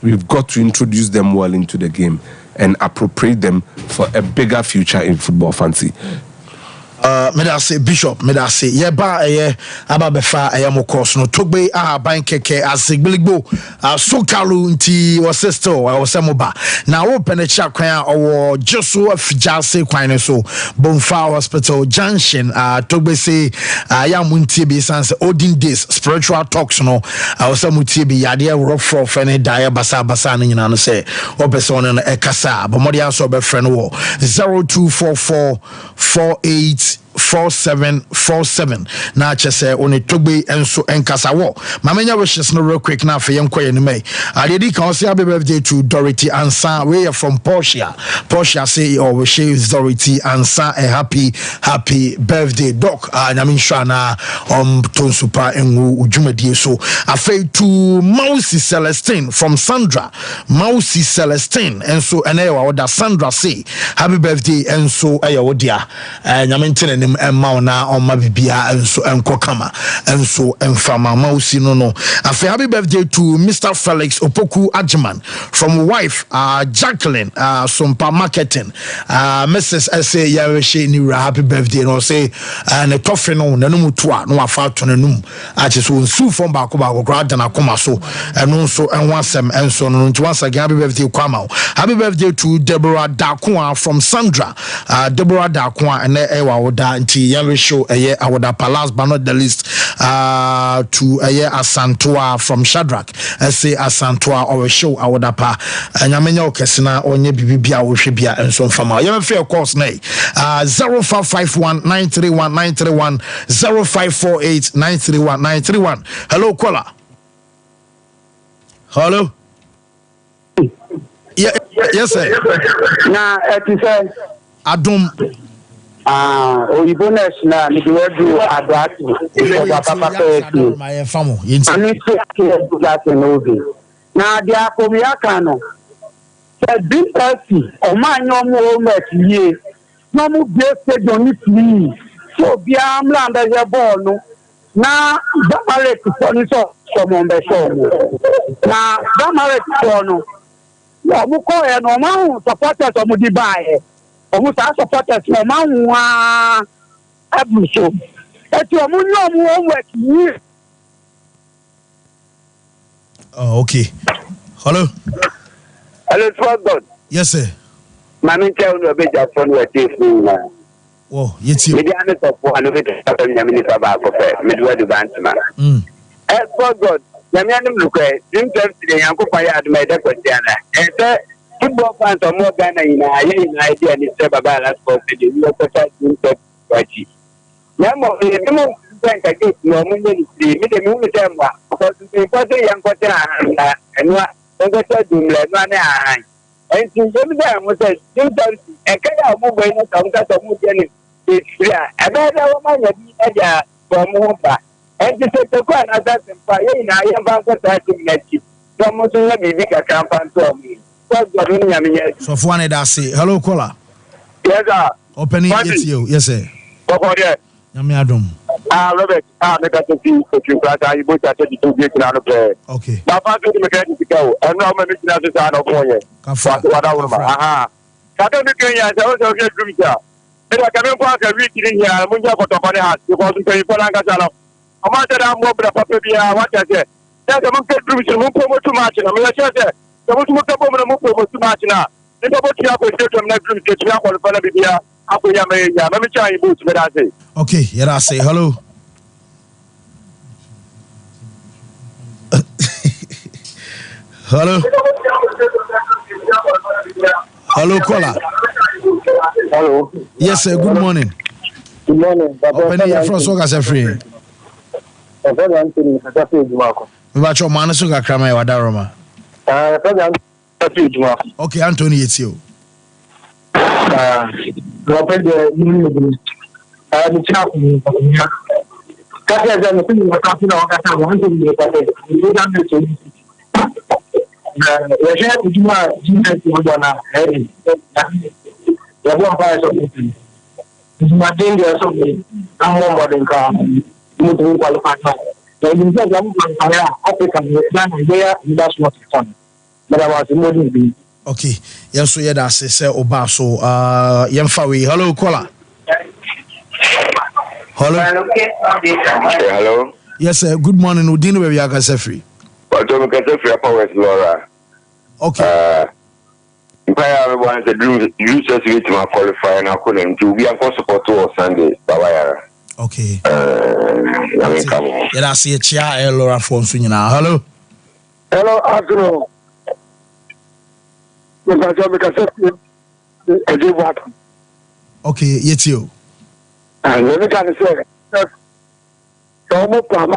We've got to introduce them well into the game and appropriate them for a bigger future in football fancy. Me da say Bishop, me da say ye ba aba befa mo course no togbe ban keke asegbeligbo sokalu nti wo sister wo semoba na wo penecha kwan owo Josu afijase kwan so Bonfa Hospital Junction togbe say ya muntie bi sanse olden days spiritual talks no wo semutie bi yade rock for fene dae basa no nyina no say wo person no ekasa bomodi aso be friend wo 0244484747 na chese oni togbe enso enkasa wo mamenya wishes no real quick na fe yenkoye ni me adedi kan say happy birthday to Dorothy Ansa we are from Portia say or we share Dorothy Ansa a happy birthday doc nyame nhwa na tonsupa enwu ujumedie so afei to Mausi Celestine from Sandra Mausi Celestine enso ene wa oda Sandra say happy birthday enso ayo dia nyame ntene nim emma na oma bibia enso enko kama enso emfama Mausi no afei happy birthday to Mr. Felix Opoku Ajman from wife Jacqueline Sompa marketing Mrs. SA Yareshe ni happy birthday no say na tofe no nanum to a no afa to nanum ache so nsu from ba ko grad na koma so eno so enwasem enso no nti once again happy birthday kwama happy birthday to Deborah Dakoa from Sandra Deborah Dakoa ene ewa oda nti Yaresho eye awoda palace but not the least to eye Asantoa from Shadrach say Asantoa or show awoda pa nyamenya okesina onye bibia wo hwebia enso mfama ye fe course na 0551931931 0548931931 hello caller. Hello. Yes sir. Na etise Adum oyibones na niwedu adati papa petu my famo ani se that no na dia komiaka no se dipasi o manyo mo metie no mu bese doni free so bia amlanda je ball no na damare to ni so mo mbe so na damare to no no mu ko e no ma hu supporters o mu di bae o sa supporters no ma hu abu so eti o mu no mu o work ni. Oh, okay. Hello. Hello, God. Yes, sir. Mami tell no be just on what is na. Oh, yeti. Me dey ane to for anu be to tell me ni ba ko fe. Me do the bantama. God. Nyame anim lukwe. Dream tell the yanko pa ya aduma de kwetiana. Say football fans or more Ghana ina ye ina idea ni say baba last for the you ko ta dream tell kwachi. Nyamo e mo banka ke no mo ni me de me say mwa. Because the person yanko ta na enwa ngo ta dumle no na ahan. And since every time was a sometimes a kind of mobile, sometimes a movie. It's yeah, and then I want to be a from Mumba. And to say the one as that fire, I am about to let you. Someone to let me make a campaign to me. So for one that say hello caller. Yes, sir. Opening it you. Yes, sir. Okay. Yami Adam. Robert, make us see if you got a book at the 2 weeks out of play. Okay. Papa to the mechanic to go. And now my mission is out of one. What I want. Aha. Saturday, I also get group. And I can walk a week in here. I'm going to put up on the house because we pay for Langasala. I'm not that I'm more than a papa. What I said. That's a monkey group. So who promote too much. I'm going to say, the most of the move too much now. If I put you up with the next group, get you up on the Panabia. Let me try you boots. Okay, yeah, I say hello. Hello. Hello, caller. Hello. Yes, sir. Good morning. Good morning. Open your front so guys are free. We watch your man so ga krama ya wadaroma. Okay, Anthony, it's you. Open the the chat. Okay, yes, so yeah, that's it. Oba, so hello, caller. Hello. Hello. Yes, sir. Good morning. Udine, where we are, Kasefri. Laura. Okay. If I have one the dream just to qualify and I couldn't do we are for support to Sunday. Okay. Yeah, that's it. Chia Laura from Sunyana. Hello. Hello, afternoon. Okay, it's you. And let me kind of say, almost can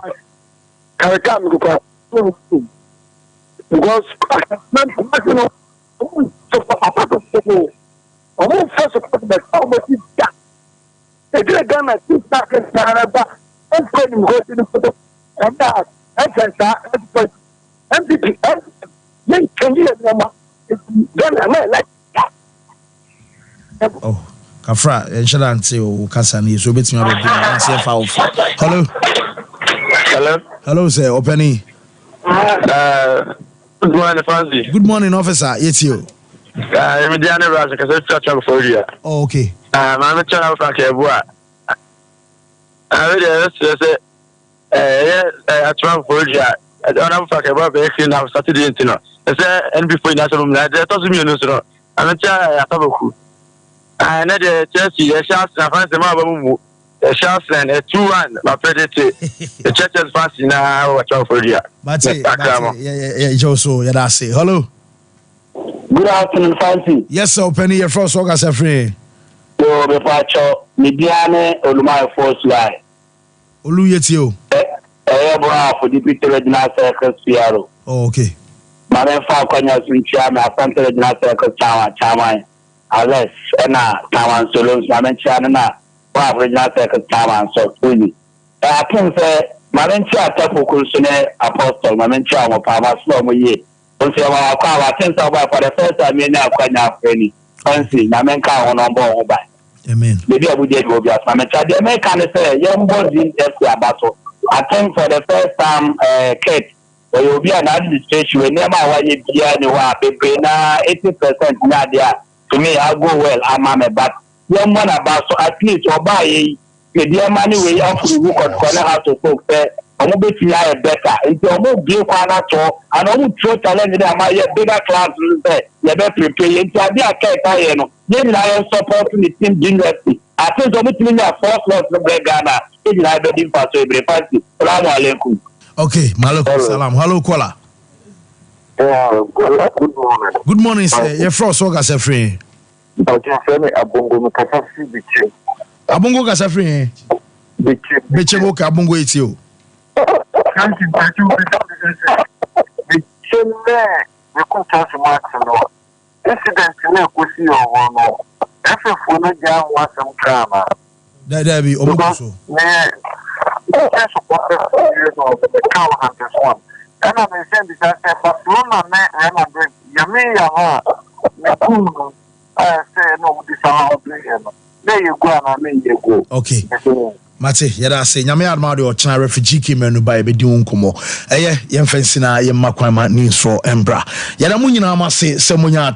come because almost first of all, almost that. They did a gun at 2 seconds, and put him go to the photo, and that, MVP, and can you remember? Oh, Kafra, Enchilante, or Cassani, so betting on the Hello. Hello. Hello, sir. Opening. Good morning, Fancy. Good morning, officer. It's you. I'm Diana Raja, because I travel for you. Oh, okay. I'm a child of Akebua. I really I travel for you. I don't have to talk about the now Saturday. And before national, that doesn't mean no. I'm a child of Tabaku. I know the Chelsea, a chance to find the Mabamu, a chance and a 2-1, my predator. The church is fast now, watch out for you. But yeah, also, yeah, that's it. Hello. Good afternoon, Fancy. Yes, sir. Penny, your first work as a free. So, the Pacho, Midiane, Olumai Force Line. Olu Yetio. For the Peter Regional Circus Piero. Oh, okay. My Falcon, which I'm a Santa Regional Circus Chama, Alex, and Taman Solos, Mamachana, Regional Circus Taman, so really. I can say, Malentia Tapu Kusune, Apostle, Malentia, Pama, Slow Ye. Don't say, well, I think for the first time, you know, quite now, Penny. Fancy, Namenka on board. Amen. Maybe I would get over as Mamacha. The American say, young boys in the battle. I think for the first time, Kate, there will be an administration where never why you be anywhere, 80% Nadia. To me, I'll go well, I'm a but young one about so at least or buy the dear money we offer to work on corner how to folks there. I'm going to be better. It's almost be one at all. And I'm throw talent in my bigger class. You better prepare. It's a bit okay. Then I am supporting the team university. I think I'm going to force loss of Ghana. It's not being for so every party. Salaam alaikum. Okay, Malako salam. Hello, caller. Good morning. Good morning, sir. Your first work as a free. Okay, Abongo Kasafri Bichi. Abongo Kasafri. Bichi Boka Abongo it's you. Can't you the same man? You could touch Max and all. incident na ekosi owo no efefo no ja wasam krama da bi omuso I support the cow hunters one. And I send this as a Barcelona and I bring Yamia. I say no, this is there you go, and I mean you go. Okay. Mate, yada say nyame adma de o chena refugee kimenu ba e be di unkomo. Eye yemfensi na yemma kwan ma ni so embra. Yada mu nyina ma se munya